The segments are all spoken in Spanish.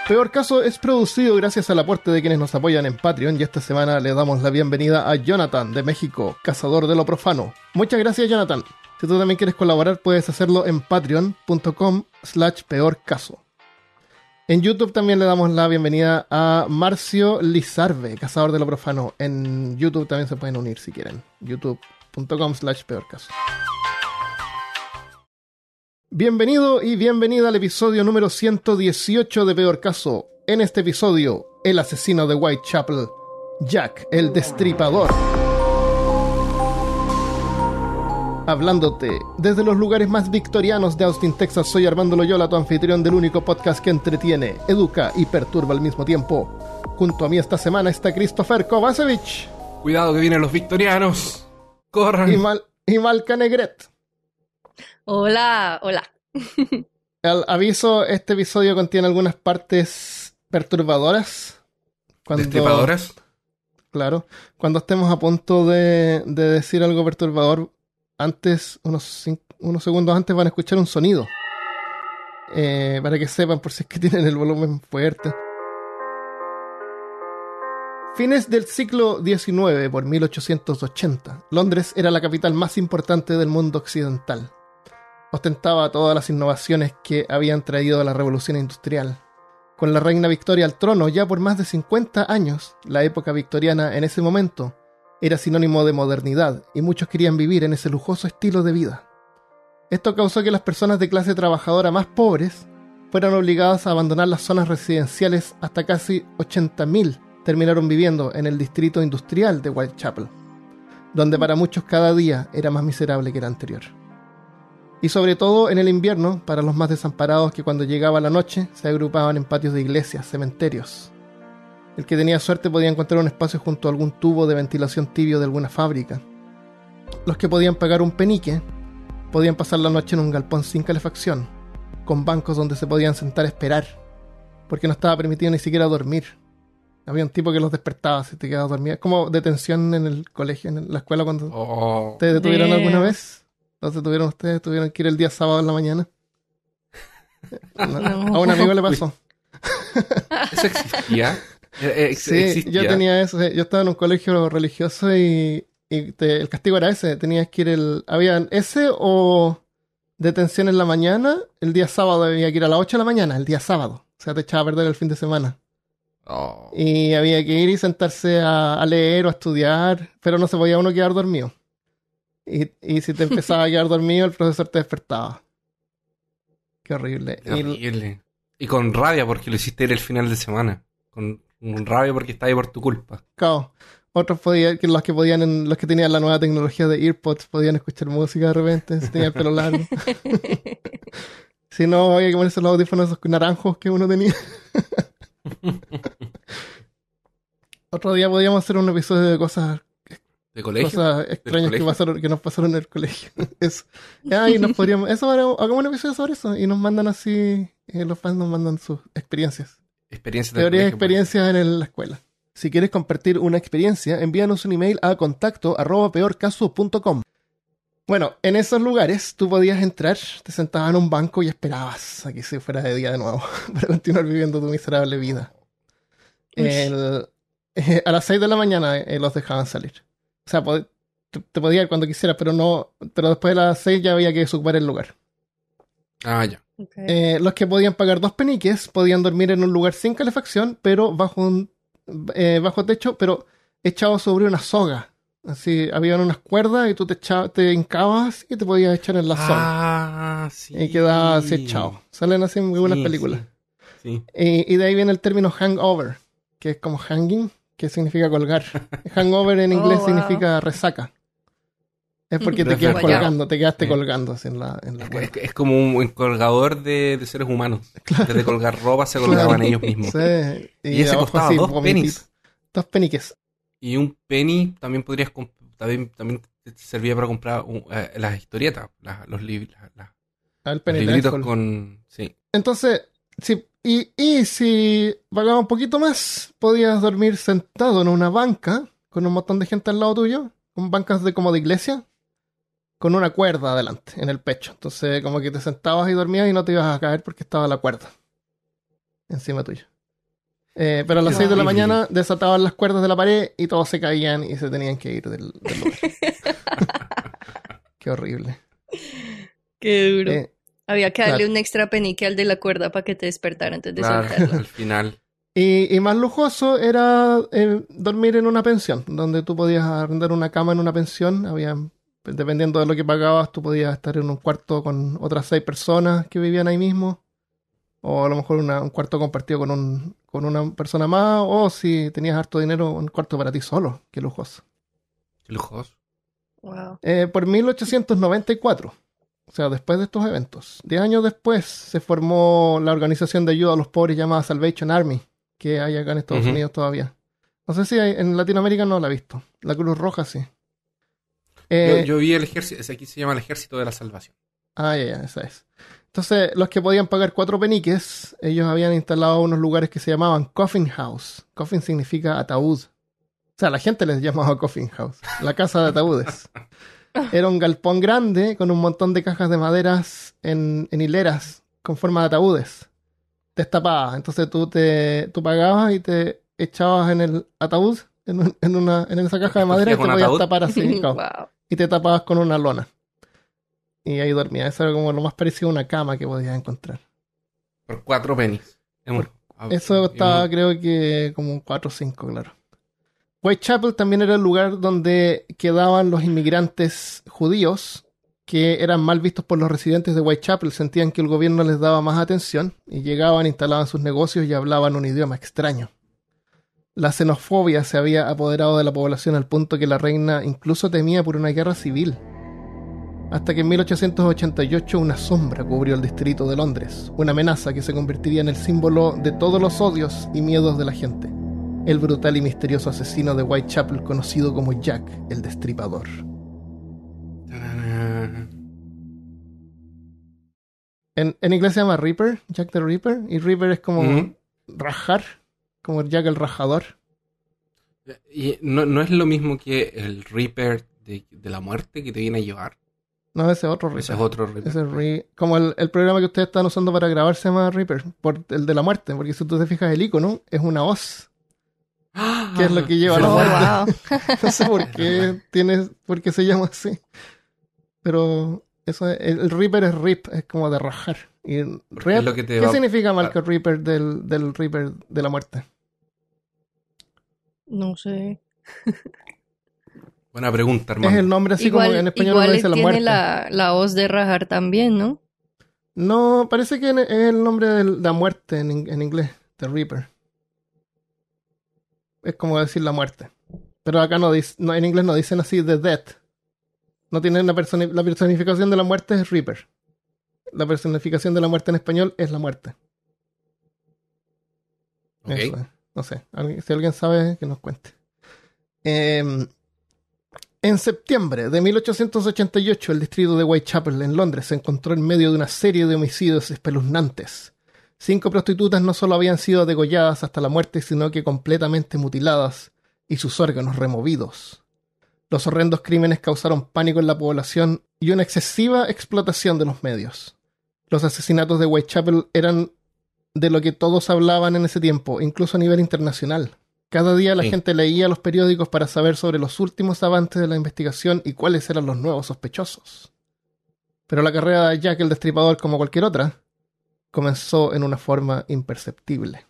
Peor Caso es producido gracias al aporte de quienes nos apoyan en Patreon y esta semana le damos la bienvenida a Jonathan de México, cazador de lo profano. Muchas gracias, Jonathan. Si tú también quieres colaborar puedes hacerlo en patreon.com/peorcaso. En YouTube también le damos la bienvenida a Marcio Lizarbe, cazador de lo profano. En YouTube también se pueden unir si quieren. youtube.com/peorcaso. Bienvenido y bienvenida al episodio número 118 de Peor Caso. En este episodio, el asesino de Whitechapel, Jack el Destripador. Hablándote desde los lugares más victorianos de Austin, Texas, soy Armando Loyola, tu anfitrión del único podcast que entretiene, educa y perturba al mismo tiempo. Junto a mí esta semana está Christopher Kovacevic. Cuidado que vienen los victorianos. Corran. Y Malca Negret. Hola. Al aviso, este episodio contiene algunas partes perturbadoras. ¿Destripadoras? Claro. Cuando estemos a punto de decir algo perturbador, antes, unos segundos antes van a escuchar un sonido. Para que sepan por si es que tienen el volumen fuerte. Fines del siglo XIX, por 1880, Londres era la capital más importante del mundo occidental. Ostentaba todas las innovaciones que habían traído la revolución industrial. Con la reina Victoria al trono ya por más de 50 años, la época victoriana en ese momento era sinónimo de modernidad y muchos querían vivir en ese lujoso estilo de vida. Esto causó que las personas de clase trabajadora más pobres fueran obligadas a abandonar las zonas residenciales. Hasta casi 80.000 terminaron viviendo en el distrito industrial de Whitechapel, donde para muchos cada día era más miserable que el anterior. Y sobre todo en el invierno, para los más desamparados que cuando llegaba la noche se agrupaban en patios de iglesias, cementerios. El que tenía suerte podía encontrar un espacio junto a algún tubo de ventilación tibio de alguna fábrica. Los que podían pagar un penique podían pasar la noche en un galpón sin calefacción, con bancos donde se podían sentar a esperar, porque no estaba permitido ni siquiera dormir. Había un tipo que los despertaba si te quedabas dormido. Es como detención en el colegio, en la escuela cuando te detuvieron alguna vez. ¿No se tuvieron ustedes? ¿Tuvieron que ir el día sábado en la mañana? No. A un amigo le pasó. ¿Eso existía? Sí, ¿Existía? yo tenía eso. Yo estaba en un colegio religioso y el castigo era ese. Tenías que ir había ese o detención en la mañana. El día sábado había que ir a las 8 de la mañana, el día sábado. O sea, te echaba a perder el fin de semana. Y había que ir y sentarse a leer o a estudiar, pero no se podía uno quedar dormido. Y si te empezaba a quedar dormido, el profesor te despertaba. Qué horrible. Horrible. Y con rabia porque lo hiciste ir el final de semana. Con rabia porque estaba ahí por tu culpa. Claro. Otros podían, los que tenían la nueva tecnología de AirPods, podían escuchar música de repente, si tenían el pelo largo. Si no, había que ponerse los audífonos esos naranjos que uno tenía. Otro día podíamos hacer un episodio de cosas ¿De colegio? Cosas extrañas que nos pasaron en el colegio. Eso. Y nos podríamos... hagamos un episodio sobre eso. Y nos mandan así... los fans nos mandan sus experiencias. Teorías y experiencias en la escuela. Si quieres compartir una experiencia, envíanos un email a contacto@peorcaso.com. Bueno, en esos lugares tú podías entrar, te sentabas en un banco y esperabas a que se fuera de día de nuevo para continuar viviendo tu miserable vida. A las 6 de la mañana los dejaban salir. O sea, te podías ir cuando quisieras, pero después de las 6 ya había que ocupar el lugar. Ah, ya. Okay. Los que podían pagar 2 peniques podían dormir en un lugar sin calefacción, pero bajo techo, pero echado sobre una soga. Así, habían unas cuerdas y tú te hincabas y te podías echar en la soga. Ah, sí. Y quedabas así echado. Salen así en algunas películas. Sí. Y de ahí viene el término hangover, que es como hanging, que significa colgar. Hangover en inglés significa resaca. Es porque te quedas colgando, te quedaste colgando así en la cuerda. Es como un colgador de seres humanos. Claro. En vez de colgar ropa, se colgaban ellos mismos. Sí. Y ese costaba así, 2 pennies. 2 peniques. Y un penny también también servía para comprar las historietas, los libritos con... Sí. Entonces, sí, y si pagabas un poquito más, podías dormir sentado en una banca con un montón de gente al lado tuyo, con bancas como de iglesia, con una cuerda adelante, en el pecho. Entonces, como que te sentabas y dormías y no te ibas a caer porque estaba la cuerda encima tuyo. Pero a las 6 de la mañana desataban las cuerdas de la pared y todos se caían y se tenían que ir del lugar. Qué horrible. Qué duro. Había que darle un extra penique al de la cuerda para que te despertara antes de soltarla. Al final. Y más lujoso era dormir en una pensión, donde tú podías arrendar una cama en una pensión. Dependiendo de lo que pagabas, tú podías estar en un cuarto con otras 6 personas que vivían ahí mismo. O a lo mejor un cuarto compartido con una persona más. O si tenías harto dinero, un cuarto para ti solo. Qué lujoso. Qué lujoso. Wow. Por 1894, o sea, después de estos eventos, 10 años después, se formó la organización de ayuda a los pobres llamada Salvation Army, que hay acá en Estados Unidos todavía. No sé si en Latinoamérica no la he visto. La Cruz Roja sí. Yo vi el ejército, aquí se llama el Ejército de la Salvación. Ya, esa es. Entonces, los que podían pagar 4 peniques, ellos habían instalado unos lugares que se llamaban Coffin House. Coffin significa ataúd. O sea, la gente les llamaba Coffin House, la casa de ataúdes. Era un galpón grande con un montón de cajas de maderas en hileras con forma de ataúdes. Destapadas. Entonces tú pagabas y te echabas en el ataúd, en esa caja de madera, y te podías tapar así. Wow. Y te tapabas con una lona. Y ahí dormía. Eso era como lo más parecido a una cama que podías encontrar. Por 4 pennies. Eso estaba, creo que como 4 o 5, claro. Whitechapel también era el lugar donde quedaban los inmigrantes judíos que eran mal vistos por los residentes de Whitechapel. Sentían que el gobierno les daba más atención y llegaban, instalaban sus negocios y hablaban un idioma extraño. La xenofobia se había apoderado de la población al punto que la reina incluso temía por una guerra civil. Hasta que en 1888 una sombra cubrió el distrito de Londres, una amenaza que se convertiría en el símbolo de todos los odios y miedos de la gente. El brutal y misterioso asesino de Whitechapel, conocido como Jack el Destripador. En inglés se llama Ripper, Jack the Ripper, y Ripper es como rajar, como Jack el Rajador. ¿Y no es lo mismo que el Ripper de la muerte que te viene a llevar? No, ese es otro Ripper. Ese es otro Ripper. Como el programa que ustedes están usando para grabar se llama Ripper, por el de la muerte, porque si tú te fijas el icono, es una hoz. ¿Qué es lo que lleva a la muerte? Wow. No sé por qué se llama así. Pero eso el Reaper es rip, es como de rajar. Y rip, ¿qué significa, Marco, Reaper del Reaper de la muerte? No sé. Buena pregunta, hermano. Es el nombre así como en español uno dice la muerte. Igual tiene la hoz de rajar también, ¿no? No, parece que es el nombre de la muerte en inglés, The Reaper. Es como decir la muerte. Pero acá en inglés no dicen así The Death. No tienen la personificación de la muerte es Reaper. La personificación de la muerte en español es la muerte. Okay. Eso es. No sé. Si alguien sabe, que nos cuente. En septiembre de 1888, el distrito de Whitechapel en Londres se encontró en medio de una serie de homicidios espeluznantes. 5 prostitutas no solo habían sido degolladas hasta la muerte, sino que completamente mutiladas y sus órganos removidos. Los horrendos crímenes causaron pánico en la población y una excesiva explotación de los medios. Los asesinatos de Whitechapel eran de lo que todos hablaban en ese tiempo, incluso a nivel internacional. Cada día la gente leía los periódicos para saber sobre los últimos avances de la investigación y cuáles eran los nuevos sospechosos. Pero la carrera de Jack el Destripador, como cualquier otra, comenzó en una forma imperceptible.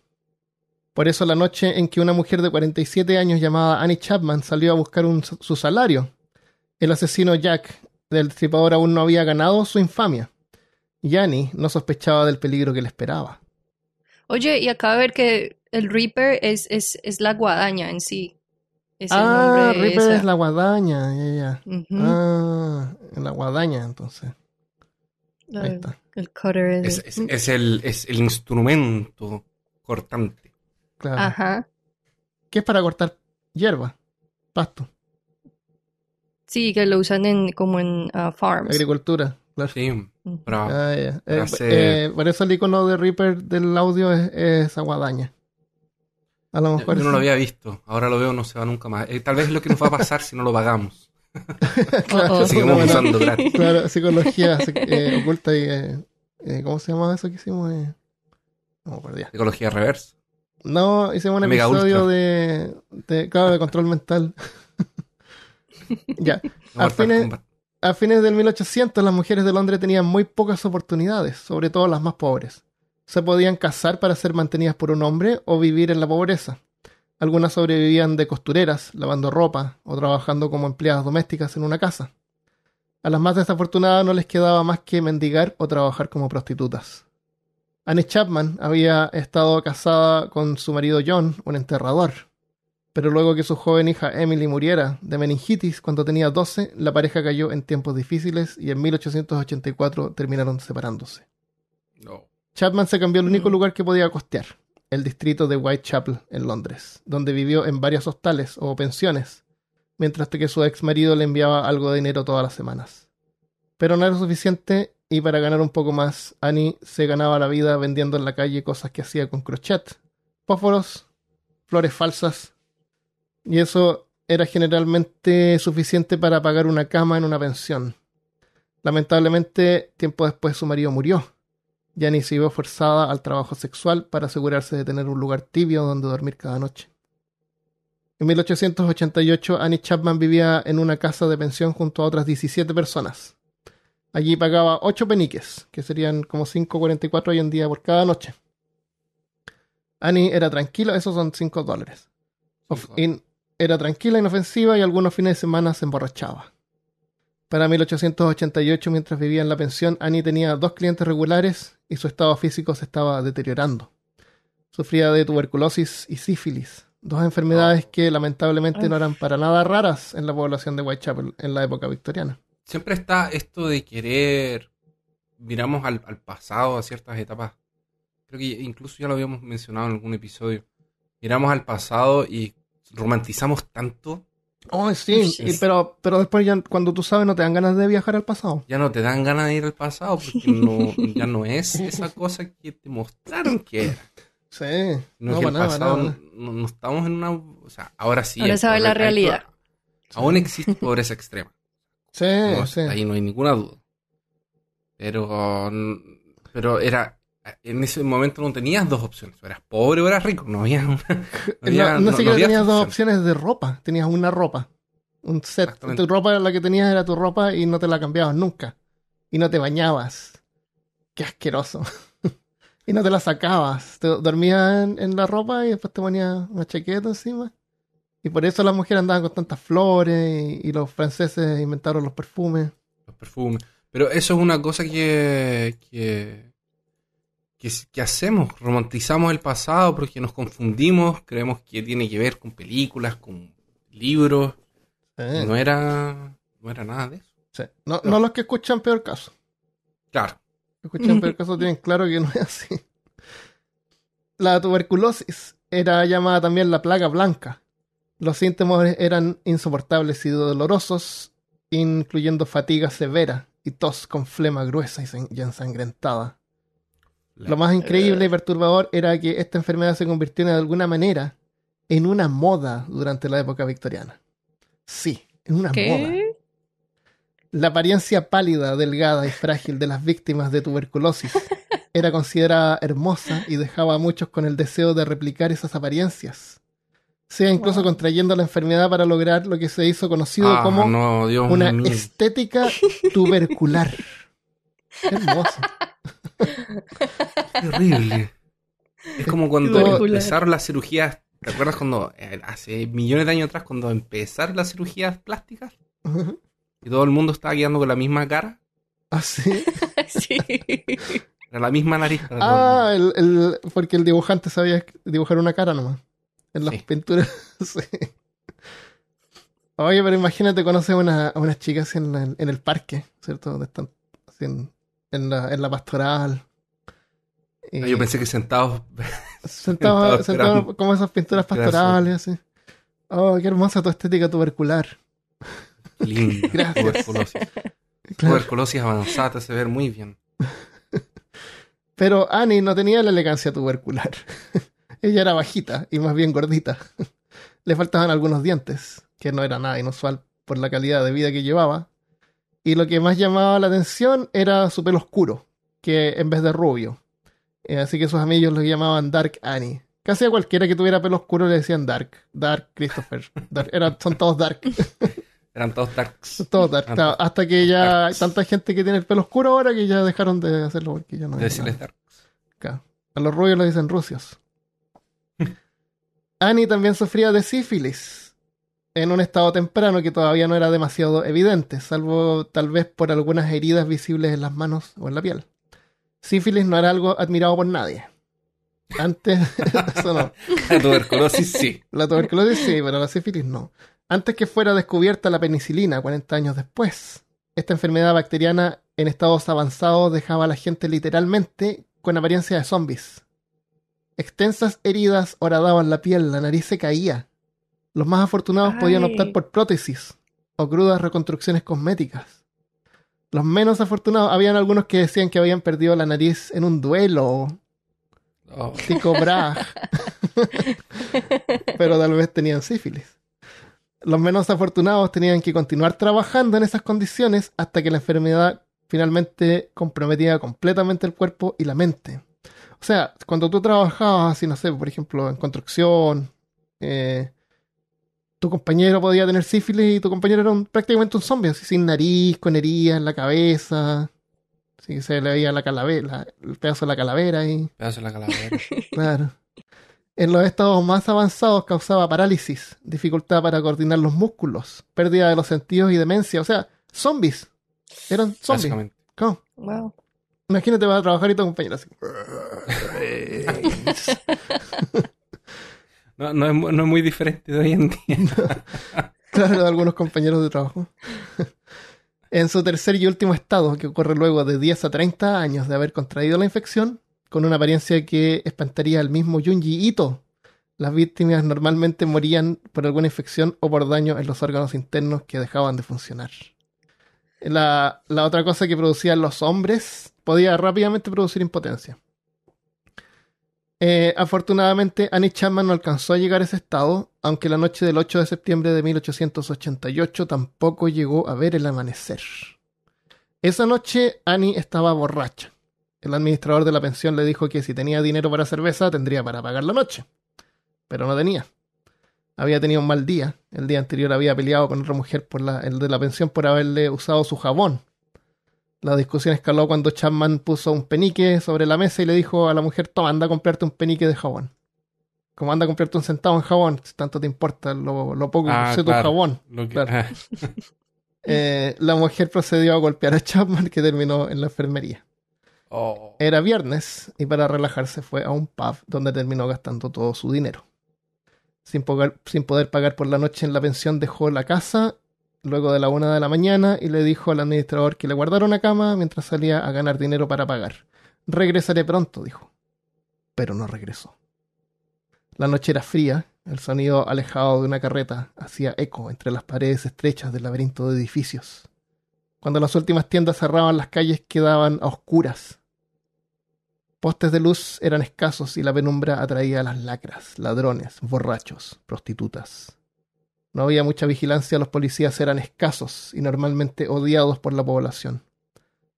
Por eso la noche en que una mujer de 47 años llamada Annie Chapman salió a buscar su salario, el asesino Jack del Destripador aún no había ganado su infamia. Y Annie no sospechaba del peligro que le esperaba. Oye, y acabo de ver que el Reaper es la guadaña en sí. Es el nombre Reaper esa. Es la guadaña. En la guadaña, entonces. Ahí está. El cutter es el instrumento cortante. Claro. Ajá. ¿Qué es para cortar hierba? Pasto. Sí, que lo usan como en farms. Agricultura, claro. Sí. Por eso el icono de Reaper del audio es guadaña. A lo mejor yo no lo había visto. Ahora lo veo, no se va nunca más. Tal vez es lo que nos va a pasar si no lo pagamos. Claro, seguimos usando gratis. Claro, psicología oculta y ¿cómo se llama eso que hicimos? No, por Dios. Psicología reversa. No, hicimos un episodio de control mental. Ya. A fines del 1800 las mujeres de Londres tenían muy pocas oportunidades, sobre todo las más pobres. Se podían casar para ser mantenidas por un hombre o vivir en la pobreza. Algunas sobrevivían de costureras, lavando ropa o trabajando como empleadas domésticas en una casa. A las más desafortunadas no les quedaba más que mendigar o trabajar como prostitutas. Annie Chapman había estado casada con su marido John, un enterrador. Pero luego que su joven hija Emily muriera de meningitis cuando tenía 12, la pareja cayó en tiempos difíciles y en 1884 terminaron separándose. No. Chapman se cambió al único lugar que podía costear, el distrito de Whitechapel en Londres, donde vivió en varios hostales o pensiones, mientras que su ex marido le enviaba algo de dinero todas las semanas. Pero no era suficiente y para ganar un poco más, Annie se ganaba la vida vendiendo en la calle cosas que hacía con crochet, fósforos, flores falsas, y eso era generalmente suficiente para pagar una cama en una pensión. Lamentablemente, tiempo después su marido murió. Y Annie se vio forzada al trabajo sexual para asegurarse de tener un lugar tibio donde dormir cada noche. En 1888, Annie Chapman vivía en una casa de pensión junto a otras 17 personas. Allí pagaba 8 peniques, que serían como 5.44 hoy en día por cada noche. Annie era tranquila, esos son $5. Era tranquila, inofensiva y algunos fines de semana se emborrachaba. Para 1888, mientras vivía en la pensión, Annie tenía 2 clientes regulares y su estado físico se estaba deteriorando. Sufría de tuberculosis y sífilis, 2 enfermedades que lamentablemente no eran para nada raras en la población de Whitechapel en la época victoriana. Siempre está esto de querer, miramos al pasado, a ciertas etapas. Creo que incluso ya lo habíamos mencionado en algún episodio. Miramos al pasado y romantizamos tanto. Oh, sí, pero después ya cuando tú sabes no te dan ganas de viajar al pasado. Ya no te dan ganas de ir al pasado porque ya no es esa cosa que te mostraron que era. Sí. No, que el pasado no estamos en una... O sea, ahora sí. Ahora sabes la realidad. Aún existe pobreza extrema. Sí, sí. Ahí no hay ninguna duda. Pero era... En ese momento no tenías 2 opciones. O eras pobre o eras rico. No había una... No siquiera tenías 2 opciones de ropa. Tenías una ropa. Un set. Tu ropa, la que tenías era tu ropa y no te la cambiabas nunca. Y no te bañabas. Qué asqueroso. Y no te la sacabas. Te dormías en la ropa y después te ponías una chaqueta encima. Y por eso las mujeres andaban con tantas flores y los franceses inventaron los perfumes. Los perfumes. Pero eso es una cosa que hacemos, romantizamos el pasado porque nos confundimos, creemos que tiene que ver con películas, con libros. No era nada de eso. Sí. No los que escuchan Peor Caso. Claro. Los que escuchan Peor Caso tienen claro que no es así. La tuberculosis era llamada también la plaga blanca. Los síntomas eran insoportables y dolorosos, incluyendo fatiga severa y tos con flema gruesa y ensangrentada. Lo más increíble y perturbador era que esta enfermedad se convirtió de alguna manera en una moda durante la época victoriana. Sí, en una moda. La apariencia pálida, delgada y frágil de las víctimas de tuberculosis era considerada hermosa y dejaba a muchos con el deseo de replicar esas apariencias, sea incluso contrayendo la enfermedad para lograr lo que se hizo conocido como una estética tubercular. Qué hermoso. Qué horrible. Es como cuando empezaron las cirugías. ¿Te acuerdas cuando hace millones de años atrás cuando empezaron las cirugías plásticas? Uh-huh. Y todo el mundo estaba quedando con la misma cara. ¿Ah, sí? Sí. Era la misma nariz. Porque el dibujante sabía dibujar una cara nomás. En las pinturas. Sí. Oye, pero imagínate, conoces a unas chicas en el parque, ¿cierto? Donde están así en la pastoral. Yo pensé que sentados como esas pinturas pastorales, así. Oh, qué hermosa tu estética tubercular. Lindo. Gracias. Tuberculosis. Claro. Tuberculosis avanzada te hace ver muy bien. Pero Annie no tenía la elegancia tubercular. Ella era bajita y más bien gordita. Le faltaban algunos dientes, que no era nada inusual por la calidad de vida que llevaba. Y lo que más llamaba la atención era su pelo oscuro, que en vez de rubio. Así que sus amigos lo llamaban Dark Annie, Casi a cualquiera que tuviera pelo oscuro le decían Dark. Dark Christopher. Son todos Dark. Eran todos Darks. Todos Dark. Claro, hasta que ya hay tanta gente que tiene el pelo oscuro ahora que ya dejaron de hacerlo porque ya no De decirles Darks. Claro. A los rubios le dicen rusios. Annie también sufría de sífilis en un estado temprano que todavía no era demasiado evidente, salvo tal vez por algunas heridas visibles en las manos o en la piel. Sífilis no era algo admirado por nadie. Antes, eso no. La tuberculosis sí. La tuberculosis sí, pero la sífilis no. Antes que fuera descubierta la penicilina, 40 años después, esta enfermedad bacteriana en estados avanzados dejaba a la gente literalmente con apariencia de zombies. Extensas heridas horadaban la piel, la nariz se caía. Los más afortunados podían optar por prótesis o crudas reconstrucciones cosméticas. Los menos afortunados, habían algunos que decían que habían perdido la nariz en un duelo. Tycho Brahe. Pero tal vez tenían sífilis. Los menos afortunados tenían que continuar trabajando en esas condiciones hasta que la enfermedad finalmente comprometía completamente el cuerpo y la mente. O sea, cuando tú trabajabas así, no sé, por ejemplo, en construcción, tu compañero podía tener sífilis y tu compañero era prácticamente un zombie, así sin nariz, con heridas en la cabeza. Así que se le veía la calavera, el pedazo de la calavera ahí. Pedazo de la calavera. Claro. En los estados más avanzados causaba parálisis, dificultad para coordinar los músculos, pérdida de los sentidos y demencia. O sea, zombies. Eran zombies. Básicamente. ¿Cómo? Wow. Imagínate, vas a trabajar y tu compañero así. No es muy diferente de hoy en día. Claro, de algunos compañeros de trabajo. En su tercer y último estado, que ocurre luego de 10 a 30 años de haber contraído la infección, con una apariencia que espantaría al mismo Junji Ito, las víctimas normalmente morían por alguna infección o por daño en los órganos internos que dejaban de funcionar. La otra cosa que producían los hombres podía rápidamente producir impotencia. Afortunadamente, Annie Chapman no alcanzó a llegar a ese estado, aunque la noche del 8 de septiembre de 1888 tampoco llegó a ver el amanecer. Esa noche, Annie estaba borracha. El administrador de la pensión le dijo que si tenía dinero para cerveza, tendría para pagar la noche. Pero no tenía. Había tenido un mal día. El día anterior había peleado con otra mujer el de la pensión por haberle usado su jabón. La discusión escaló cuando Chapman puso un penique sobre la mesa y le dijo a la mujer: toma, anda a comprarte un penique de jabón. Como anda a comprarte un centavo en jabón, si tanto te importa lo poco que sé tu jabón. Claro. La mujer procedió a golpear a Chapman, que terminó en la enfermería. Era viernes y para relajarse fue a un pub donde terminó gastando todo su dinero. Sin poder pagar por la noche en la pensión, dejó la casa luego de la 1 de la mañana y le dijo al administrador que le guardara una cama mientras salía a ganar dinero para pagar. Regresaré pronto, dijo. Pero no regresó. La noche era fría, el sonido alejado de una carreta hacía eco entre las paredes estrechas del laberinto de edificios. Cuando las últimas tiendas cerraban, las calles quedaban a oscuras. Postes de luz eran escasos y la penumbra atraía a las lacras, ladrones, borrachos, prostitutas. No había mucha vigilancia, los policías eran escasos y normalmente odiados por la población.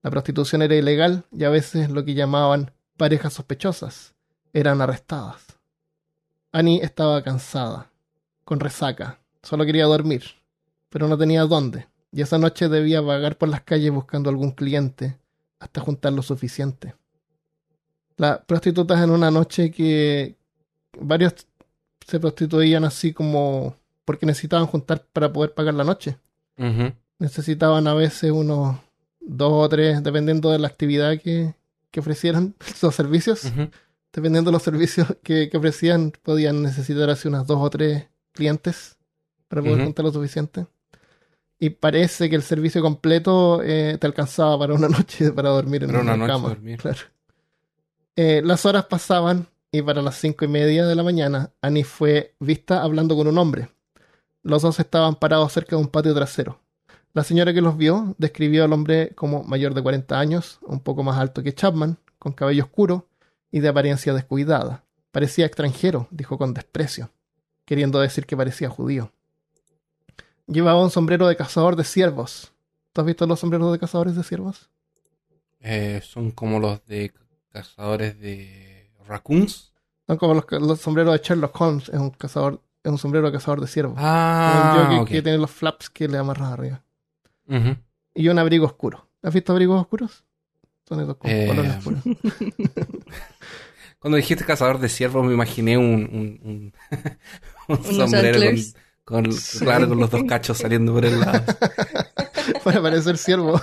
La prostitución era ilegal y a veces lo que llamaban parejas sospechosas eran arrestadas. Annie estaba cansada, con resaca, solo quería dormir, pero no tenía dónde, y esa noche debía vagar por las calles buscando algún cliente hasta juntar lo suficiente. Las prostitutas, en una noche que varios se prostituían así como porque necesitaban juntar para poder pagar la noche. Uh-huh. Necesitaban a veces unos 2 o 3, dependiendo de la actividad que ofrecieran, los servicios. Uh-huh. Dependiendo de los servicios que ofrecían, podían necesitar así unas 2 o 3 clientes para poder juntar lo suficiente. Y parece que el servicio completo te alcanzaba para una noche para dormir en una cama. Claro. Las horas pasaban y para las 5:30 de la mañana Annie fue vista hablando con un hombre. Los dos estaban parados cerca de un patio trasero. La señora que los vio describió al hombre como mayor de 40 años, un poco más alto que Chapman, con cabello oscuro y de apariencia descuidada. Parecía extranjero, dijo con desprecio, queriendo decir que parecía judío. Llevaba un sombrero de cazador de ciervos. ¿Tú has visto los sombreros de cazadores de ciervos? Son como los de cazadores de raccoons. Son como los sombreros de Sherlock Holmes, es un sombrero cazador de ciervos. Ah, un jockey ok. que tiene los flaps que le amarras arriba. Ujú. Y un abrigo oscuro. ¿Has visto abrigos oscuros? Son esos con colores oscuros. Cuando dijiste cazador de ciervos me imaginé un sombrero antlers. claro, con los dos cachos saliendo por el lado. Para parecer ciervo.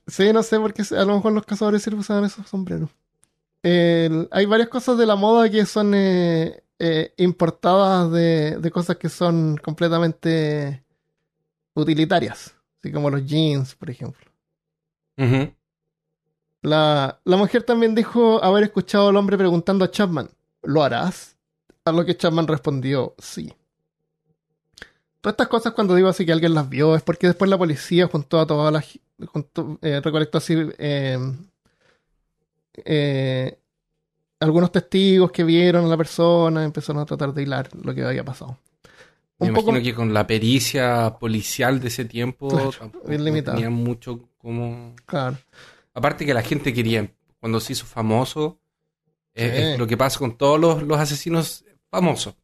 Sí, no sé por qué a lo mejor los cazadores de ciervos usaban esos sombreros. Hay varias cosas de la moda que son importadas de cosas que son completamente utilitarias. Así como los jeans, por ejemplo. Ujú. La mujer también dijo haber escuchado al hombre preguntando a Chapman, ¿lo harás? A lo que Chapman respondió, sí. Todas estas cosas, cuando digo así que alguien las vio, es porque después la policía juntó a todas las... recolectó así algunos testigos que vieron a la persona, empezaron a tratar de hilar lo que había pasado. Me imagino que con la pericia policial de ese tiempo Claro, tampoco bien limitado. tenían mucho como... Claro. Aparte que la gente quería, cuando se hizo famoso, Sí. es lo que pasa con todos los asesinos famosos.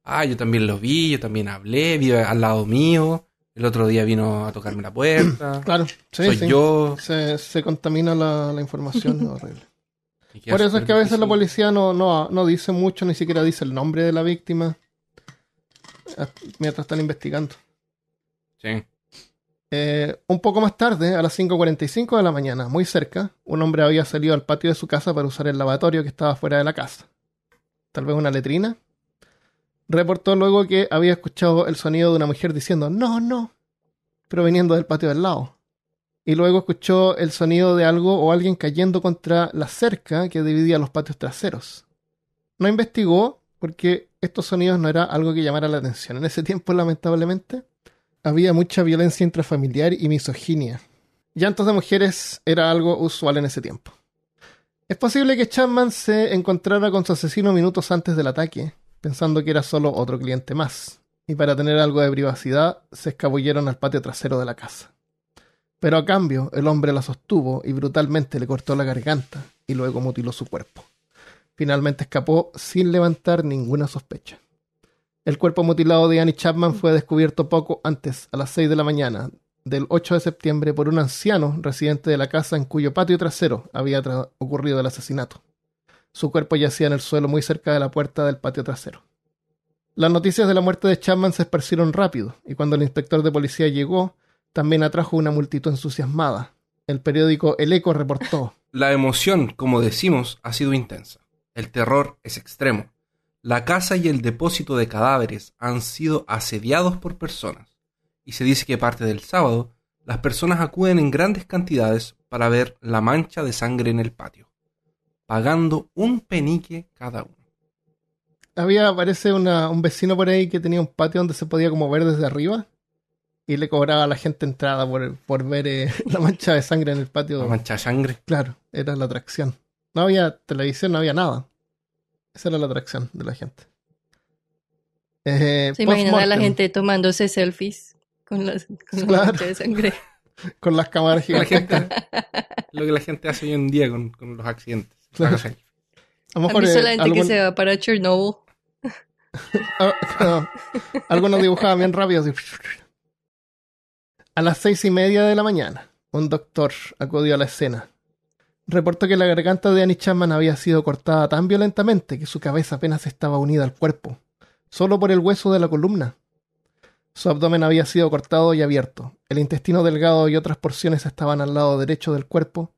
Ah, yo también lo vi, yo también hablé, vive al lado mío, el otro día vino a tocarme la puerta, Claro, sí, soy sí. yo. Se contamina la información, es horrible. Y queda Por eso es súper que a veces la difícil. policía no dice mucho, ni siquiera dice el nombre de la víctima mientras están investigando. Sí. Un poco más tarde, a las 5:45 de la mañana, muy cerca, un hombre había salido al patio de su casa para usar el lavatorio que estaba fuera de la casa. Tal vez una letrina. Reportó luego que había escuchado el sonido de una mujer diciendo "no, no", proveniendo del patio del lado. Y luego escuchó el sonido de algo o alguien cayendo contra la cerca que dividía los patios traseros. No investigó porque estos sonidos no era algo que llamara la atención. En ese tiempo, lamentablemente, había mucha violencia intrafamiliar y misoginia. Llantos de mujeres era algo usual en ese tiempo. Es posible que Chapman se encontrara con su asesino minutos antes del ataque, pensando que era solo otro cliente más, y para tener algo de privacidad se escabulleron al patio trasero de la casa. Pero a cambio, el hombre la sostuvo y brutalmente le cortó la garganta y luego mutiló su cuerpo. Finalmente escapó sin levantar ninguna sospecha. El cuerpo mutilado de Annie Chapman fue descubierto poco antes, a las 6 de la mañana del 8 de septiembre, por un anciano residente de la casa en cuyo patio trasero había ocurrido el asesinato. Su cuerpo yacía en el suelo muy cerca de la puerta del patio trasero. Las noticias de la muerte de Chapman se esparcieron rápido, y cuando el inspector de policía llegó, también atrajo una multitud entusiasmada. El periódico El Eco reportó: La emoción, como decimos, ha sido intensa. El terror es extremo. La casa y el depósito de cadáveres han sido asediados por personas. Y se dice que parte del sábado, las personas acuden en grandes cantidades para ver la mancha de sangre en el patio, pagando un penique cada uno. parece un vecino por ahí que tenía un patio donde se podía como ver desde arriba y le cobraba a la gente entrada por ver la mancha de sangre en el patio. La mancha de sangre. Claro, era la atracción. No había televisión, no había nada. Esa era la atracción de la gente. Se imaginan a la Postmortem, gente tomándose selfies con la Claro. mancha de sangre. con las cámaras La gigantescas. gente, lo que la gente hace hoy en día con los accidentes. Claro. Saca selfie. A lo ¿Han mejor visto la gente que se va para Chernobyl? no, algunos dibujaban bien rápido. Así. A las 6:30 de la mañana, un doctor acudió a la escena. Reportó que la garganta de Annie Chapman había sido cortada tan violentamente que su cabeza apenas estaba unida al cuerpo, solo por el hueso de la columna. Su abdomen había sido cortado y abierto. El intestino delgado y otras porciones estaban al lado derecho del cuerpo,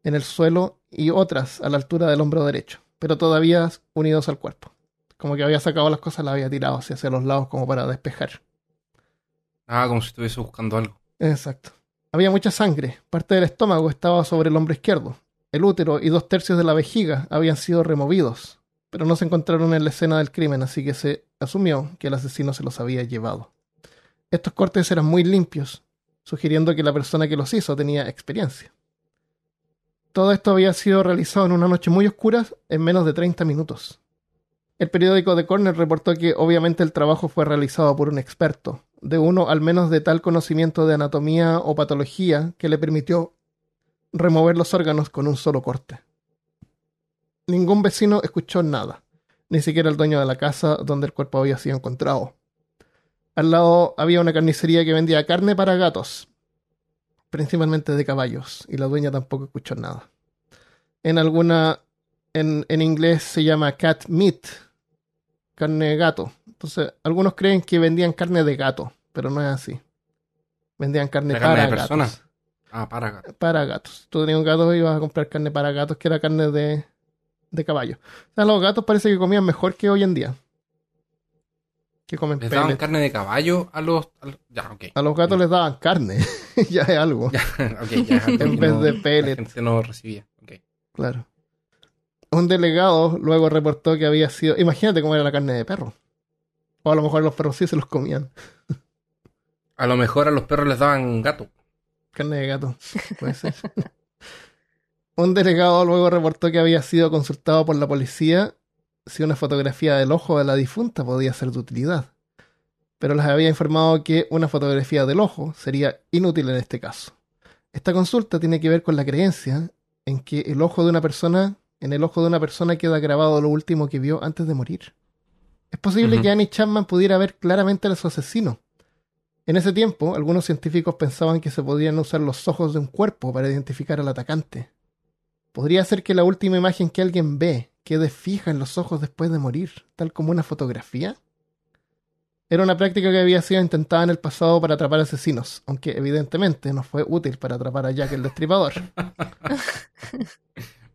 en el suelo, y otras a la altura del hombro derecho, pero todavía unidos al cuerpo. Como que había sacado las cosas, las había tirado hacia los lados como para despejar. Ah, como si estuviese buscando algo. Exacto. Había mucha sangre. Parte del estómago estaba sobre el hombro izquierdo. El útero y 2/3 de la vejiga habían sido removidos, pero no se encontraron en la escena del crimen, así que se asumió que el asesino se los había llevado. Estos cortes eran muy limpios, sugiriendo que la persona que los hizo tenía experiencia. Todo esto había sido realizado en una noche muy oscura en menos de 30 minutos. El periódico The Corner reportó que obviamente el trabajo fue realizado por un experto, de uno al menos de tal conocimiento de anatomía o patología que le permitió remover los órganos con un solo corte. Ningún vecino escuchó nada, ni siquiera el dueño de la casa donde el cuerpo había sido encontrado. Al lado había una carnicería que vendía carne para gatos, principalmente de caballos, y la dueña tampoco escuchó nada. En inglés se llama cat meat, carne de gato. Entonces, algunos creen que vendían carne de gato, pero no es así. Vendían carne para gatos. Personas? Ah, para gatos. Para gatos. Tú tenías un gato y ibas a comprar carne para gatos, que era carne de caballo. O sea, los gatos parece que comían mejor que hoy en día. Que comen ¿Les daban carne de caballo a los... Ya, ok. A los gatos les daban carne. Ya es algo. Ya, okay, ya es algo en vez de pellet. La gente no recibía. Okay. Claro. Un delegado luego reportó que había sido... Imagínate cómo era la carne de perro. O a lo mejor los perros sí se los comían. A lo mejor a los perros les daban gato. Carne de gato. Puede ser. Un delegado luego reportó que había sido consultado por la policía si una fotografía del ojo de la difunta podía ser de utilidad. Pero les había informado que una fotografía del ojo sería inútil en este caso. Esta consulta tiene que ver con la creencia en que en el ojo de una persona queda grabado lo último que vio antes de morir. Es posible que Annie Chapman pudiera ver claramente a su asesino. En ese tiempo, algunos científicos pensaban que se podían usar los ojos de un cuerpo para identificar al atacante. ¿Podría ser que la última imagen que alguien ve quede fija en los ojos después de morir, tal como una fotografía? Era una práctica que había sido intentada en el pasado para atrapar asesinos, aunque evidentemente no fue útil para atrapar a Jack el Destripador.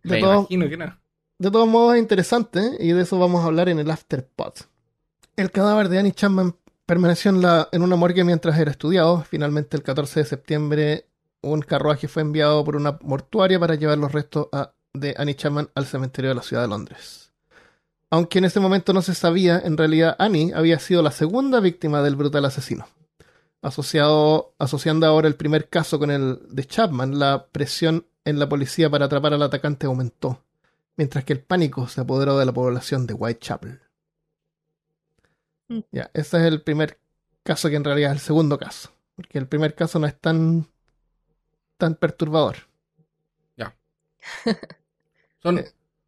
Me imagino que no. De todos modos es interesante, y de eso vamos a hablar en el Afterpod. El cadáver de Annie Chapman permaneció en una morgue mientras era estudiado. Finalmente, el 14 de septiembre, un carruaje fue enviado por una mortuaria para llevar los restos de Annie Chapman al cementerio de la ciudad de Londres. Aunque en ese momento no se sabía, en realidad Annie había sido la segunda víctima del brutal asesino. Asociando ahora el primer caso con el de Chapman, la presión en la policía para atrapar al atacante aumentó, mientras que el pánico se apoderó de la población de Whitechapel. Ya, ese es el primer caso, que en realidad es el segundo caso, porque el primer caso no es tan perturbador. Ya.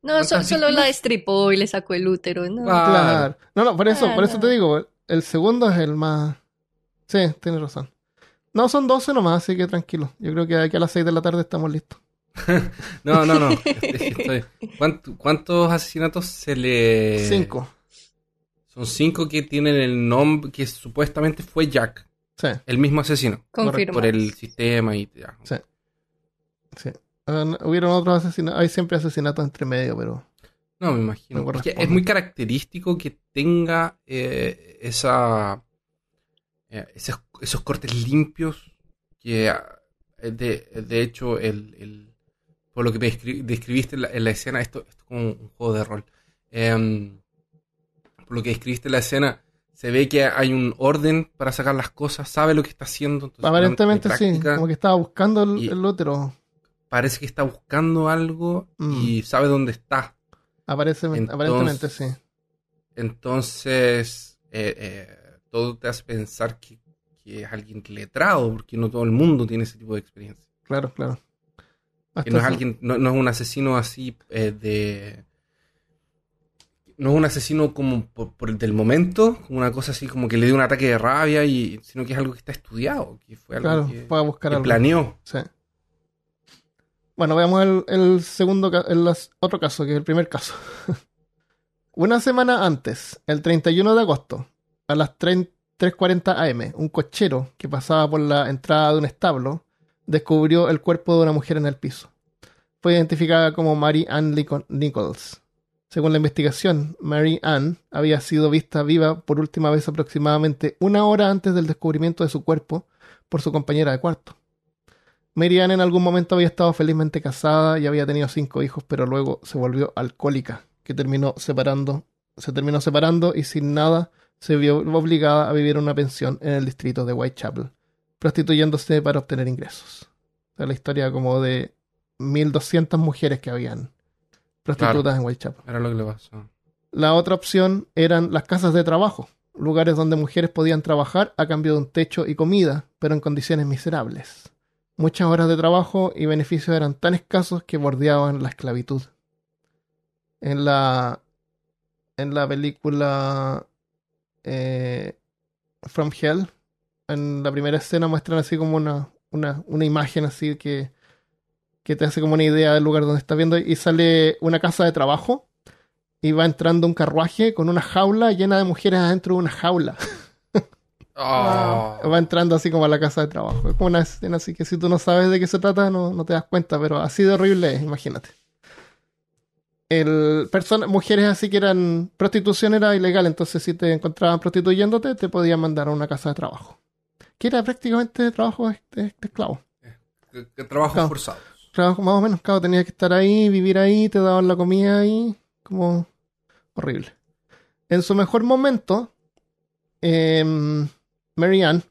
No, solo la destripó y le sacó el útero. No. Claro. No, por eso te digo, el segundo es el más... Sí, tienes razón. No, son 12 nomás, así que tranquilo. Yo creo que aquí a las 6 de la tarde estamos listos. No. ¿Cuántos asesinatos se le...? 5. Son 5 que tienen el nombre que supuestamente fue Jack. Sí. El mismo asesino. Confirmo. Por el sistema y ya. Sí. Hubieron otros asesinatos. Hay siempre asesinatos entre medio, pero... No, me imagino. Es muy característico que tenga esos cortes limpios que... De hecho, por lo que me describiste en la escena, esto es como un juego de rol. Por lo que describiste en la escena, se ve que hay un orden para sacar las cosas, sabe lo que está haciendo. Entonces, aparentemente sí, como que estaba buscando el útero. Parece que está buscando algo y sabe dónde está. Aparentemente sí. Entonces, todo te hace pensar que es alguien letrado, porque no todo el mundo tiene ese tipo de experiencia. Claro. Que no es alguien, no es un asesino así no es un asesino como por el del momento, como una cosa así como que le dio un ataque de rabia, sino que es algo que está estudiado, que fue algo que planeó. Sí. Bueno, veamos el otro caso, que es el primer caso. Una semana antes, el 31 de agosto, a las 3:40 am, un cochero que pasaba por la entrada de un establo descubrió el cuerpo de una mujer en el piso. Fue identificada como Mary Ann Nichols. Según la investigación, Mary Ann había sido vista viva por última vez aproximadamente 1 hora antes del descubrimiento de su cuerpo por su compañera de cuarto. Mary Ann en algún momento había estado felizmente casada y había tenido 5 hijos, pero luego se volvió alcohólica, se terminó separando y sin nada se vio obligada a vivir en una pensión en el distrito de Whitechapel, prostituyéndose para obtener ingresos. O sea, la historia como de 1.200 mujeres que habían prostitutas en Whitechapel. Era lo que le pasó. La otra opción eran las casas de trabajo, lugares donde mujeres podían trabajar a cambio de un techo y comida, pero en condiciones miserables. Muchas horas de trabajo y beneficios eran tan escasos que bordeaban la esclavitud. En la película From Hell, en la primera escena muestran así como una imagen así que te hace como una idea del lugar donde estás viendo, y sale una casa de trabajo y va entrando un carruaje con una jaula llena de mujeres adentro de una jaula. Oh. Va entrando así como a la casa de trabajo. Es como una escena así que si tú no sabes de qué se trata no te das cuenta, pero así de horrible es, imagínate. Mujeres así que eran... Prostitución era ilegal, entonces si te encontraban prostituyéndote te podían mandar a una casa de trabajo. Que era prácticamente trabajo de esclavo. Trabajos Claro. forzados. Trabajo más o menos, claro, tenías que estar ahí, vivir ahí, te daban la comida ahí, como horrible. En su mejor momento, Mary Ann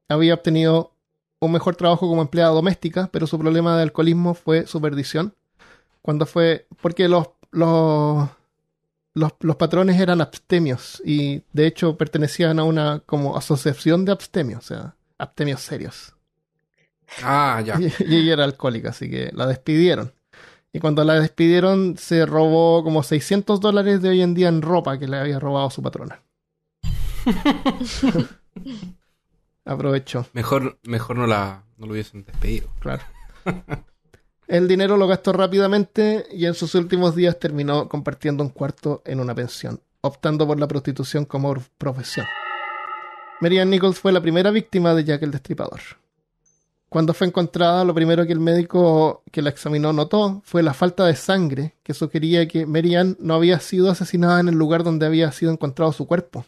había obtenido un mejor trabajo como empleada doméstica, pero su problema de alcoholismo fue su perdición. Porque los patrones eran abstemios y de hecho pertenecían a una como asociación de abstemios, o sea, abstemios serios. Ah, ya. Y ella era alcohólica, así que la despidieron. Y cuando la despidieron, se robó como $600 de hoy en día en ropa que le había robado su patrona. Aprovechó. Mejor no lo hubiesen despedido. Claro. El dinero lo gastó rápidamente y en sus últimos días terminó compartiendo un cuarto en una pensión, optando por la prostitución como profesión. Mary Ann Nichols fue la primera víctima de Jack el Destripador. Cuando fue encontrada, lo primero que el médico que la examinó notó fue la falta de sangre, que sugería que Mary Ann no había sido asesinada en el lugar donde había sido encontrado su cuerpo.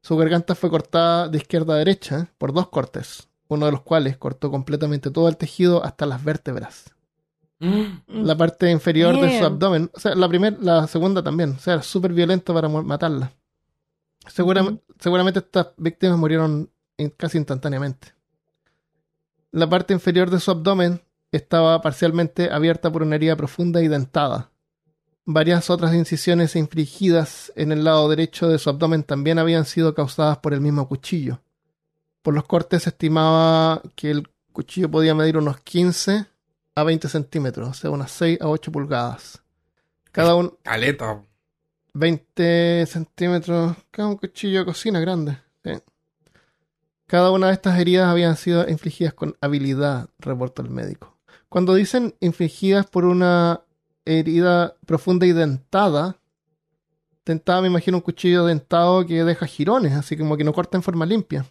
Su garganta fue cortada de izquierda a derecha por 2 cortes, uno de los cuales cortó completamente todo el tejido hasta las vértebras. La parte inferior de su abdomen, o sea, la segunda también, o sea, era súper violento para matarla. Seguramente estas víctimas murieron casi instantáneamente. La parte inferior de su abdomen estaba parcialmente abierta por una herida profunda y dentada. Varias otras incisiones infligidas en el lado derecho de su abdomen también habían sido causadas por el mismo cuchillo. Por los cortes se estimaba que el cuchillo podía medir unos 15 a 20 centímetros, o sea, unas 6 a 8 pulgadas. Cada uno... Caleta. 20 centímetros, cada un cuchillo de cocina grande. Sí. Cada una de estas heridas habían sido infligidas con habilidad, reportó el médico. Cuando dicen infligidas por una herida profunda y dentada me imagino un cuchillo dentado que deja jirones, así como que no corta en forma limpia.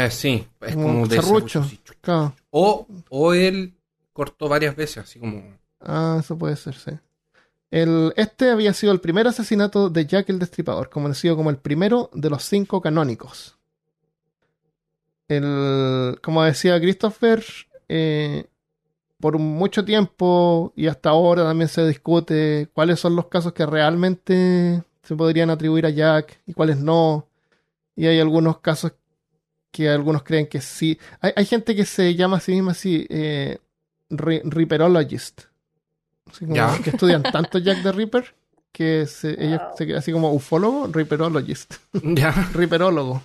Sí, es como de serrucho. Claro. O él cortó varias veces, así como... Ah, eso puede ser, sí. Este había sido el primer asesinato de Jack el Destripador, conocido como el primero de los 5 canónicos. Como decía Christopher, por mucho tiempo y hasta ahora también se discute cuáles son los casos que realmente se podrían atribuir a Jack y cuáles no. Y hay algunos casos que algunos creen que sí. Hay gente que se llama a sí misma así, Ripperologist. Así como que estudian tanto Jack the Ripper que ellos así como ufólogo, Ripperologist. Ripperólogo,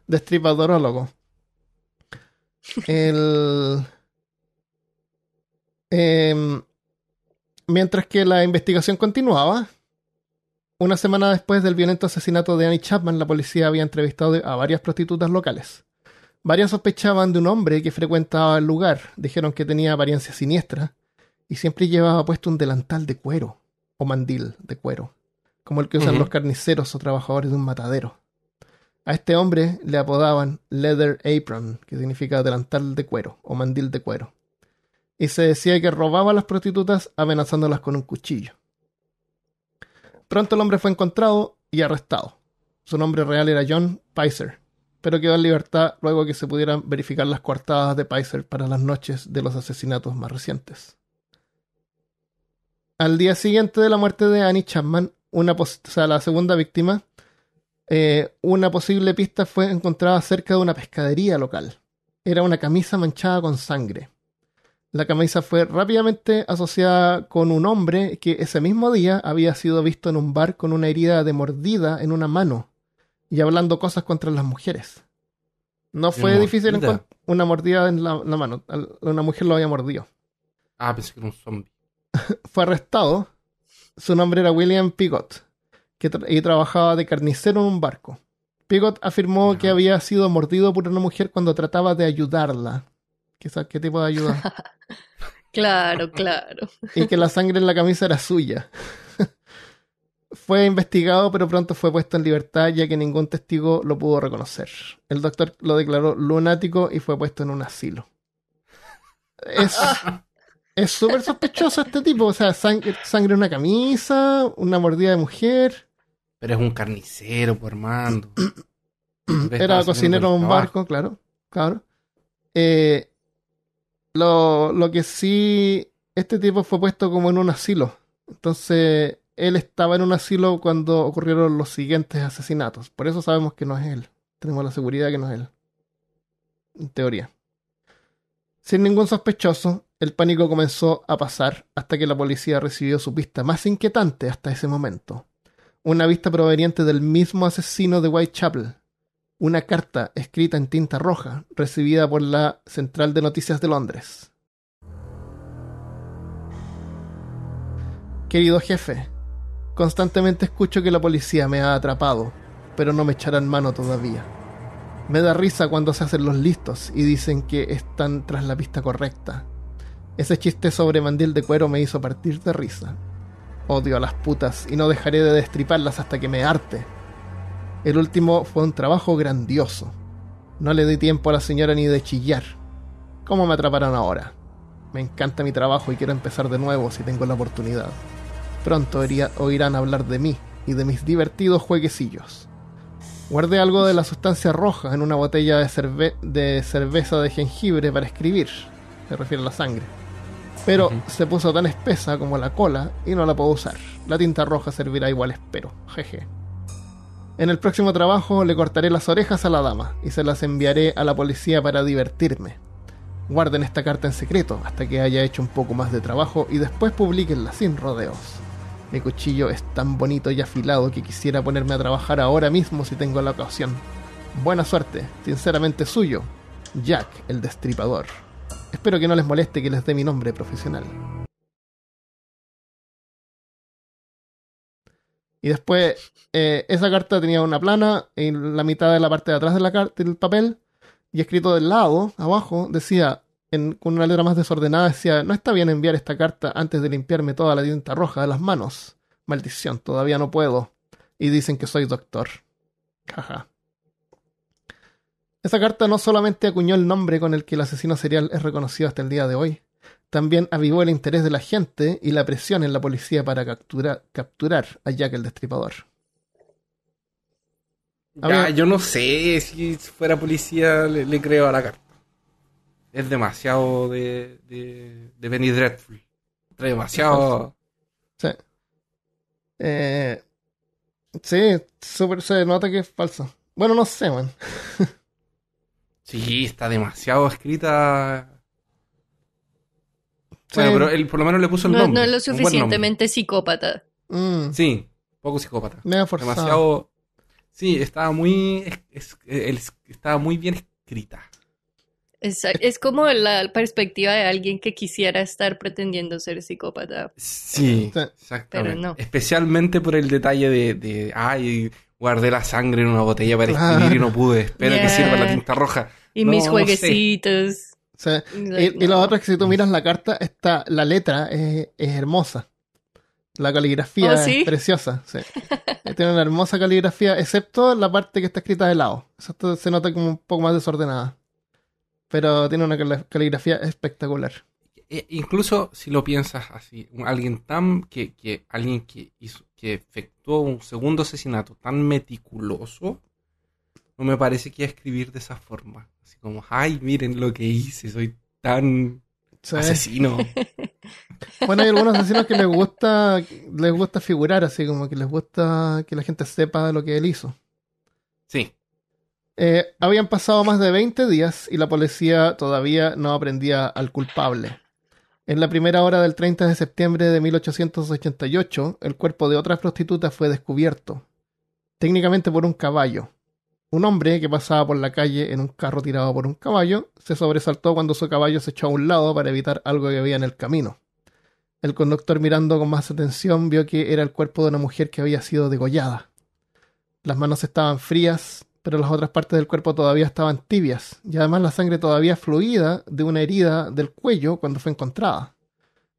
destripadorólogo. Mientras que la investigación continuaba, una semana después del violento asesinato de Annie Chapman, la policía había entrevistado a varias prostitutas locales. Varias sospechaban de un hombre que frecuentaba el lugar. Dijeron que tenía apariencia siniestra y siempre llevaba puesto un delantal de cuero o mandil de cuero, como el que usan los carniceros o trabajadores de un matadero. A este hombre le apodaban Leather Apron, que significa delantal de cuero o mandil de cuero. Y se decía que robaba a las prostitutas amenazándolas con un cuchillo. Pronto el hombre fue encontrado y arrestado. Su nombre real era John Pizer, pero quedó en libertad luego que se pudieran verificar las coartadas de Pizer para las noches de los asesinatos más recientes. Al día siguiente de la muerte de Annie Chapman, la segunda víctima, una posible pista fue encontrada cerca de una pescadería local. Era una camisa manchada con sangre. La camisa fue rápidamente asociada con un hombre que ese mismo día había sido visto en un bar con una herida de mordida en una mano y hablando cosas contra las mujeres. No fue difícil encontrar una mordida en la mano. Una mujer lo había mordido. Ah, pensé que era un zombie. Fue arrestado Su nombre era William Piggott, y trabajaba de carnicero en un barco. Piggott afirmó que había sido mordido por una mujer cuando trataba de ayudarla. ¿Qué tipo de ayuda? Claro, claro. Y que la sangre en la camisa era suya. Fue investigado, pero pronto fue puesto en libertad, ya que ningún testigo lo pudo reconocer. El doctor lo declaró lunático y fue puesto en un asilo. Es súper sospechoso este tipo. O sea, sangre en una camisa, una mordida de mujer. Pero es un carnicero, por hermano. Era cocinero en un barco, claro. Lo que sí, este tipo fue puesto como en un asilo. Entonces, él estaba en un asilo cuando ocurrieron los siguientes asesinatos. Por eso sabemos que no es él. Tenemos la seguridad que no es él. En teoría. Sin ningún sospechoso, el pánico comenzó a pasar hasta que la policía recibió su pista más inquietante hasta ese momento. Una pista proveniente del mismo asesino de Whitechapel. Una carta escrita en tinta roja, recibida por la Central de Noticias de Londres. Querido jefe, constantemente escucho que la policía me ha atrapado, pero no me echarán mano todavía. Me da risa cuando se hacen los listos y dicen que están tras la pista correcta. Ese chiste sobre mandil de cuero me hizo partir de risa. Odio a las putas y no dejaré de destriparlas hasta que me harte. El último fue un trabajo grandioso. No le di tiempo a la señora ni de chillar. ¿Cómo me atraparán ahora? Me encanta mi trabajo y quiero empezar de nuevo si tengo la oportunidad. Pronto oirán hablar de mí y de mis divertidos jueguecillos. Guardé algo de la sustancia roja en una botella de cerveza de jengibre para escribir. Se refiere a la sangre. Pero se puso tan espesa como la cola y no la puedo usar. La tinta roja servirá igual, espero. Jeje. En el próximo trabajo le cortaré las orejas a la dama y se las enviaré a la policía para divertirme. Guarden esta carta en secreto hasta que haya hecho un poco más de trabajo y después publíquenla sin rodeos. Mi cuchillo es tan bonito y afilado que quisiera ponerme a trabajar ahora mismo si tengo la ocasión. Buena suerte, sinceramente suyo, Jack el Destripador. Espero que no les moleste que les dé mi nombre profesional. Y después, esa carta tenía una plana en la mitad de la parte de atrás de del papel, y escrito del lado, abajo, decía, con una letra más desordenada, decía: no está bien enviar esta carta antes de limpiarme toda la tinta roja de las manos. Maldición, todavía no puedo. Y dicen que soy doctor. Jaja. Esa carta no solamente acuñó el nombre con el que el asesino serial es reconocido hasta el día de hoy, también avivó el interés de la gente y la presión en la policía para capturar a Jack el Destripador. Yo no sé si fuera policía le creo a la carta. Es demasiado de Penny Dreadful. Demasiado. Sí. Sí, súper se nota que es falso. Bueno, no sé, man. Sí, está demasiado escrita. Sí. Bueno, pero él por lo menos le puso el nombre. No es lo suficientemente psicópata. Sí, poco psicópata. Me ha forzado. Demasiado. Sí, estaba muy bien escrita. Es como la perspectiva de alguien que quisiera estar pretendiendo ser psicópata. Sí, exactamente. Pero no. Especialmente por el detalle de ay, guardé la sangre en una botella para escribir y no pude. Espero que sirva la tinta roja. Y mis jueguecitos. Sí. Y lo otro es que si tú miras la carta, la letra es hermosa. La caligrafía es preciosa. Sí. Tiene una hermosa caligrafía, excepto la parte que está escrita de lado. Eso se nota como un poco más desordenada. Pero tiene una caligrafía espectacular. Incluso si lo piensas así, alguien que efectuó un segundo asesinato tan meticuloso, no me parece que iba a escribir de esa forma. Así como, ay, miren lo que hice, soy tan asesino. Bueno, hay algunos asesinos que les gusta figurar, así como que les gusta que la gente sepa lo que él hizo. Sí. Habían pasado más de 20 días y la policía todavía no aprendía al culpable. En la primera hora del 30 de septiembre de 1888, el cuerpo de otra prostituta fue descubierto, técnicamente por un caballo. Un hombre que pasaba por la calle en un carro tirado por un caballo se sobresaltó cuando su caballo se echó a un lado para evitar algo que había en el camino. El conductor, mirando con más atención, vio que era el cuerpo de una mujer que había sido degollada. Las manos estaban frías, pero las otras partes del cuerpo todavía estaban tibias, y además la sangre todavía fluía de una herida del cuello cuando fue encontrada.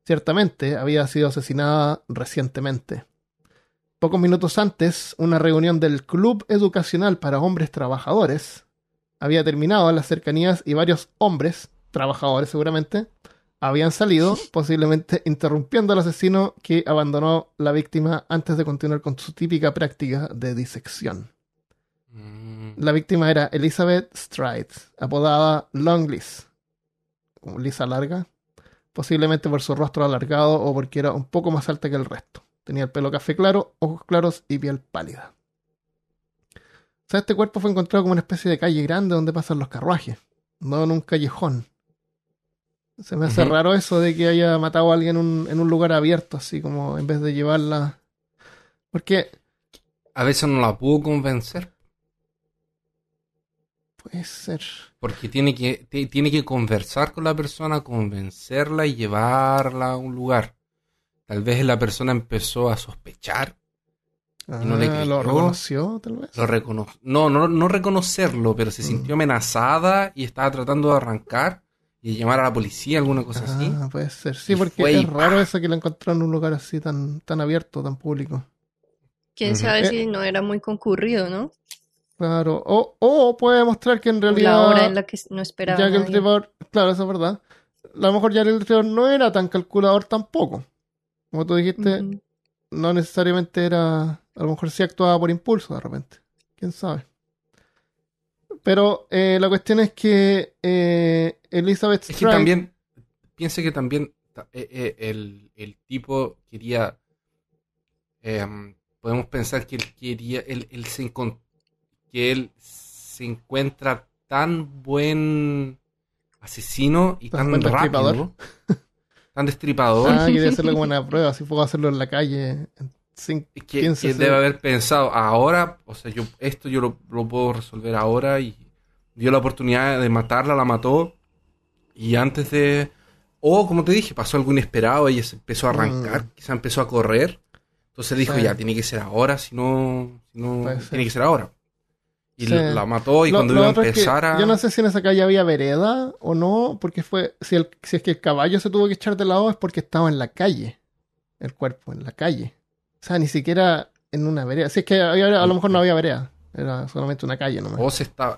Ciertamente había sido asesinada recientemente. Pocos minutos antes, una reunión del Club Educacional para Hombres Trabajadores había terminado en las cercanías y varios hombres, trabajadores seguramente, habían salido, posiblemente interrumpiendo al asesino que abandonó la víctima antes de continuar con su típica práctica de disección. La víctima era Elizabeth Stride, apodada Longlegs, como Lisa larga, posiblemente por su rostro alargado o porque era un poco más alta que el resto. Tenía el pelo café claro, ojos claros y piel pálida. O sea, este cuerpo fue encontrado como una especie de calle grande donde pasan los carruajes, no en un callejón. Se me hace raro eso de que haya matado a alguien en un lugar abierto, así como en vez de llevarla... Porque... A veces no la pudo convencer. Puede ser. Porque tiene que conversar con la persona, convencerla y llevarla a un lugar. Tal vez la persona empezó a sospechar. Y no le creyó. ¿Lo reconoció, tal vez? No reconocerlo, pero se sintió amenazada y estaba tratando de arrancar y llamar a la policía, alguna cosa así. Puede ser. Sí, porque es raro eso que la encontró en un lugar así tan abierto, tan público. ¿Quién sabe si no era muy concurrido, no? Claro. O puede mostrar que en realidad... La hora en la que no esperaba Jack el Ripper, claro, eso es verdad. A lo mejor Jack el Ripper no era tan calculador tampoco. Como tú dijiste, no necesariamente era... A lo mejor sí actuaba por impulso de repente. ¿Quién sabe? Pero la cuestión es que Elizabeth Stride... Es que también... Piense que también el tipo quería... podemos pensar que él quería... que él se encuentra tan buen asesino y tan rápido... Tan destripador. Quería hacerle como una prueba, si puedo hacerlo en la calle. Que debe haber pensado, ahora, o sea, yo lo puedo resolver ahora, y dio la oportunidad de matarla, la mató, y antes de... como te dije, pasó algo inesperado, ella se empezó a arrancar, quizá empezó a correr, entonces dijo, ya, tiene que ser ahora, si no tiene que ser ahora. Y la mató, y cuando iba a empezar a... Yo no sé si en esa calle había vereda o no, porque si es que el caballo se tuvo que echar de lado es porque estaba en la calle, el cuerpo, en la calle. O sea, ni siquiera en una vereda. Si es que a lo mejor no había vereda, era solamente una calle nomás. O se estaba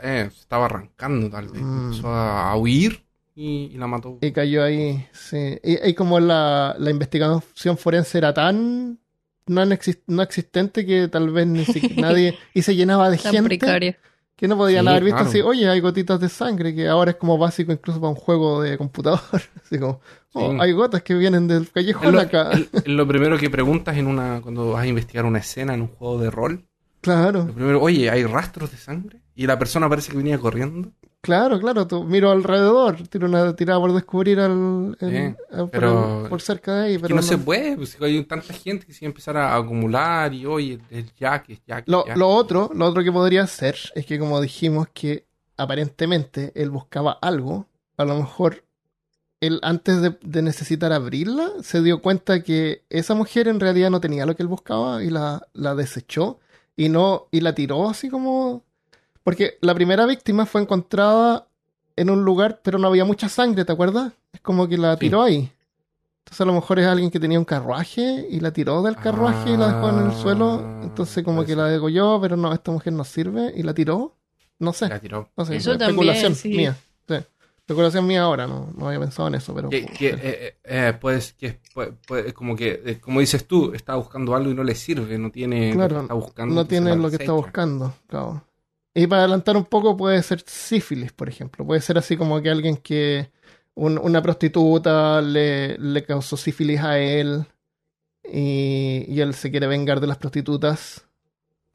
arrancando, tal vez. Empezó a huir y la mató. Y cayó ahí, sí. Y como la investigación forense era tan... No existente que tal vez ni siquiera nadie... Y se llenaba de gente precaria, que no podían haber visto así, oye, hay gotitas de sangre, que ahora es como básico incluso para un juego de computador. Así como, hay gotas que vienen del callejón acá. Lo primero que preguntas cuando vas a investigar una escena en un juego de rol. Claro. Lo primero, oye, ¿hay rastros de sangre? Y la persona parece que venía corriendo. Claro, tú miro alrededor, tiro una tirada por descubrir por cerca de ahí. Pero que no se puede, pues hay tanta gente que se va a empezar a acumular y oye, es Jack. Lo otro que podría ser es que, como dijimos, que aparentemente él buscaba algo, a lo mejor él antes de necesitar abrirla se dio cuenta que esa mujer en realidad no tenía lo que él buscaba y la desechó y la tiró así como... Porque la primera víctima fue encontrada en un lugar, pero no había mucha sangre, ¿te acuerdas? Es como que la tiró ahí. Entonces a lo mejor es alguien que tenía un carruaje y la tiró del carruaje y la dejó en el suelo. Entonces como que la degolló, pero no, esta mujer no sirve y la tiró. No sé. La tiró. No sé, eso especulación también, mía. Sí. Especulación mía ahora, no había pensado en eso, pero... como dices tú, está buscando algo y no le sirve, no tiene lo que está buscando. No tiene lo que está buscando, claro. Y para adelantar un poco, puede ser sífilis, por ejemplo. Puede ser así como que alguien que... Una prostituta le causó sífilis a él y él se quiere vengar de las prostitutas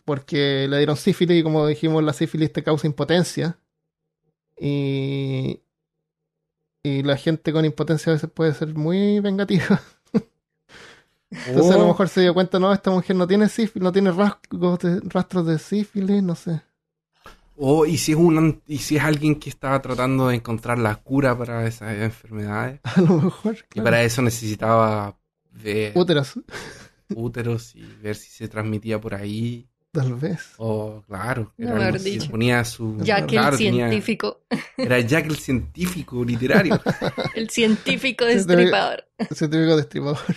porque le dieron sífilis y, como dijimos, la sífilis te causa impotencia. Y la gente con impotencia a veces puede ser muy vengativa. Entonces a lo mejor se dio cuenta, no, esta mujer no tiene sífilis, no tiene rastros de sífilis, no sé. Y si es alguien que estaba tratando de encontrar la cura para esas enfermedades. A lo mejor, claro. Y para eso necesitaba ver úteros y ver si se transmitía por ahí. Tal vez. Claro. No me dicho. Ponía su... Jack el científico. Era Jack el científico literario. El científico destripador. El científico destripador.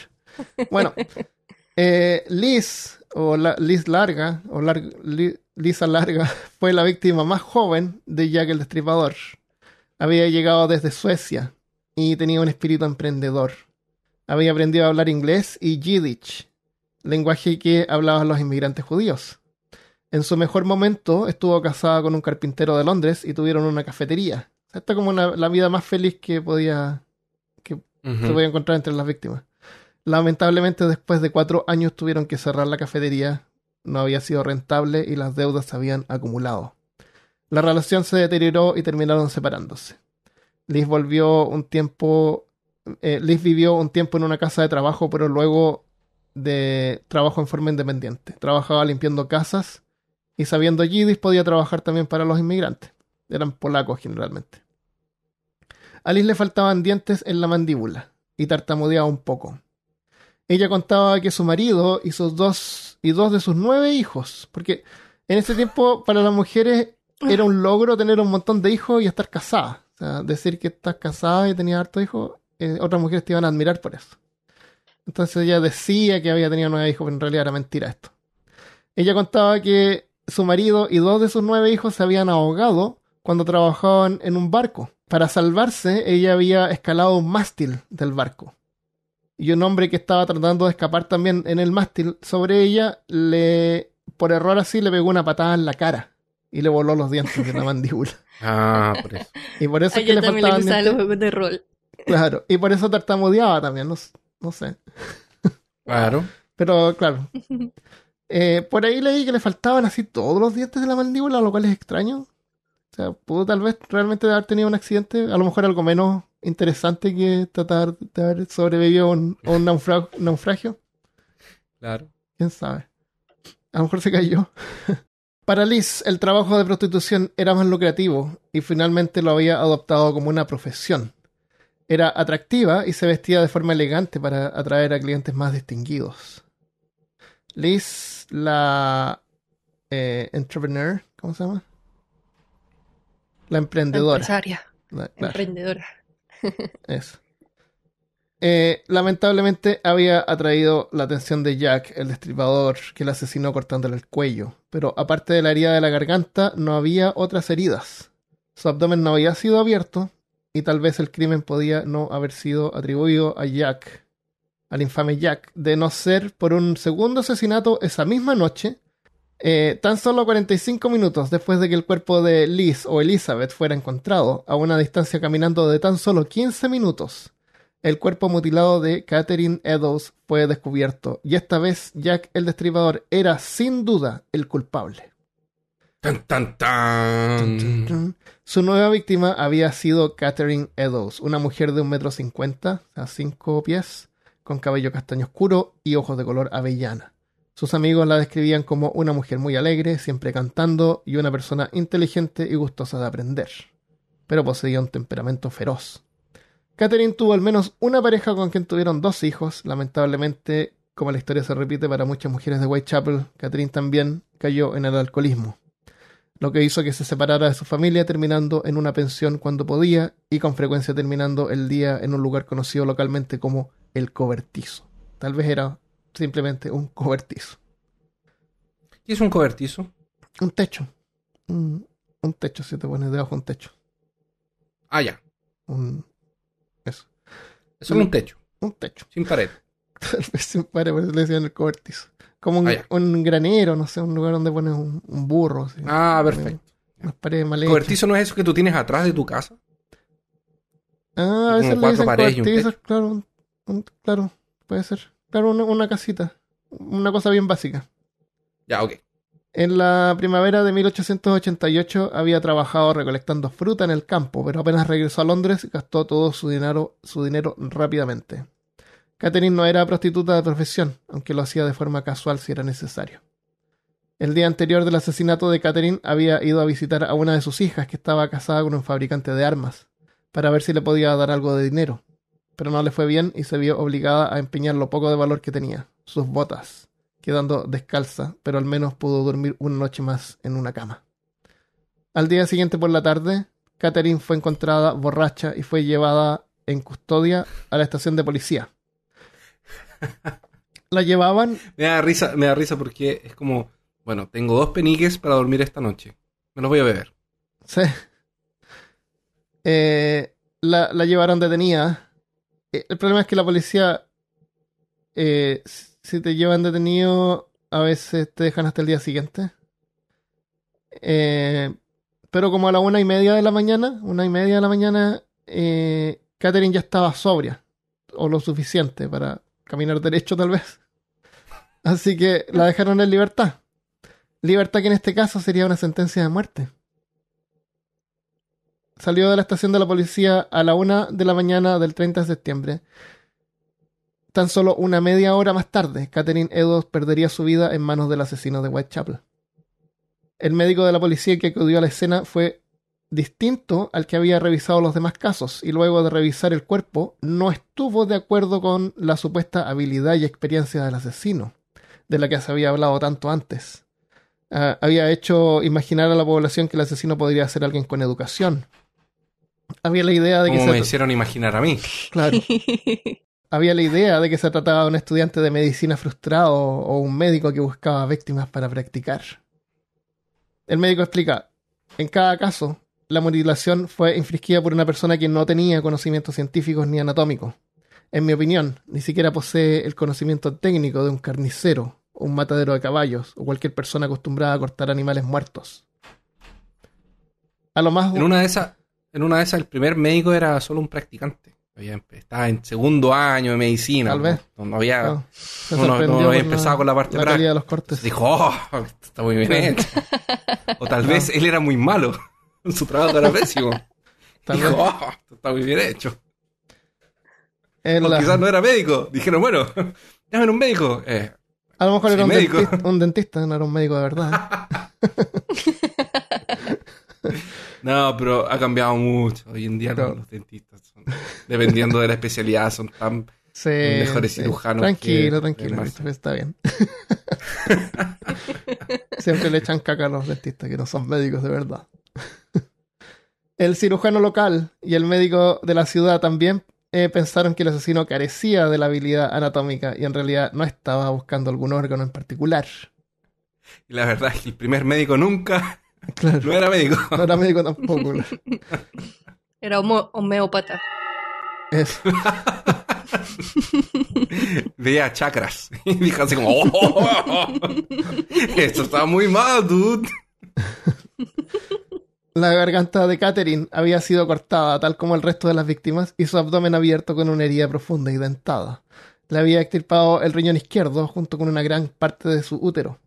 Bueno, Liz, Liz Larga, Lisa Larga, fue la víctima más joven de Jack el Destripador. Había llegado desde Suecia y tenía un espíritu emprendedor. Había aprendido a hablar inglés y Yiddish, lenguaje que hablaban los inmigrantes judíos. En su mejor momento estuvo casada con un carpintero de Londres y tuvieron una cafetería. Esta es como la vida más feliz que se podía encontrar entre las víctimas. Lamentablemente, después de 4 años tuvieron que cerrar la cafetería. No había sido rentable y las deudas se habían acumulado. La relación se deterioró y terminaron separándose. Liz vivió un tiempo en una casa de trabajo, pero luego de trabajo en forma independiente. Trabajaba limpiando casas y sabiendo yiddish podía trabajar también para los inmigrantes. Eran polacos generalmente. A Liz le faltaban dientes en la mandíbula y tartamudeaba un poco. Ella contaba que su marido y dos de sus 9 hijos, porque en ese tiempo para las mujeres era un logro tener un montón de hijos y estar casada. O sea, decir que estás casada y tenías hartos hijos, otras mujeres te iban a admirar por eso. Entonces ella decía que había tenido 9 hijos, pero en realidad era mentira esto. Ella contaba que su marido y 2 de sus 9 hijos se habían ahogado cuando trabajaban en un barco. Para salvarse, ella había escalado un mástil del barco. Y un hombre que estaba tratando de escapar también en el mástil sobre ella, por error así, le pegó una patada en la cara y le voló los dientes de la mandíbula. Por eso. Y por eso es que le faltaban dientes. A ella también le gustaban los juegos de rol. Claro, y por eso tartamudeaba también, no sé. Claro. Pero claro. Por ahí leí que le faltaban así todos los dientes de la mandíbula, lo cual es extraño. O sea, pudo tal vez realmente haber tenido un accidente, a lo mejor algo menos interesante que tratar de haber sobrevivido a un naufragio. Claro. ¿Quién sabe? A lo mejor se cayó. Para Liz, el trabajo de prostitución era más lucrativo y finalmente lo había adoptado como una profesión. Era atractiva y se vestía de forma elegante para atraer a clientes más distinguidos. Liz, la entrepreneur, ¿cómo se llama? La emprendedora. La empresaria. Claro. Emprendedora. Eso. Lamentablemente había atraído la atención de Jack, el destripador, que la asesinó cortándole el cuello. Pero aparte de la herida de la garganta, no había otras heridas. Su abdomen no había sido abierto y tal vez el crimen podía no haber sido atribuido a Jack, al infame Jack, de no ser por un segundo asesinato esa misma noche. Tan solo 45 minutos después de que el cuerpo de Liz o Elizabeth fuera encontrado, a una distancia caminando de tan solo 15 minutos, el cuerpo mutilado de Catherine Eddowes fue descubierto, y esta vez Jack el Destripador era sin duda el culpable. ¡Tan, tan, tan! Su nueva víctima había sido Catherine Eddowes, una mujer de 1,50 m, a 5 pies, con cabello castaño oscuro y ojos de color avellana. Sus amigos la describían como una mujer muy alegre, siempre cantando, y una persona inteligente y gustosa de aprender. Pero poseía un temperamento feroz. Catherine tuvo al menos una pareja con quien tuvieron 2 hijos. Lamentablemente, como la historia se repite para muchas mujeres de Whitechapel, Catherine también cayó en el alcoholismo, lo que hizo que se separara de su familia, terminando en una pensión cuando podía y con frecuencia terminando el día en un lugar conocido localmente como el cobertizo. Tal vez era simplemente un cobertizo. ¿Qué es un cobertizo? Un techo. Un techo, si te pones debajo de un techo. Ah, ya. Eso. Eso es un techo. Un techo. Sin pared. Tal vez sin pared, pero le decían el cobertizo. Como un granero, no sé, un lugar donde pones un burro. Así, perfecto. Unas paredes mal hechas. ¿Cobertizo no es eso que tú tienes atrás de tu casa? A veces le dicen cobertizos, claro. Claro, puede ser. Claro, una casita. Una cosa bien básica. Ya, ok. En la primavera de 1888 había trabajado recolectando fruta en el campo, pero apenas regresó a Londres gastó todo su dinero rápidamente. Catherine no era prostituta de profesión, aunque lo hacía de forma casual si era necesario. El día anterior del asesinato de Catherine había ido a visitar a una de sus hijas que estaba casada con un fabricante de armas, para ver si le podía dar algo de dinero. pero no le fue bien y se vio obligada a empeñar lo poco de valor que tenía, sus botas, quedando descalza, pero al menos pudo dormir una noche más en una cama. Al día siguiente por la tarde, Catherine fue encontrada borracha y fue llevada en custodia a la estación de policía. La llevaban... Me da risa porque es como, bueno, tengo 2 peniques para dormir esta noche. Me los voy a beber. Sí. La llevaron detenida. El problema es que la policía, si te llevan detenido, a veces te dejan hasta el día siguiente. Pero como a la 1:30 de la mañana, Catherine ya estaba sobria, o lo suficiente para caminar derecho tal vez. Así que la dejaron en libertad. Libertad que en este caso sería una sentencia de muerte. Salió de la estación de la policía a la 1 de la mañana del 30 de septiembre. Tan solo una media hora más tarde, Catherine Eddowes perdería su vida en manos del asesino de Whitechapel. El médico de la policía que acudió a la escena fue distinto al que había revisado los demás casos, y luego de revisar el cuerpo, no estuvo de acuerdo con la supuesta habilidad y experiencia del asesino, de la que se había hablado tanto antes. Había hecho imaginar a la población que el asesino podría ser alguien con educación. Había la idea de que me hicieron imaginar a mí. Claro. Había la idea de que se trataba de un estudiante de medicina frustrado o un médico que buscaba víctimas para practicar. El médico explica, en cada caso, la mutilación fue infligida por una persona que no tenía conocimientos científicos ni anatómicos. En mi opinión, ni siquiera posee el conocimiento técnico de un carnicero, o un matadero de caballos, o cualquier persona acostumbrada a cortar animales muertos. A lo más... En una de esas, el primer médico era solo un practicante. Estaba en segundo año de medicina. Tal vez. No había empezado con la parte práctica. De los cortes. Dijo, esto está muy bien hecho. O tal vez él era muy malo. Su trabajo era pésimo. Dijo, esto está muy bien hecho. O quizás no era médico. Dijeron, bueno, llamen un médico. A lo mejor era un dentista, no era un médico de verdad. No, pero ha cambiado mucho. Hoy en día los dentistas son, dependiendo de la especialidad, son tan mejores cirujanos. Tranquilo, está bien. Siempre le echan caca a los dentistas, que no son médicos de verdad. El cirujano local y el médico de la ciudad también pensaron que el asesino carecía de la habilidad anatómica y en realidad no estaba buscando algún órgano en particular. Y la verdad es que el primer médico nunca... Claro. No era médico. No era médico tampoco. Era homeópata. Eso. Veía chakras. Y dijo así como... Esto está muy mal, dude. La garganta de Catherine había sido cortada, tal como el resto de las víctimas, y su abdomen abierto con una herida profunda y dentada. Le había extirpado el riñón izquierdo junto con una gran parte de su útero.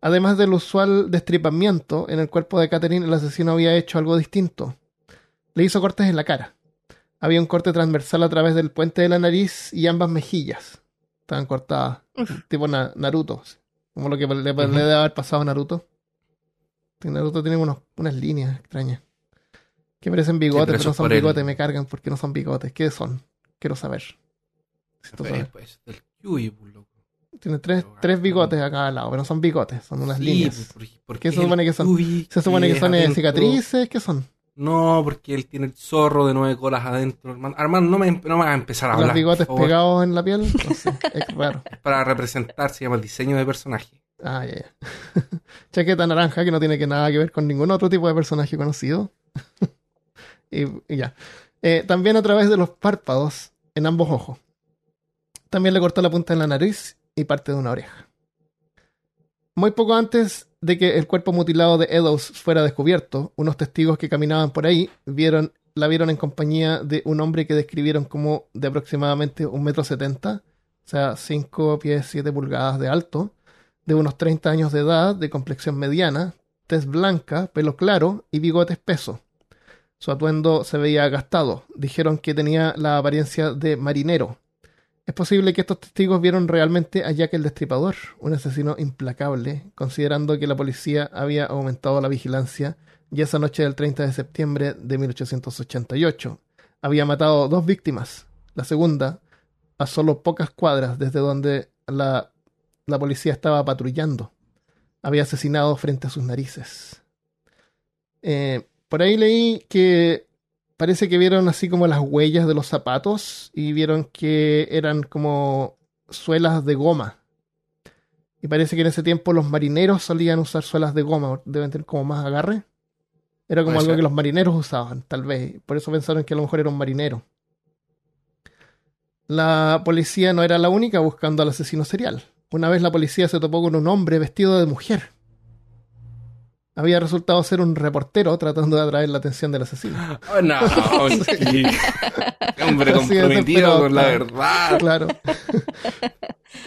Además del usual destripamiento en el cuerpo de Catherine, el asesino había hecho algo distinto. Le hizo cortes en la cara. Había un corte transversal a través del puente de la nariz y ambas mejillas estaban cortadas, tipo Naruto, como lo que le debe haber pasado a Naruto. Naruto tiene unas líneas extrañas que parecen bigotes, pero no son bigotes. Me cargan porque no son bigotes. ¿Qué son? Quiero saber. Pues, del Yui, loco. Tiene tres bigotes a cada lado, pero no son bigotes, son unas líneas. ¿Por qué se supone que son? ¿Se supone que son cicatrices? ¿Qué son? No, porque él tiene el zorro de 9 colas adentro. Armando, no me vas a empezar a hablar. ¿Los bigotes pegados en la piel? No sé, es raro. Para representar, se llama el diseño de personaje. Ah, ya. Chaqueta naranja que no tiene nada que ver con ningún otro tipo de personaje conocido. y ya. También a través de los párpados en ambos ojos. También le cortó la punta de la nariz y parte de una oreja. Muy poco antes de que el cuerpo mutilado de Eddowes fuera descubierto, unos testigos que caminaban por ahí la vieron en compañía de un hombre que describieron como de aproximadamente 1,70 m, o sea, 5 pies 7 pulgadas de alto, de unos 30 años de edad, de complexión mediana, tez blanca, pelo claro y bigote espeso. Su atuendo se veía gastado. Dijeron que tenía la apariencia de marinero. Es posible que estos testigos vieron realmente a Jack el Destripador, un asesino implacable, considerando que la policía había aumentado la vigilancia y esa noche del 30 de septiembre de 1888 había matado 2 víctimas, la segunda a solo pocas cuadras desde donde la policía estaba patrullando. Había asesinado frente a sus narices. Por ahí leí que parece que vieron así como las huellas de los zapatos y vieron que eran como suelas de goma. Y parece que en ese tiempo los marineros solían usar suelas de goma, deben tener como más agarre. Era como algo que los marineros usaban, tal vez. Por eso pensaron que a lo mejor era un marinero. La policía no era la única buscando al asesino serial. Una vez la policía se topó con un hombre vestido de mujer. Había resultado ser un reportero tratando de atraer la atención del asesino. Oh, no, sí. Hombre comprometido con la verdad. Claro.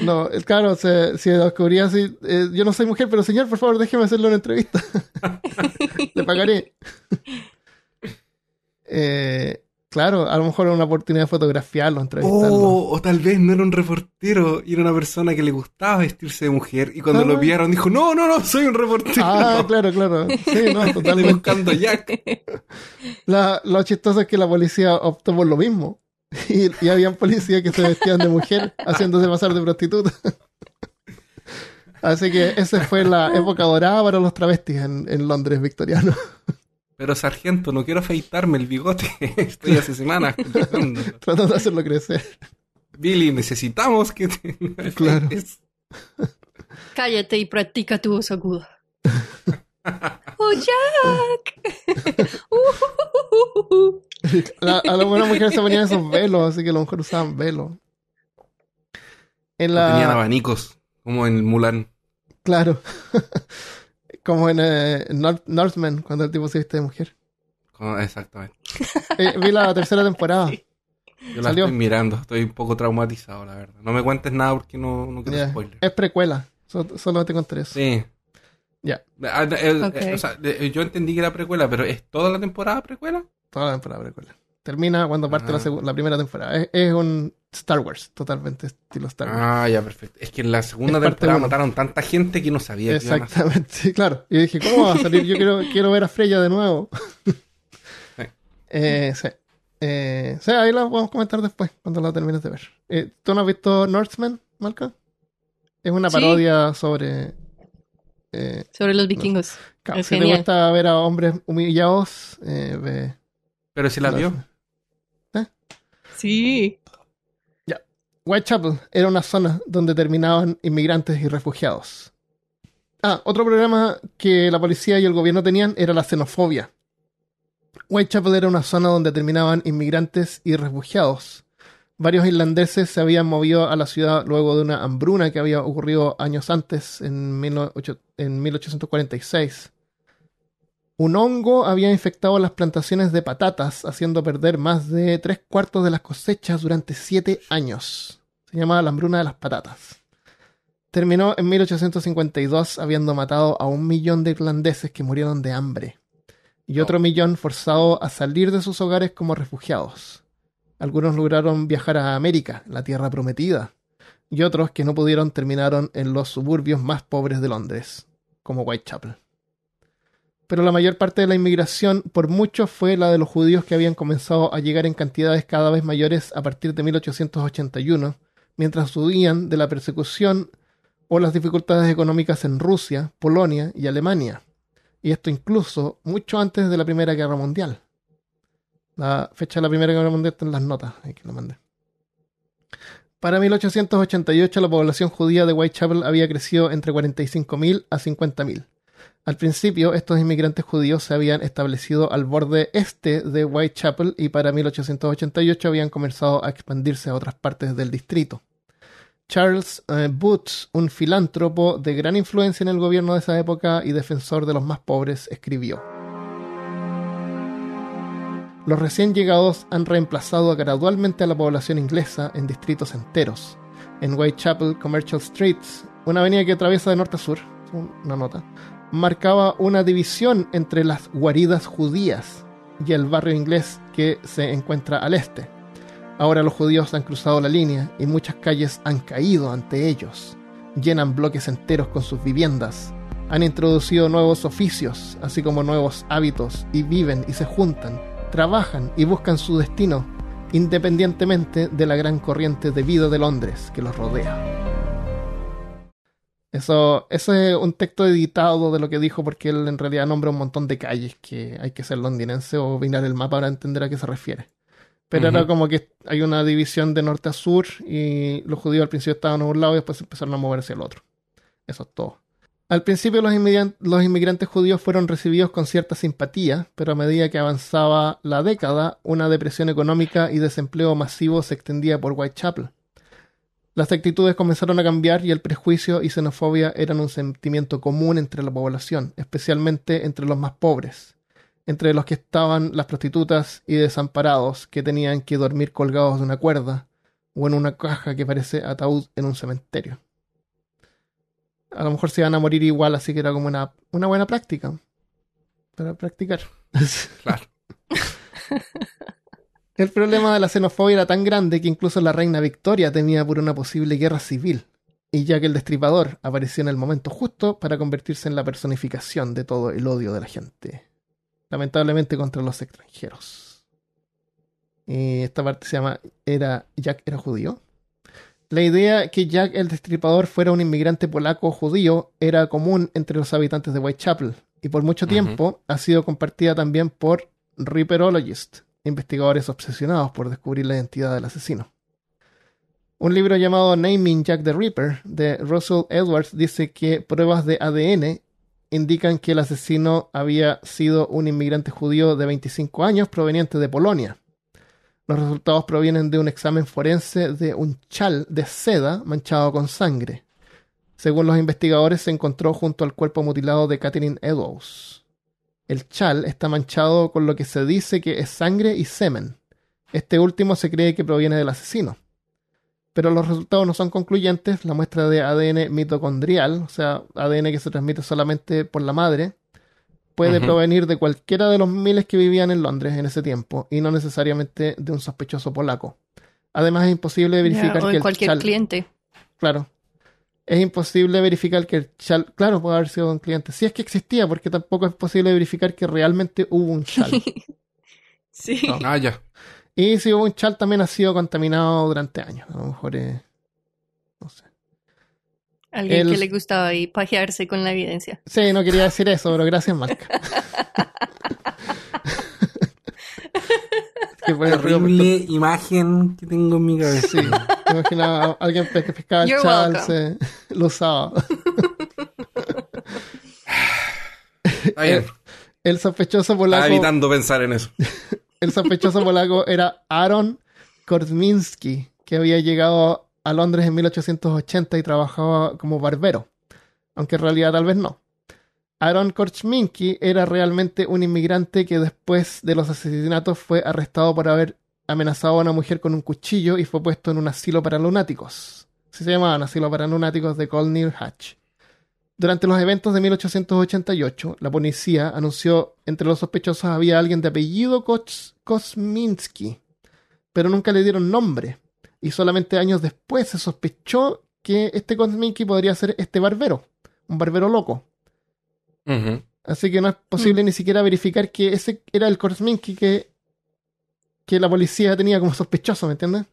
No, claro, se descubría así. Yo no soy mujer, pero señor, por favor, déjeme hacerle una entrevista. Le pagaré. Claro, a lo mejor era una oportunidad de fotografiarlo, entrevistarlo. O tal vez no era un reportero y era una persona que le gustaba vestirse de mujer. Y cuando lo pillaron dijo, no, soy un reportero. Claro. Sí, no, totalmente. Estoy buscando a Jack. Lo chistoso es que la policía optó por lo mismo. Y habían policías que se vestían de mujer haciéndose pasar de prostituta. Así que esa fue la época dorada para los travestis en Londres victoriano. Pero sargento, no quiero afeitarme el bigote. Estoy hace semanas tratando de hacerlo crecer. Billy, necesitamos que te claro. Cállate y practica tu voz aguda. ¡Oh, Jack! A lo mejor mujeres se ponían esos velos, así que a lo mejor usaban velos. Tenían abanicos, como en Mulan. Claro. Como en Northman, cuando el tipo se viste de mujer. Exactamente. Vi la tercera temporada. Sí. Yo la estoy mirando, estoy un poco traumatizado, la verdad. No me cuentes nada porque no quiero spoiler. Es precuela, solo te conté eso. Sí. Ya. Okay. O sea, yo entendí que era precuela, pero ¿es toda la temporada precuela? Toda la temporada precuela. Termina cuando parte la primera temporada. Es un Star Wars, totalmente estilo Star Wars. Ya, perfecto. Es que en la segunda temporada mataron tanta gente que no sabía que iban a hacer. Exactamente, claro. Y dije, ¿cómo va a salir? Yo quiero ver a Freya de nuevo. Sí. Sí, ahí la podemos comentar después, cuando la termines de ver. ¿Tú no has visto Northman, Malca? Es una parodia sobre los vikingos. Claro, si te gusta ver a hombres humillados, ve... ¿Pero si la vio? Sí. Ya. Whitechapel era una zona donde terminaban inmigrantes y refugiados. Otro problema que la policía y el gobierno tenían era la xenofobia. Whitechapel era una zona donde terminaban inmigrantes y refugiados. Varios irlandeses se habían movido a la ciudad luego de una hambruna que había ocurrido años antes, en 1846. Un hongo había infectado las plantaciones de patatas, haciendo perder más de 3/4 de las cosechas durante 7 años. Se llamaba la hambruna de las patatas. Terminó en 1852 habiendo matado a 1 millón de irlandeses que murieron de hambre. Y otro millón forzado a salir de sus hogares como refugiados. Algunos lograron viajar a América, la tierra prometida. Y otros que no pudieron terminaron en los suburbios más pobres de Londres, como Whitechapel. Pero la mayor parte de la inmigración, por mucho, fue la de los judíos que habían comenzado a llegar en cantidades cada vez mayores a partir de 1881, mientras huían de la persecución o las dificultades económicas en Rusia, Polonia y Alemania. Y esto incluso mucho antes de la Primera Guerra Mundial. La fecha de la Primera Guerra Mundial está en las notas, ahí que lo mandé. Para 1888 la población judía de Whitechapel había crecido entre 45.000 a 50.000. Al principio, estos inmigrantes judíos se habían establecido al borde este de Whitechapel y para 1888 habían comenzado a expandirse a otras partes del distrito. Charles Booth, un filántropo de gran influencia en el gobierno de esa época y defensor de los más pobres, escribió: los recién llegados han reemplazado gradualmente a la población inglesa en distritos enteros. En Whitechapel, Commercial Street, una avenida que atraviesa de norte a sur, una nota, marcaba una división entre las guaridas judías y el barrio inglés que se encuentra al este. Ahora los judíos han cruzado la línea y muchas calles han caído ante ellos. Llenan bloques enteros con sus viviendas. Han introducido nuevos oficios, así como nuevos hábitos, y viven y se juntan, trabajan y buscan su destino independientemente de la gran corriente de vida de Londres que los rodea. Eso es un texto editado de lo que dijo, porque él en realidad nombra un montón de calles que hay que ser londinense o mirar el mapa para entender a qué se refiere. Pero era como que hay una división de norte a sur y los judíos al principio estaban a un lado y después empezaron a moverse al otro. Eso es todo. Al principio los inmigrantes judíos fueron recibidos con cierta simpatía, pero a medida que avanzaba la década, una depresión económica y desempleo masivo se extendía por Whitechapel. Las actitudes comenzaron a cambiar y el prejuicio y xenofobia eran un sentimiento común entre la población, especialmente entre los más pobres, entre los que estaban las prostitutas y desamparados que tenían que dormir colgados de una cuerda o en una caja que parece ataúd en un cementerio. A lo mejor se iban a morir igual, así que era como una buena práctica para practicar. Claro. El problema de la xenofobia era tan grande que incluso la reina Victoria temía por una posible guerra civil, y Jack el Destripador apareció en el momento justo para convertirse en la personificación de todo el odio de la gente, lamentablemente contra los extranjeros. Y esta parte se llama Jack era judío. La idea que Jack el Destripador fuera un inmigrante polaco o judío era común entre los habitantes de Whitechapel, y por mucho tiempo ha sido compartida también por Ripperologists, investigadores obsesionados por descubrir la identidad del asesino. Un libro llamado Naming Jack the Ripper de Russell Edwards dice que pruebas de ADN indican que el asesino había sido un inmigrante judío de 25 años proveniente de Polonia. Los resultados provienen de un examen forense de un chal de seda manchado con sangre. Según los investigadores, se encontró junto al cuerpo mutilado de Catherine Eddowes. El chal está manchado con lo que se dice que es sangre y semen. Este último se cree que proviene del asesino. Pero los resultados no son concluyentes. La muestra de ADN mitocondrial, o sea, ADN que se transmite solamente por la madre, puede provenir de cualquiera de los miles que vivían en Londres en ese tiempo, y no necesariamente de un sospechoso polaco. Además, es imposible verificar o que de el cualquier chal... cliente. Claro. Es imposible verificar que el chal... Claro, puede haber sido un cliente. Sí, es que existía, porque tampoco es posible verificar que realmente hubo un chal. Sí. No. Ah, ya. Y si hubo un chal, también ha sido contaminado durante años. A lo mejor no sé. Alguien que le gustaba ahí pajearse con la evidencia. Sí, no quería decir eso, pero gracias, Marca. Qué horrible imagen que tengo en mi cabeza. Sí, me imaginaba a alguien que pescaba el chal, lo usaba. Está bien. El sospechoso polaco... Estaba evitando pensar en eso. El sospechoso polaco era Aaron Korzminski, que había llegado a Londres en 1880 y trabajaba como barbero, aunque en realidad tal vez no. Aaron Korzminski era realmente un inmigrante que después de los asesinatos fue arrestado por haber amenazado a una mujer con un cuchillo y fue puesto en un asilo para lunáticos. Así se llamaban, asilo para lunáticos de Colney Hatch. Durante los eventos de 1888, la policía anunció entre los sospechosos había alguien de apellido Korzminski, pero nunca le dieron nombre, y solamente años después se sospechó que este Korzminski podría ser este barbero, un barbero loco. Así que no es posible ni siquiera verificar que ese era el Korzminski que la policía tenía como sospechoso, ¿me entiendes?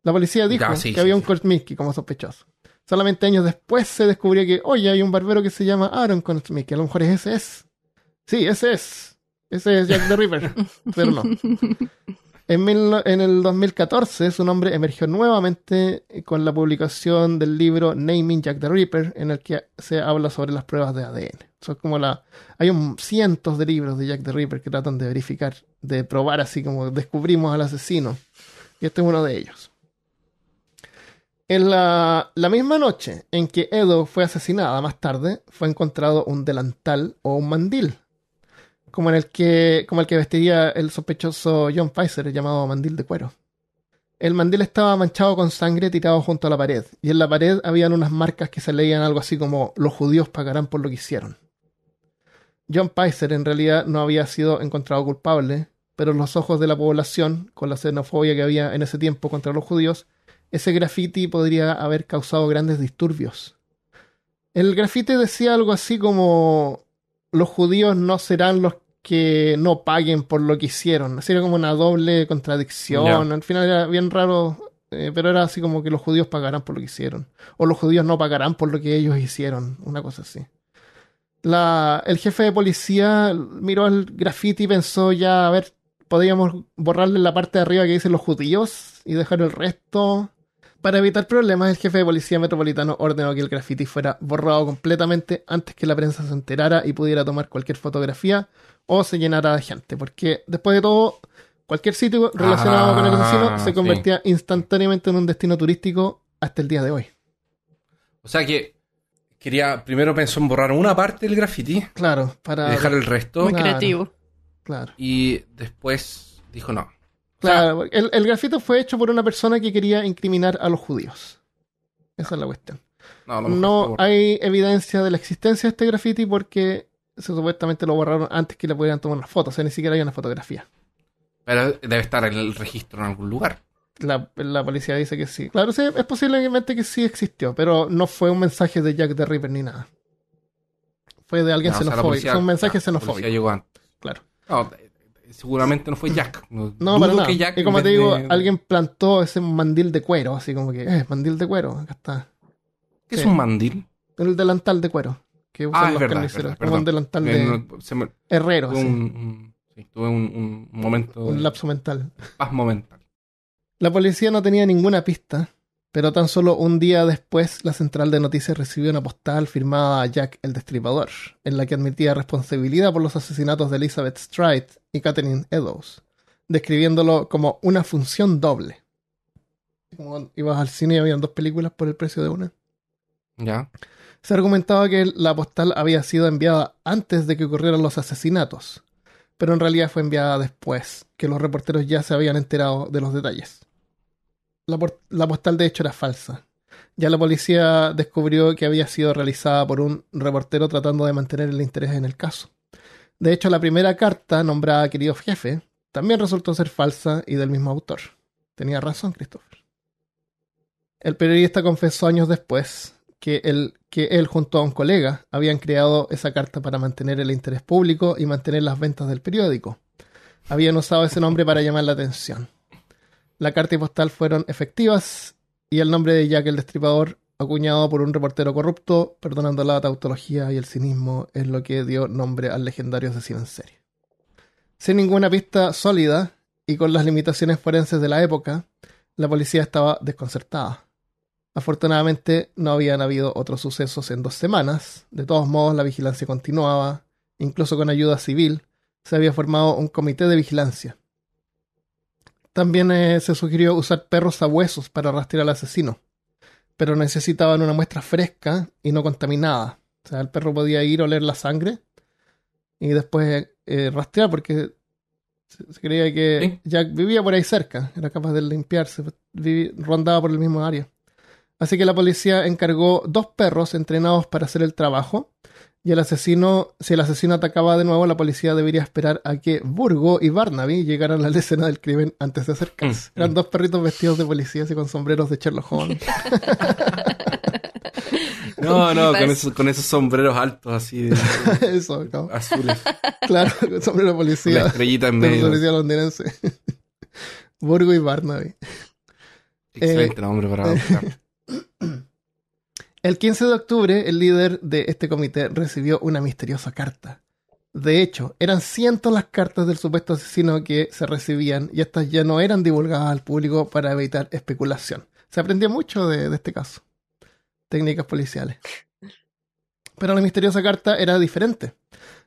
La policía dijo que había un Korzminski como sospechoso. Solamente años después se descubrió que, oye, hay un barbero que se llama Aaron Korzminski, a lo mejor ese es. Sí, ese es. Ese es Jack the Ripper, pero no. En el 2014 su nombre emergió nuevamente con la publicación del libro Naming Jack the Ripper, en el que se habla sobre las pruebas de ADN. Son como hay cientos de libros de Jack the Ripper que tratan de verificar, de probar así como descubrimos al asesino. Y este es uno de ellos. En la misma noche en que Edo fue asesinada, más tarde fue encontrado un delantal o un mandil, como el que vestiría el sospechoso John Pfizer, llamado mandil de cuero. El mandil estaba manchado con sangre tirado junto a la pared, y en la pared habían unas marcas que se leían algo así como «Los judíos pagarán por lo que hicieron». John Pfizer en realidad no había sido encontrado culpable, pero en los ojos de la población, con la xenofobia que había en ese tiempo contra los judíos, ese graffiti podría haber causado grandes disturbios. El graffiti decía algo así como: los judíos no serán los que no paguen por lo que hicieron. Así era como una doble contradicción. Ya. Al final era bien raro, pero era así como que los judíos pagarán por lo que hicieron. O los judíos no pagarán por lo que ellos hicieron. Una cosa así. El jefe de policía miró el graffiti y pensó ya, a ver, podríamos borrarle la parte de arriba que dice los judíos y dejar el resto. Para evitar problemas, el jefe de policía metropolitano ordenó que el graffiti fuera borrado completamente antes que la prensa se enterara y pudiera tomar cualquier fotografía o se llenara de gente. Porque después de todo, cualquier sitio relacionado con el asesino se convertía instantáneamente en un destino turístico hasta el día de hoy. O sea que primero pensó en borrar una parte del graffiti. Claro, para y dejar el resto. Muy creativo. Claro. Y después dijo no. Claro, el grafito fue hecho por una persona que quería incriminar a los judíos. Esa es la cuestión. No hay evidencia de la existencia de este graffiti porque supuestamente lo borraron antes que le pudieran tomar una foto. O sea, ni siquiera hay una fotografía. Pero debe estar en el registro en algún lugar. La policía dice que sí. Claro, sí, es posiblemente que sí existió, pero no fue un mensaje de Jack the Ripper ni nada. Fue de alguien xenofóbico. Fue un mensaje xenofóbico. La policía llegó antes. Claro. No, seguramente no fue Jack. No, para nada. Y como te digo, alguien plantó ese mandil de cuero, así como que, mandil de cuero, acá está. ¿Qué es un mandil? El delantal de cuero que usan los carniceros. Como un delantal de herrero. Tuve un momento. Un lapso mental. Pasmo mental. La policía no tenía ninguna pista, pero tan solo un día después la central de noticias recibió una postal firmada a Jack el Destripador, en la que admitía responsabilidad por los asesinatos de Elizabeth Stride y Catherine Eddowes, describiéndolo como una función doble. Como ibas al cine y habían 2 películas por el precio de una. Ya. Se argumentaba que la postal había sido enviada antes de que ocurrieran los asesinatos, pero en realidad fue enviada después, que los reporteros ya se habían enterado de los detalles. La postal de hecho era falsa. Ya la policía descubrió que había sido realizada por un reportero tratando de mantener el interés en el caso. De hecho, la primera carta, nombrada Querido Jefe, también resultó ser falsa y del mismo autor. Tenía razón, Christopher. El periodista confesó años después que él junto a un colega habían creado esa carta para mantener el interés público y mantener las ventas del periódico. Habían usado ese nombre para llamar la atención. La carta y postal fueron efectivas y el nombre de Jack el Destripador, acuñado por un reportero corrupto, perdonando la tautología y el cinismo, es lo que dio nombre al legendario asesino en serie. Sin ninguna pista sólida y con las limitaciones forenses de la época, la policía estaba desconcertada. Afortunadamente no habían habido otros sucesos en 2 semanas. De todos modos, la vigilancia continuaba. Incluso con ayuda civil, se había formado un comité de vigilancia. También se sugirió usar perros sabuesos para rastrear al asesino, pero necesitaban una muestra fresca y no contaminada. O sea, el perro podía ir a oler la sangre y después rastrear, porque se creía que Jack vivía por ahí cerca, era capaz de limpiarse, rondaba por el mismo área. Así que la policía encargó 2 perros entrenados para hacer el trabajo. Y si el asesino atacaba de nuevo, la policía debería esperar a que Burgo y Barnaby llegaran a la escena del crimen antes de acercarse. Eran 2 perritos vestidos de policía y con sombreros de Sherlock Holmes. No, con esos sombreros altos así. Eso, ¿no? Azules. Claro, con sombrero de policía. La estrellita en medio. De policía londinense. Burgo y Barnaby. Excelente nombre para adoptar. El 15 de octubre, el líder de este comité recibió una misteriosa carta. De hecho, eran cientos las cartas del supuesto asesino que se recibían y estas ya no eran divulgadas al público para evitar especulación. Se aprendió mucho de este caso. Técnicas policiales. Pero la misteriosa carta era diferente.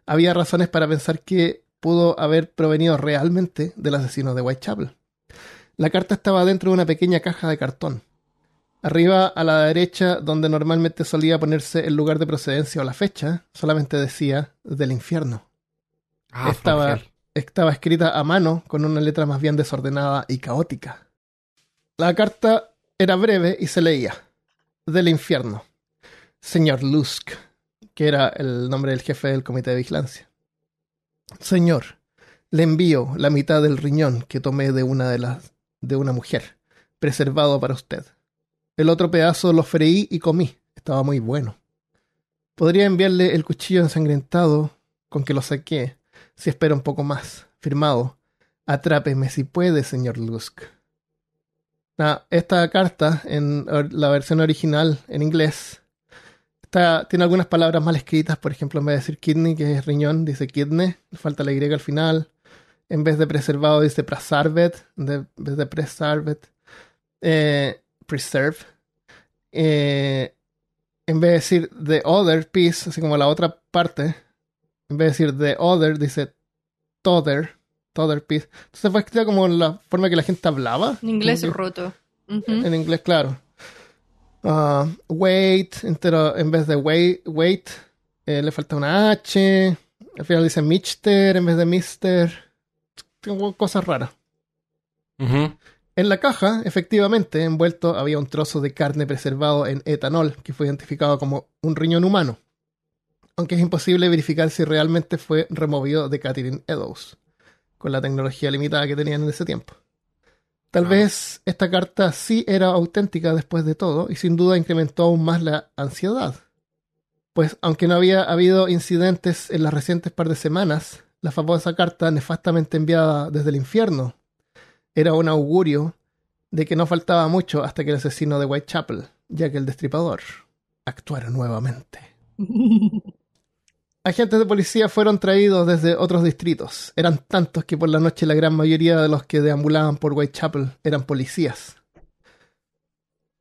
Había razones para pensar que pudo haber provenido realmente del asesino de Whitechapel. La carta estaba dentro de una pequeña caja de cartón. Arriba, a la derecha, donde normalmente solía ponerse el lugar de procedencia o la fecha, solamente decía del infierno. Estaba escrita a mano con una letra más bien desordenada y caótica. La carta era breve y se leía: del infierno, señor Lusk, que era el nombre del jefe del comité de vigilancia. Señor, le envío la mitad del riñón que tomé de una mujer, preservado para usted. El otro pedazo lo freí y comí. Estaba muy bueno. Podría enviarle el cuchillo ensangrentado con que lo saqué, si espera un poco más. Firmado: atrápeme si puede, señor Lusk. Esta carta, en la versión original en inglés, tiene algunas palabras mal escritas. Por ejemplo, en vez de decir kidney, que es riñón, dice kidney, falta la Y al final. En vez de preservado dice preserved, en vez de preserved, preserve. En vez de decir the other piece, así como la otra parte, en vez de decir the other, dice t'other piece. Entonces fue escrita como la forma que la gente hablaba. En inglés roto. En inglés, claro. Wait, entero, en vez de wait, le falta una H. Al final dice Mister en vez de Mister. Tengo cosas raras. En la caja, efectivamente, envuelto había un trozo de carne preservado en etanol que fue identificado como un riñón humano, aunque es imposible verificar si realmente fue removido de Catherine Eddowes, con la tecnología limitada que tenían en ese tiempo. Tal vez esta carta sí era auténtica después de todo, y sin duda incrementó aún más la ansiedad. Pues aunque no había habido incidentes en las recientes par de semanas, la famosa carta nefastamente enviada desde el infierno era un augurio de que no faltaba mucho hasta que el asesino de Whitechapel, Jack el Destripador, actuara nuevamente. Agentes de policía fueron traídos desde otros distritos. Eran tantos que por la noche la gran mayoría de los que deambulaban por Whitechapel eran policías.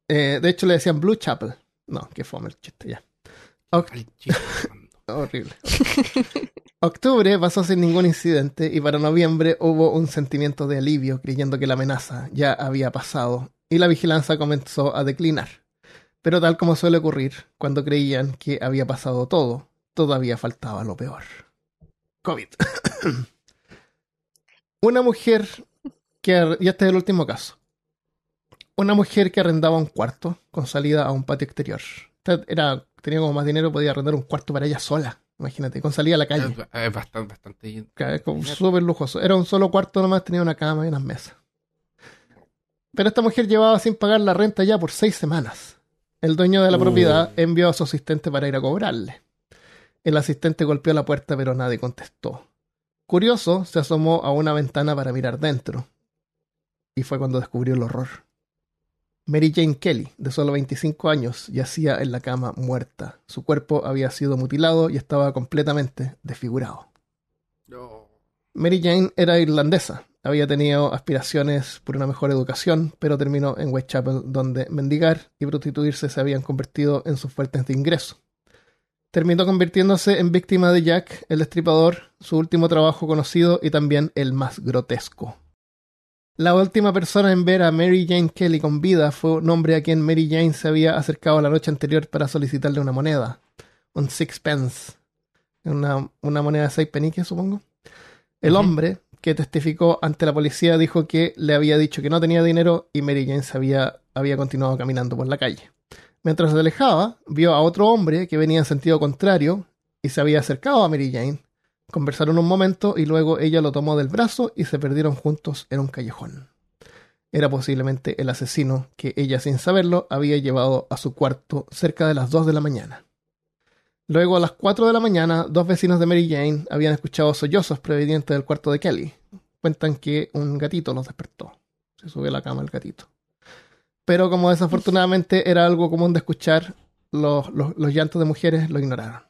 De hecho le decían Blue Chapel. No, qué fome el chiste ya. Horrible. Octubre pasó sin ningún incidente y para noviembre hubo un sentimiento de alivio creyendo que la amenaza ya había pasado y la vigilancia comenzó a declinar. Pero tal como suele ocurrir, cuando creían que había pasado todo, todavía faltaba lo peor. COVID. Una mujer que... Y este es el último caso. Una mujer que arrendaba un cuarto con salida a un patio exterior. Tenía como más dinero, podía arrendar un cuarto para ella sola. Imagínate, con salida a la calle. Es bastante... Súper lujoso. Era un solo cuarto nomás, tenía una cama y unas mesas. Pero esta mujer llevaba sin pagar la renta ya por 6 semanas. El dueño de la propiedad envió a su asistente para ir a cobrarle. El asistente golpeó la puerta, pero nadie contestó. Curioso, se asomó a una ventana para mirar dentro. Y fue cuando descubrió el horror. Mary Jane Kelly, de solo 25 años, yacía en la cama muerta. Su cuerpo había sido mutilado y estaba completamente desfigurado. No. Mary Jane era irlandesa. Había tenido aspiraciones por una mejor educación, pero terminó en Whitechapel, donde mendigar y prostituirse se habían convertido en sus fuentes de ingreso. Terminó convirtiéndose en víctima de Jack, el Destripador, su último trabajo conocido y también el más grotesco. La última persona en ver a Mary Jane Kelly con vida fue un hombre a quien Mary Jane se había acercado la noche anterior para solicitarle una moneda. Un sixpence. Una moneda de 6 peniques, supongo. El hombre, que testificó ante la policía, dijo que le había dicho que no tenía dinero y Mary Jane había continuado caminando por la calle. Mientras se alejaba, vio a otro hombre que venía en sentido contrario y se había acercado a Mary Jane. Conversaron un momento y luego ella lo tomó del brazo y se perdieron juntos en un callejón. Era posiblemente el asesino que ella, sin saberlo, había llevado a su cuarto cerca de las 2 de la mañana. Luego, a las 4 de la mañana, 2 vecinos de Mary Jane habían escuchado sollozos provenientes del cuarto de Kelly. Cuentan que un gatito los despertó. Se subió a la cama el gatito. Pero como desafortunadamente era algo común de escuchar, los llantos de mujeres lo ignoraron.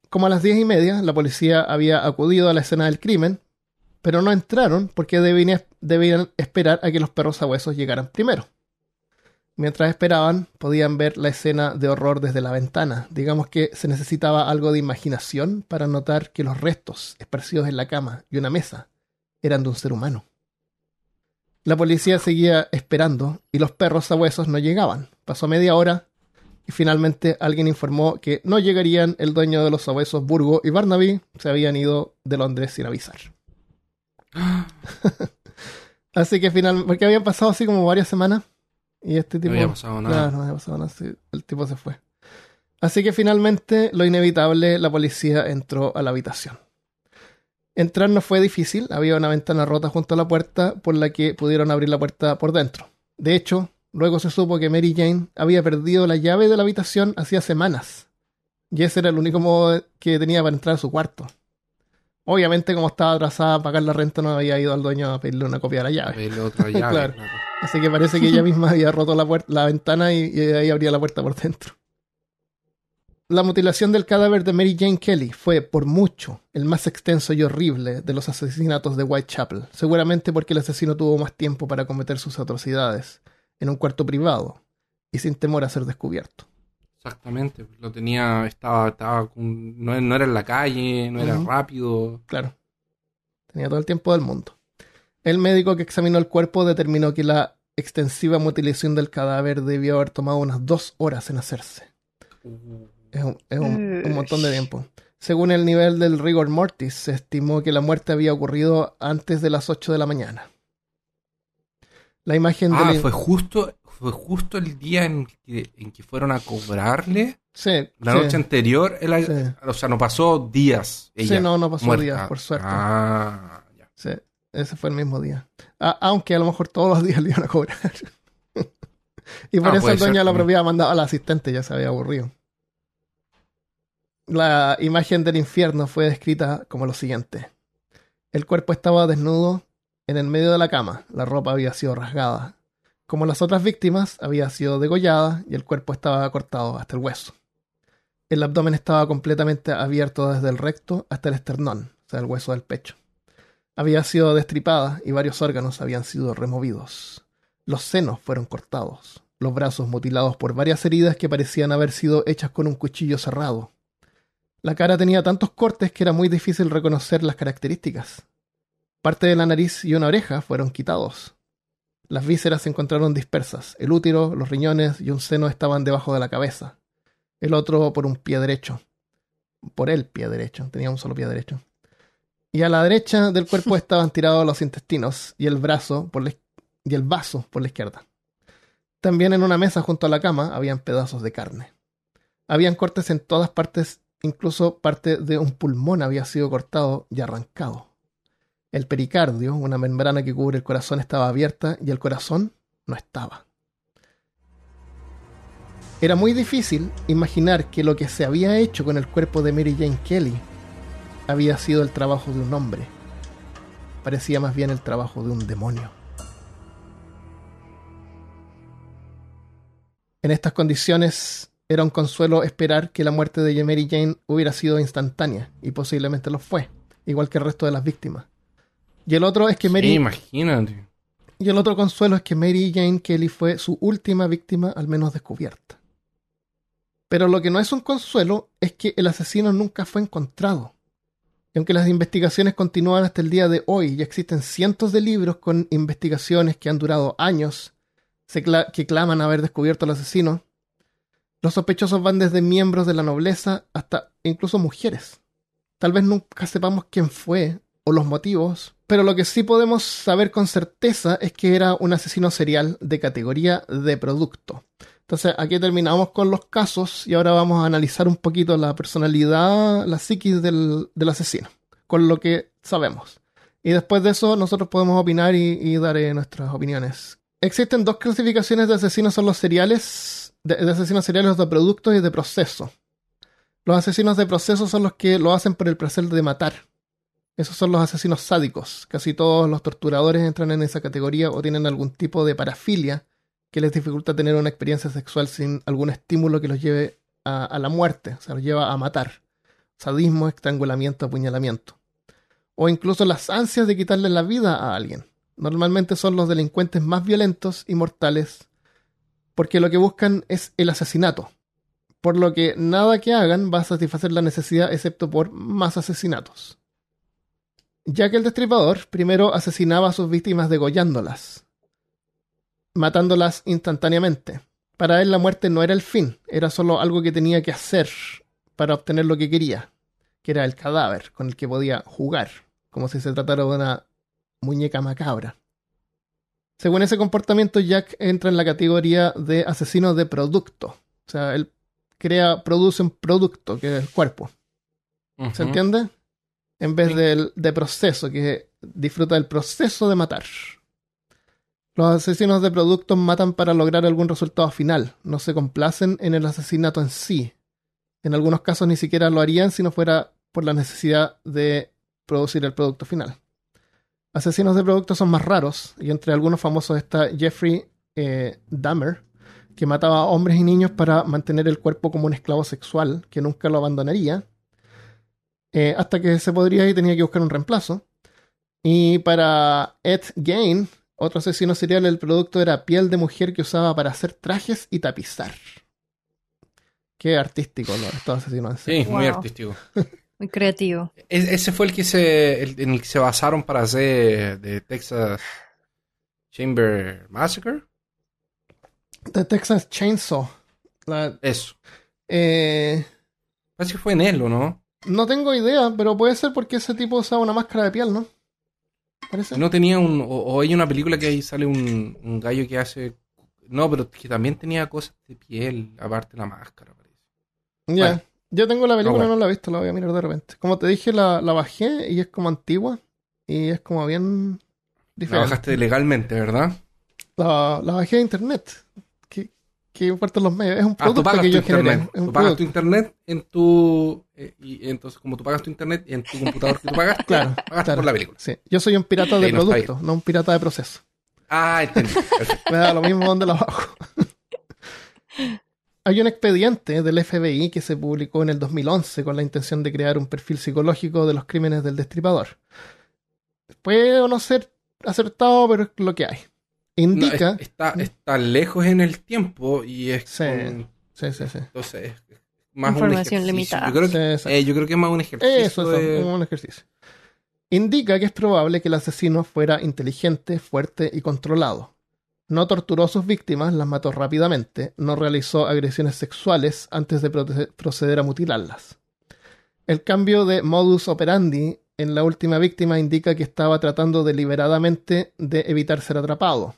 Como a las 10:30, la policía había acudido a la escena del crimen, pero no entraron porque debían esperar a que los perros sabuesos llegaran primero. Mientras esperaban, podían ver la escena de horror desde la ventana. Digamos que se necesitaba algo de imaginación para notar que los restos esparcidos en la cama y una mesa eran de un ser humano. La policía seguía esperando y los perros sabuesos no llegaban. Pasó media hora y finalmente alguien informó que no llegarían. El dueño de los sabuesos, Burgo y Barnaby, se habían ido de Londres sin avisar. Así que finalmente, porque habían pasado así como varias semanas y este tipo... No había pasado nada. Claro, no había pasado nada, sí, el tipo se fue. Así que finalmente, lo inevitable, la policía entró a la habitación. Entrar no fue difícil, había una ventana rota junto a la puerta por la que pudieron abrir la puerta por dentro. De hecho, luego se supo que Mary Jane había perdido la llave de la habitación hacía semanas. Y ese era el único modo que tenía para entrar a su cuarto. Obviamente, como estaba atrasada a pagar la renta, no había ido al dueño a pedirle una copia de la llave. Pedirle otra llave, claro. Así que parece que ella misma había roto la ventana y ahí abría la puerta por dentro. La mutilación del cadáver de Mary Jane Kelly fue, por mucho, el más extenso y horrible de los asesinatos de Whitechapel, seguramente porque el asesino tuvo más tiempo para cometer sus atrocidades en un cuarto privado y sin temor a ser descubierto. Exactamente, lo tenía, no era en la calle, no era rápido. Claro, tenía todo el tiempo del mundo. El médico que examinó el cuerpo determinó que la extensiva mutilación del cadáver debió haber tomado unas 2 horas en hacerse. Es un montón de tiempo. Según el nivel del rigor mortis, se estimó que la muerte había ocurrido antes de las 8 de la mañana. La imagen fue justo el día en que fueron a cobrarle. Sí. La noche anterior, o sea, no pasó días. Ella, no pasó muerta. Días, por suerte. Ya. Sí, ese fue el mismo día. Aunque a lo mejor todos los días le iban a cobrar. Y por eso el dueño de la propiedad mandaba al asistente, ya se había aburrido. La imagen del infierno fue descrita como lo siguiente. El cuerpo estaba desnudo en el medio de la cama, la ropa había sido rasgada. Como las otras víctimas, había sido degollada y el cuerpo estaba cortado hasta el hueso. El abdomen estaba completamente abierto desde el recto hasta el esternón, o sea, el hueso del pecho. Había sido destripada y varios órganos habían sido removidos. Los senos fueron cortados, los brazos mutilados por varias heridas que parecían haber sido hechas con un cuchillo cerrado. La cara tenía tantos cortes que era muy difícil reconocer las características. Parte de la nariz y una oreja fueron quitados. Las vísceras se encontraron dispersas. El útero, los riñones y un seno estaban debajo de la cabeza. El otro por un pie derecho. Por el pie derecho. Tenía un solo pie derecho. Y a la derecha del cuerpo estaban tirados los intestinos y el vaso por la izquierda. También en una mesa junto a la cama habían pedazos de carne. Habían cortes en todas partes. Incluso parte de un pulmón había sido cortado y arrancado. El pericardio, una membrana que cubre el corazón, estaba abierta y el corazón no estaba. Era muy difícil imaginar que lo que se había hecho con el cuerpo de Mary Jane Kelly había sido el trabajo de un hombre. Parecía más bien el trabajo de un demonio. En estas condiciones, era un consuelo esperar que la muerte de Mary Jane hubiera sido instantánea, y posiblemente lo fue, igual que el resto de las víctimas. Y el otro es que imagínate. Y el otro consuelo es que Mary Jane Kelly fue su última víctima, al menos descubierta. Pero lo que no es un consuelo es que el asesino nunca fue encontrado. Y aunque las investigaciones continúan hasta el día de hoy y existen cientos de libros con investigaciones que han durado años que claman haber descubierto al asesino, los sospechosos van desde miembros de la nobleza hasta incluso mujeres. Tal vez nunca sepamos quién fue o los motivos, pero lo que sí podemos saber con certeza es que era un asesino serial de categoría de producto. Entonces aquí terminamos con los casos y ahora vamos a analizar un poquito la personalidad, la psiquis del asesino, con lo que sabemos. Y después de eso nosotros podemos opinar y dar nuestras opiniones. Existen 2 clasificaciones de asesinos, son los seriales, de asesinos seriales de productos y de proceso. Los asesinos de proceso son los que lo hacen por el placer de matar. Esos son los asesinos sádicos. Casi todos los torturadores entran en esa categoría o tienen algún tipo de parafilia que les dificulta tener una experiencia sexual sin algún estímulo que los lleve a la muerte, o sea, los lleva a matar. Sadismo, estrangulamiento, apuñalamiento. O incluso las ansias de quitarle la vida a alguien. Normalmente son los delincuentes más violentos y mortales porque lo que buscan es el asesinato. Por lo que nada que hagan va a satisfacer la necesidad excepto por más asesinatos. Jack el Destripador primero asesinaba a sus víctimas degollándolas, matándolas instantáneamente. Para él la muerte no era el fin, era solo algo que tenía que hacer para obtener lo que quería, que era el cadáver con el que podía jugar, como si se tratara de una muñeca macabra. Según ese comportamiento, Jack entra en la categoría de asesino de producto. O sea, él produce un producto, que es el cuerpo. Uh-huh. ¿Se entiende? En vez de proceso, que disfruta del proceso de matar. Los asesinos de productos matan para lograr algún resultado final. No se complacen en el asesinato en sí. En algunos casos ni siquiera lo harían si no fuera por la necesidad de producir el producto final. Asesinos de productos son más raros, y entre algunos famosos está Jeffrey Dahmer, que mataba a hombres y niños para mantener el cuerpo como un esclavo sexual que nunca lo abandonaría, hasta que se podría y tenía que buscar un reemplazo. Y para Ed Gein, otro asesino serial, el producto era piel de mujer que usaba para hacer trajes y tapizar. Qué artístico, ¿no? Estos asesinos. Sí, muy artístico. Muy creativo. Ese fue en el que se basaron para hacer de Texas Chainsaw Massacre. The Texas Chainsaw. Eso. Parece que fue en él, ¿o no? No tengo idea, pero puede ser porque ese tipo usaba una máscara de piel, ¿no? ¿Parece? No tenía o hay una película que ahí sale un gallo que hace... No, pero que también tenía cosas de piel, aparte de la máscara, parece. Ya. Bueno. Yo tengo la película, bueno. no la he visto, la voy a mirar de repente. Como te dije, la bajé y es como antigua. Y es como bien diferente. La bajaste legalmente, ¿verdad? La bajé de internet. ¿Qué importan los medios? Es un producto tú pagas que tu yo internet. generé. Tú pagas tu internet en tu... y entonces, como tú pagas tu internet en tu computador que tú pagaste, pagaste por la película. Sí. Yo soy un pirata de producto, no un pirata de proceso. Ah, entendí. Perfecto. Me da lo mismo donde la bajo. Hay un expediente del FBI que se publicó en el 2011 con la intención de crear un perfil psicológico de los crímenes del Destripador. Puede o no ser acertado, pero es lo que hay. Indica... No, está lejos en el tiempo y es... Sí. Entonces, es más información un limitada. Yo creo que es más un ejercicio. Eso, un ejercicio. Indica que es probable que el asesino fuera inteligente, fuerte y controlado. No torturó a sus víctimas, las mató rápidamente, no realizó agresiones sexuales antes de proceder a mutilarlas. El cambio de modus operandi en la última víctima indica que estaba tratando deliberadamente de evitar ser atrapado,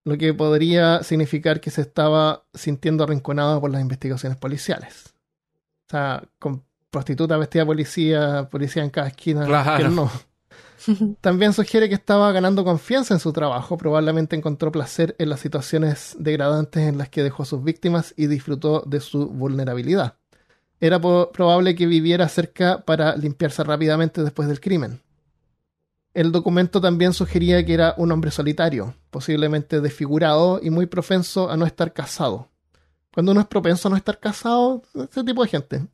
lo que podría significar que se estaba sintiendo arrinconado por las investigaciones policiales. O sea, con prostituta vestida de policía en cada esquina, claro. Que no. También sugiere que estaba ganando confianza en su trabajo, probablemente encontró placer en las situaciones degradantes en las que dejó a sus víctimas y disfrutó de su vulnerabilidad. Era probable que viviera cerca para limpiarse rápidamente después del crimen. El documento también sugería que era un hombre solitario, posiblemente desfigurado y muy propenso a no estar casado. Cuando uno es propenso a no estar casado, ese tipo de gente.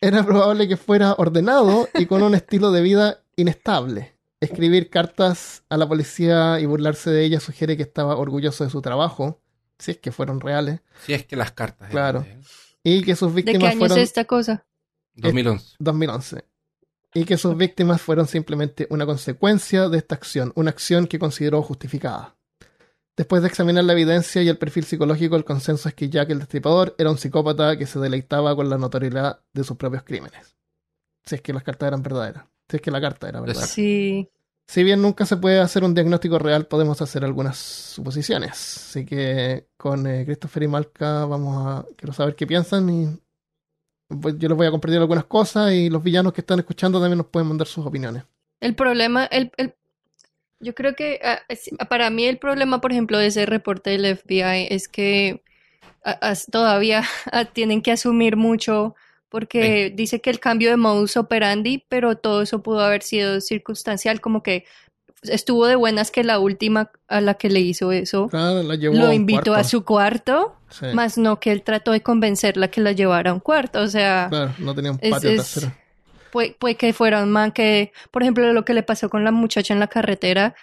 Era probable que fuera ordenado y con un estilo de vida inestable. Escribir cartas a la policía y burlarse de ella sugiere que estaba orgulloso de su trabajo, si es que fueron reales. Si es que las cartas. Claro. Y que sus víctimas ¿De qué año fueron... es esta cosa? 2011. 2011. Y que sus víctimas fueron simplemente una consecuencia de esta acción, una acción que consideró justificada. Después de examinar la evidencia y el perfil psicológico, el consenso es que Jack el Destripador era un psicópata que se deleitaba con la notoriedad de sus propios crímenes. Si es que las cartas eran verdaderas. Si es que la carta era verdadera. Sí. Si bien nunca se puede hacer un diagnóstico real, podemos hacer algunas suposiciones. Así que con Christopher y Malca quiero saber qué piensan y pues yo les voy a compartir algunas cosas y los villanos que están escuchando también nos pueden mandar sus opiniones. El problema, yo creo que para mí el problema, por ejemplo, de ese reporte del FBI es que todavía tienen que asumir mucho porque dice que el cambio de modus operandi, pero todo eso pudo haber sido circunstancial, como que estuvo de buenas que la última a la que le hizo eso lo invitó a su cuarto, sí. Más no que él trató de convencerla que la llevara a un cuarto, o sea... Claro, no tenía un patio trasero. Puede que fuera un man que, por ejemplo, lo que le pasó con la muchacha en la carretera,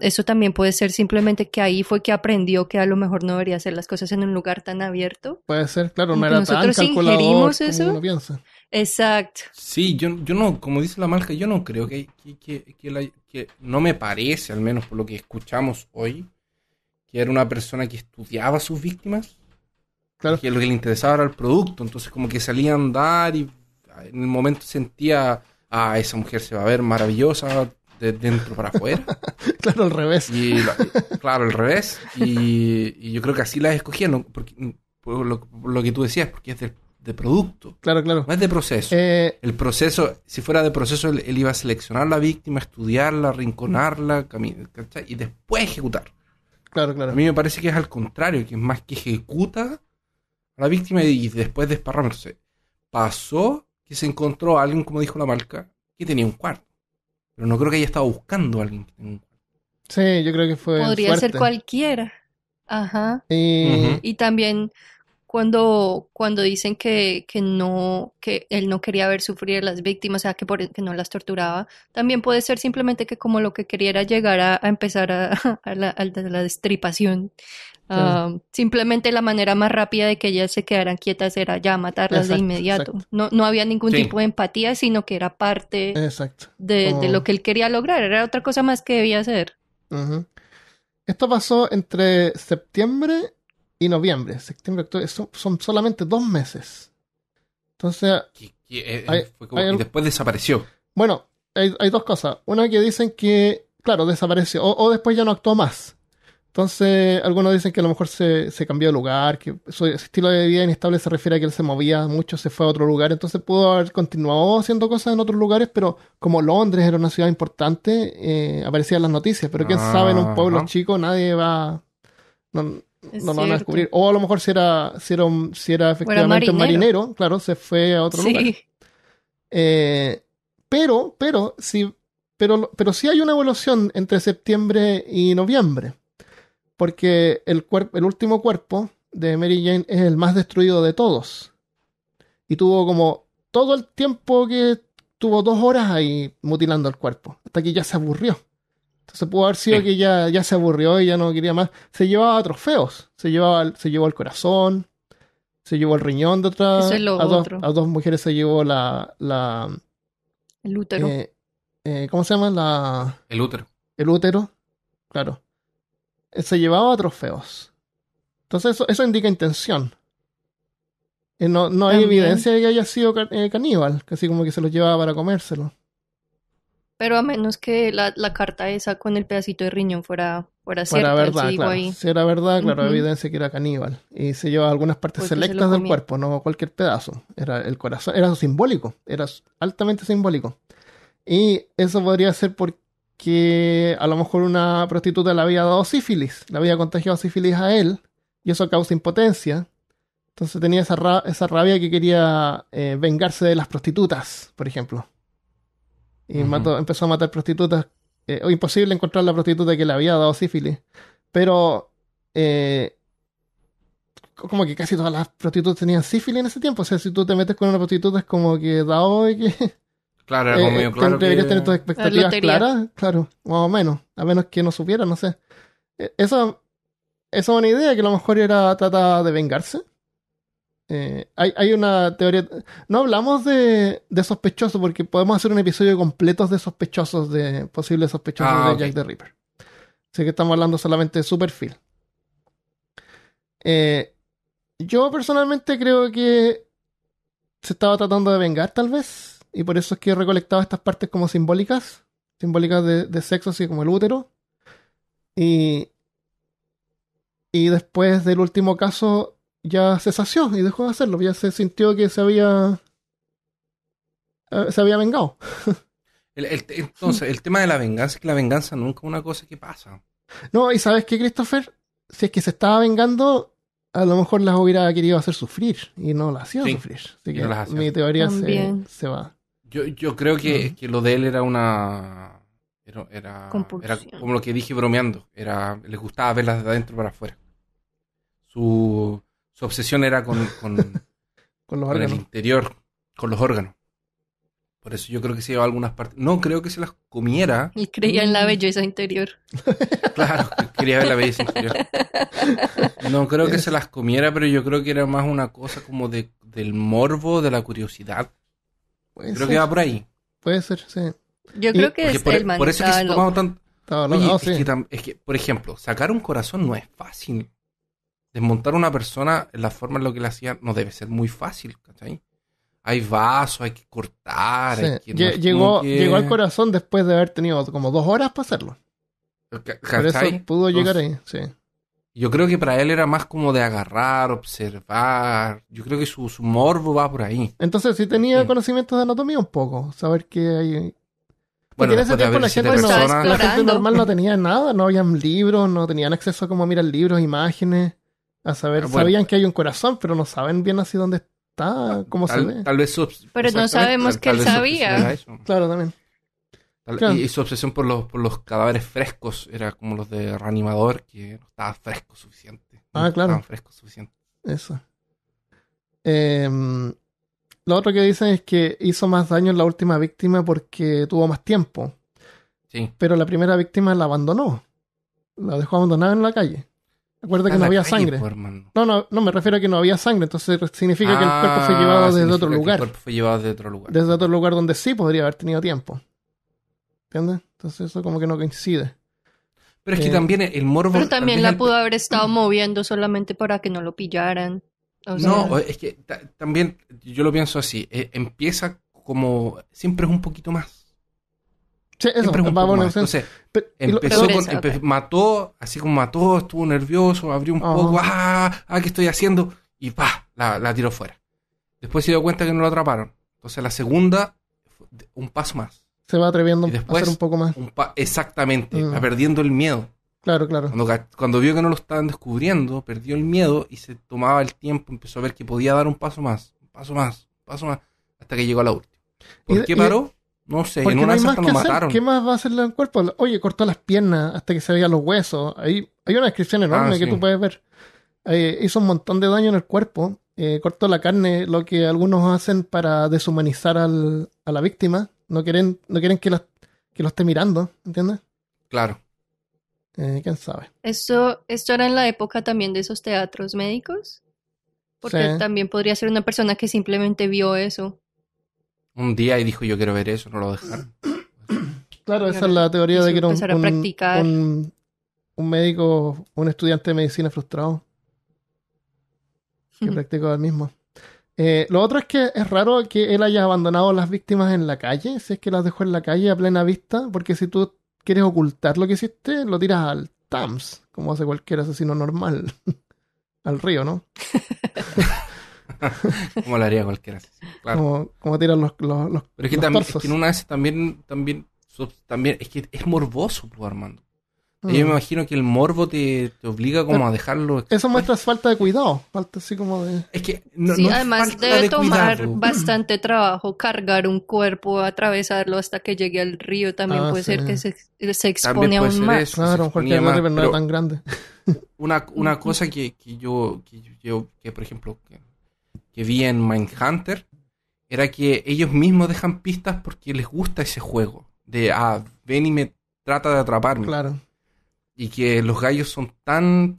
eso también puede ser simplemente que ahí fue que aprendió que a lo mejor no debería hacer las cosas en un lugar tan abierto. Puede ser, claro, no era tan calculador como uno piensa. Exacto. Sí, yo no, como dice la Malca, yo no creo que no me parece, al menos por lo que escuchamos hoy, que era una persona que estudiaba a sus víctimas, claro. Que lo que le interesaba era el producto, entonces como que salía a andar y en el momento sentía, esa mujer se va a ver maravillosa de dentro para afuera. Claro, al revés. Claro, al revés. Y yo creo que así las escogían, porque, por lo que tú decías, porque es de producto. Claro. No es de proceso. El proceso, si fuera de proceso, él iba a seleccionar a la víctima, estudiarla, arrinconarla, ¿cachai? Y después ejecutar. Claro. A mí me parece que es al contrario, que es más que ejecuta a la víctima y después desparrama. Entonces, pasó que se encontró a alguien, como dijo la Malca, que tenía un cuarto. Pero no creo que haya estado buscando a alguien que tenga un cuarto. Sí, yo creo que fue Podría suerte. ser cualquiera. Ajá. Y Y también cuando dicen que él no quería ver sufrir a las víctimas, o sea, que no las torturaba, también puede ser simplemente que como lo que quería era llegar a empezar a la destripación. Simplemente la manera más rápida de que ellas se quedaran quietas era ya matarlas de exacto, inmediato. exacto, No había ningún Sí. tipo de empatía, sino que era parte exacto. de Como- lo que él quería lograr. Era otra cosa más que debía hacer. Ujú. Esto pasó entre septiembre y noviembre. Septiembre, octubre, son solamente 2 meses. Entonces, hay- Fue como, hay y al- después desapareció. bueno, hay dos cosas. Una que dicen que, claro, desapareció o después ya no actuó más. Entonces, algunos dicen que a lo mejor se cambió de lugar, que su estilo de vida inestable se refiere a que él se movía mucho, se fue a otro lugar, entonces pudo haber continuado haciendo cosas en otros lugares, pero como Londres era una ciudad importante, aparecían las noticias, pero quién sabe, en un pueblo Ajá. chico nadie va, no, Es no lo van a cierto. descubrir. O a lo mejor si era efectivamente un marinero. marinero, claro, se fue a otro lugar. Sí. Pero sí hay una evolución entre septiembre y noviembre. Porque el último cuerpo de Mary Jane es el más destruido de todos. Y tuvo como todo el tiempo que tuvo 2 horas ahí mutilando el cuerpo. Hasta que ya se aburrió. Entonces pudo haber sido Sí. que ya se aburrió y ya no quería más. Se llevaba trofeos. Se llevó el corazón. Se llevó el riñón de otra. Eso es lo otro. A 2 mujeres se llevó El útero. ¿cómo se llama? El útero. El útero. Claro. Se llevaba trofeos. Entonces eso indica intención. No hay También. evidencia de que haya sido caníbal, casi como que se los llevaba para comérselo. Pero a menos que la carta esa con el pedacito de riñón fuera Para cierta, él verdad, se dijo claro. ahí. Si era verdad, claro, Ujú. evidencia que era caníbal. Y se llevaba algunas partes Porque se lo selectas del comía. cuerpo, no cualquier pedazo. Era el corazón, era simbólico, era altamente simbólico. Y eso podría ser porque a lo mejor una prostituta le había dado sífilis, le había contagiado sífilis a él, y eso causa impotencia. Entonces tenía esa rabia que quería vengarse de las prostitutas, por ejemplo. Y Ujú. empezó a matar prostitutas. Imposible encontrar la prostituta que le había dado sífilis. Pero como que casi todas las prostitutas tenían sífilis en ese tiempo. O sea, si tú te metes con una prostituta es como que dado de que Claro, era como medio claro deberías tener tus que... expectativas lotería. claras. Claro, más o menos. A menos que no supiera, no sé. Esa es una idea que a lo mejor era trata de vengarse. Hay una teoría. No hablamos de sospechosos porque podemos hacer un episodio completo de sospechosos, de posibles sospechosos de ok. Jack the Ripper. Así que estamos hablando solamente de su perfil. Yo personalmente creo que se estaba tratando de vengar, tal vez. Y por eso es que he recolectado estas partes como simbólicas. Simbólicas de sexo, así como el útero. Y después del último caso ya se sació y dejó de hacerlo. Ya se sintió que se había vengado. Entonces, el tema de la venganza es que la venganza nunca es una cosa que pasa. No, y ¿sabes qué, Christopher? Si es que se estaba vengando, a lo mejor las hubiera querido hacer sufrir y no las hacía Sí, sufrir. Así y que no las hacía mi teoría También. se va. Yo creo que lo de él era una... Era Compulsión. como lo que dije bromeando. Les gustaba verlas de adentro para afuera. Su obsesión era con Con los el órganos. interior, con los órganos. Por eso yo creo que se llevaba algunas partes. No creo que se las comiera. Y creía en la belleza interior. Claro, quería ver la belleza interior. No creo que Yes. se las comiera, pero yo creo que era más una cosa como del morbo, de la curiosidad. Puede Creo ser, que va por ahí. puede ser, sí. Yo Y- creo que Porque el man por eso es que estaba se tomaba loco. tan... Estaba Oye, loco. es, Sí. es que, por ejemplo, sacar un corazón no es fácil. Desmontar a una persona en la forma en la que la hacía no debe ser muy fácil, ¿cachai? Hay vasos, hay que cortar, Sí. hay que... no es como que- Llegó al corazón después de haber tenido como 2 horas para hacerlo. Por eso ¿Cachai? pudo llegar Entonces, ahí. Sí. yo creo que para él era más como de agarrar, observar. Yo creo que su morbo va por ahí. Entonces sí tenía Sí. conocimientos de anatomía un poco. Saber que hay... Porque Bueno, en ese después de tiempo haber la 7 gente, Estaba personas... la gente explorando. normal no tenía nada, no habían libros, no tenían acceso a cómo mirar libros, imágenes, a saber, Bueno, sabían que hay un corazón, pero no saben bien así dónde está como se ve. Tal vez Pero no sabemos que él sabía. Claro, también. Claro. Y su obsesión por los cadáveres frescos era como los de Reanimador, que no estaba fresco suficiente. Claro. Estaban frescos suficiente. Eso. Lo otro que dicen es que hizo más daño en la última víctima porque tuvo más tiempo. Sí. Pero la primera víctima la abandonó. La dejó abandonada en la calle. Recuerda que no había sangre. No, me refiero a que no había sangre. Entonces significa que el cuerpo fue llevado desde otro lugar. El cuerpo fue llevado desde otro lugar. Desde otro lugar donde sí podría haber tenido tiempo. ¿Entiendes? Entonces eso como que no coincide. Pero es que también el morbo... Pero también la pudo haber estado moviendo solamente para que no lo pillaran. O sea, no, es que también yo lo pienso así. Empieza como... Siempre es un poquito más. Sí, eso. Siempre es un poco más. Entonces, empezó mató, así como mató, estuvo nervioso, abrió un poco, ¿qué estoy haciendo? Y ¡pah! La tiró fuera. Después se dio cuenta que no lo atraparon. Entonces la segunda, un paso más. Se va atreviendo a hacer un poco más. Exactamente, va perdiendo el miedo. Claro. Cuando vio que no lo estaban descubriendo, perdió el miedo y se tomaba el tiempo, empezó a ver que podía dar un paso más, hasta que llegó a la última. ¿Por qué paró? No sé, en una vez hasta lo mataron. ¿Qué más va a hacerle al cuerpo? Oye, cortó las piernas hasta que se veían los huesos. Hay una descripción enorme que tú puedes ver. Hizo un montón de daño en el cuerpo. Cortó la carne, lo que algunos hacen para deshumanizar a la víctima. No quieren que lo esté mirando, ¿entiendes? Claro. ¿Quién sabe? ¿Esto era en la época también de esos teatros médicos? Porque también podría ser una persona que simplemente vio eso. Un día y dijo, yo quiero ver eso, no lo dejaron. Claro, esa es la teoría de que era un médico, un estudiante de medicina frustrado. Que practicó el mismo. Lo otro es que es raro que él haya abandonado a las víctimas en la calle, si es que las dejó en la calle a plena vista, porque si tú quieres ocultar lo que hiciste, lo tiras al Thames, como hace cualquier asesino normal. Al río, ¿no? Como lo haría cualquiera. Claro. Como tiran los Pero es que, es que en una vez también es que es morboso, pues, Armando. Yo me imagino que el morbo te obliga como a dejarlo. Eso muestra falta de cuidado. Falta así como de... Es que sí, además debe tomar bastante trabajo cargar un cuerpo, atravesarlo hasta que llegue al río. También puede ser que se expone aún más. Eso, claro, porque el river no era tan grande. Una cosa que yo por ejemplo, que vi en Mindhunter, era que ellos mismos dejan pistas porque les gusta ese juego. De, ven y me trata de atraparme. Claro. Y que los gallos están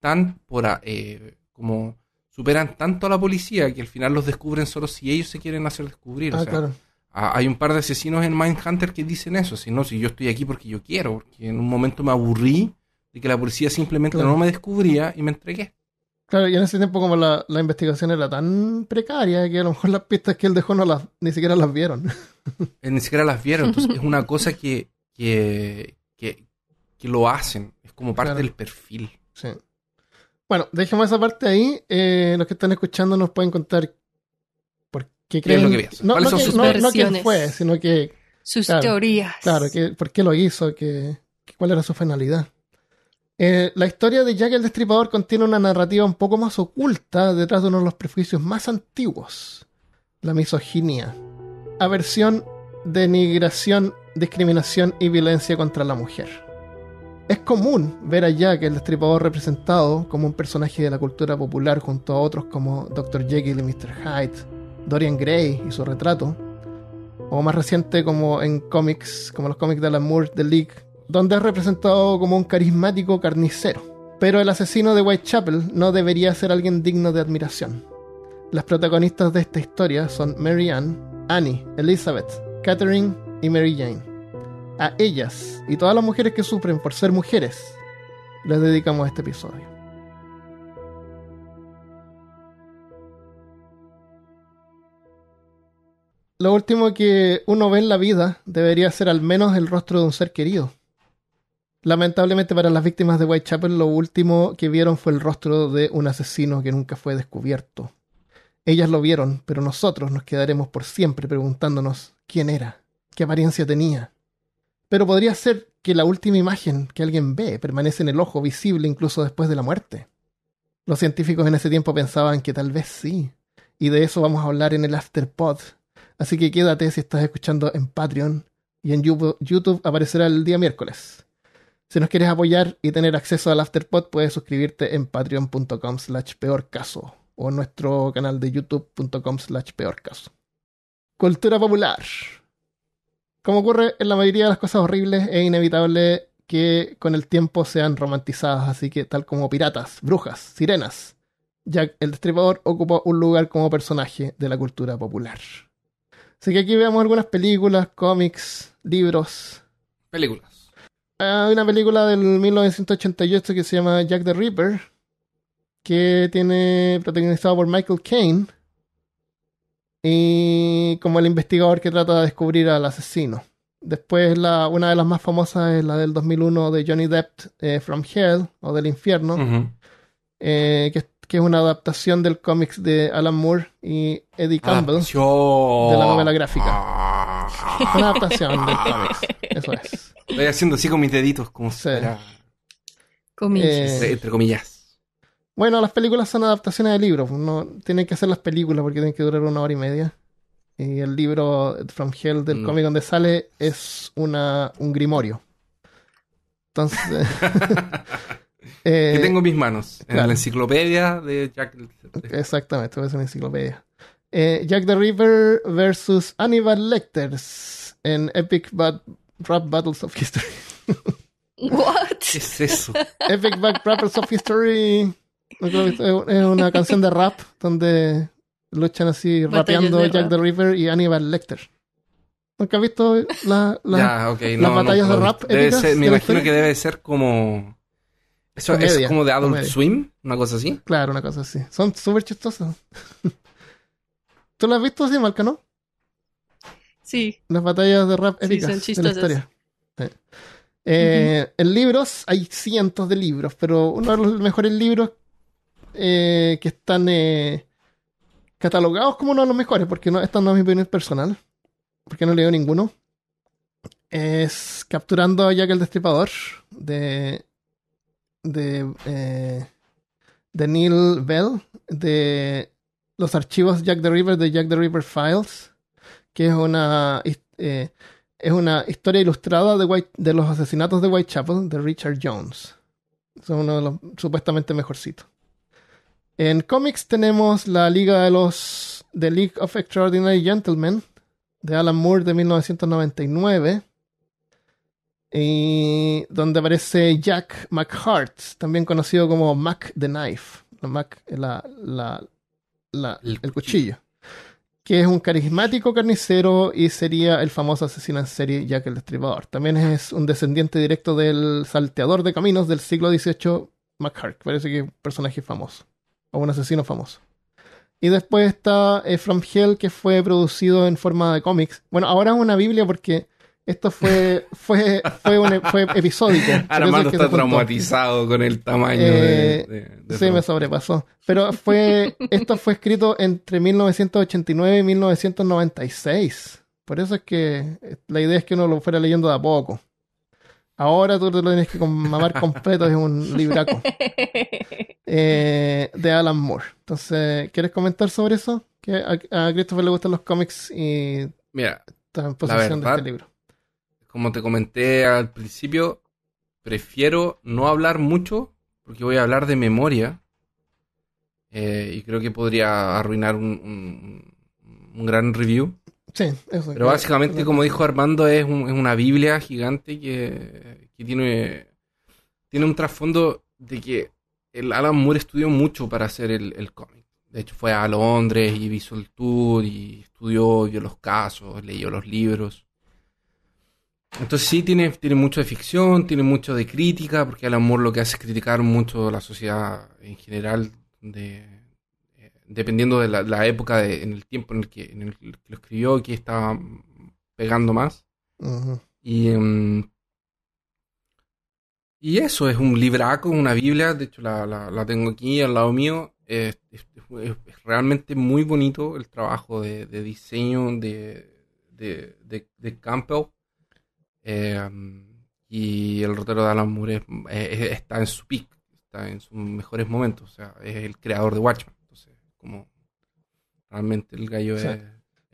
tan como superan tanto a la policía que al final los descubren solo si ellos se quieren hacer descubrir. O sea, claro. Hay un par de asesinos en Mindhunter que dicen eso, si yo estoy aquí porque yo quiero, porque en un momento me aburrí de que la policía simplemente no me descubría y me entregué. Claro, y en ese tiempo como la investigación era tan precaria que a lo mejor las pistas que él dejó ni siquiera las vieron. Ni siquiera las vieron, entonces es una cosa que lo hacen, es como parte del perfil. Sí. Bueno, dejemos esa parte ahí. Los que están escuchando nos pueden contar por qué creen. ¿Qué es lo que piensan? ¿Cuáles son sus versiones? No quién fue, sino que sus teorías. Claro, por qué lo hizo, cuál era su finalidad. La historia de Jack el Destripador contiene una narrativa un poco más oculta detrás de uno de los prejuicios más antiguos: la misoginia, aversión, denigración, discriminación y violencia contra la mujer. Es común ver a Jack el Destripador representado como un personaje de la cultura popular junto a otros como Dr. Jekyll y Mr. Hyde, Dorian Gray y su retrato, o más reciente como en cómics, como los cómics de Alan Moore, The League, donde es representado como un carismático carnicero. Pero el asesino de Whitechapel no debería ser alguien digno de admiración. Las protagonistas de esta historia son Mary Ann, Annie, Elizabeth, Catherine y Mary Jane. A ellas y todas las mujeres que sufren por ser mujeres les dedicamos este episodio. Lo último que uno ve en la vida debería ser al menos el rostro de un ser querido. Lamentablemente para las víctimas de Whitechapel, lo último que vieron fue el rostro de un asesino que nunca fue descubierto. Ellas lo vieron, pero nosotros nos quedaremos por siempre preguntándonos quién era, qué apariencia tenía. Pero podría ser que la última imagen que alguien ve permanece en el ojo, visible incluso después de la muerte. Los científicos en ese tiempo pensaban que tal vez sí. Y de eso vamos a hablar en el Afterpod. Así que quédate si estás escuchando en Patreon. Y en YouTube aparecerá el día miércoles. Si nos quieres apoyar y tener acceso al Afterpod, puedes suscribirte en patreon.com/peorcaso o en nuestro canal de youtube.com/peorcaso. Cultura popular. Como ocurre en la mayoría de las cosas horribles, es inevitable que con el tiempo sean romantizadas, así que tal como piratas, brujas, sirenas, Jack el Destripador ocupa un lugar como personaje de la cultura popular. Así que aquí vemos algunas películas, cómics, libros. Películas. Hay una película del 1988 que se llama Jack the Ripper, que tiene protagonizado por Michael Caine y como el investigador que trata de descubrir al asesino. Después una de las más famosas es la del 2001 de Johnny Depp, From Hell, o del infierno, que es una adaptación del cómics de Alan Moore y Eddie Campbell de la novela gráfica. Una adaptación del cómics, eso es. Estoy haciendo así con mis deditos, como Sí. entre comillas. Bueno, las películas son adaptaciones de libros. No tienen que hacer las películas porque tienen que durar 1 hora y media. Y el libro From Hell del cómic donde sale es un grimorio. Entonces... que tengo en mis manos. En claro. la enciclopedia de Jack. Exactamente, es una enciclopedia. Jack the Ripper versus Hannibal Lecter en Epic Rap Battles of History. What? ¿Qué es eso? Epic Battles of History es una canción de rap donde luchan así rapeando Jack the Ripper y Hannibal Lecter. ¿Nunca has visto las batallas de rap épicas? Me imagino que debe ser como... Eso comedia, es como de Adult comedia. Swim, una cosa así. Claro, una cosa así. Son súper chistosas. ¿Tú las has visto así, Malca, no? Sí. Las batallas de rap Sí, épicas son de la chistosas. historia. En libros hay cientos de libros, pero uno de los mejores libros que están catalogados como uno de los mejores, porque esta no es mi opinión personal, porque no leo ninguno, es Capturando a Jack el Destripador de Neil Bell, de los archivos Jack the Ripper de Jack the Ripper Files, que es una historia ilustrada de los asesinatos de Whitechapel de Richard Jones. Son uno de los supuestamente mejorcitos. En cómics tenemos la The League of Extraordinary Gentlemen de Alan Moore de 1999, y donde aparece Jack McHart, también conocido como Mac the Knife, el cuchillo, que es un carismático carnicero y sería el famoso asesino en serie Jack el Destripador. También es un descendiente directo del salteador de caminos del siglo XVIII, McHart, parece que es un personaje famoso, o un asesino famoso. Y después está From Hell, que fue producido en forma de cómics. Bueno, ahora es una biblia porque esto fue episódico. Armando está traumatizado con el tamaño sí, me sobrepasó. Pero esto fue escrito entre 1989 y 1996. Por eso es que la idea es que uno lo fuera leyendo de a poco. Ahora tú te lo tienes que mamar completo, es un libraco. De Alan Moore. Entonces, ¿quieres comentar sobre eso? Que a Christopher le gustan los cómics y mira, está en posesión de este libro. Como te comenté al principio, prefiero no hablar mucho porque voy a hablar de memoria y creo que podría arruinar un gran review. Sí, eso. Pero básicamente, como dijo Armando, es una biblia gigante que tiene un trasfondo de que el Alan Moore estudió mucho para hacer el cómic. De hecho, fue a Londres y hizo el tour y estudió, vio los casos, leyó los libros. Entonces sí, tiene mucho de ficción, tiene mucho de crítica, porque Alan Moore lo que hace es criticar mucho la sociedad en general, dependiendo de la época, en el tiempo en el que lo escribió, que estaba pegando más. Uh-huh. Y eso, es un libraco, una biblia, de hecho la tengo aquí al lado mío. Es realmente muy bonito el trabajo de diseño de Campbell. Y el rotero de Alan Moore está en su peak, está en sus mejores momentos. O sea, es el creador de Watchmen. Entonces, como realmente el gallo Sí. es...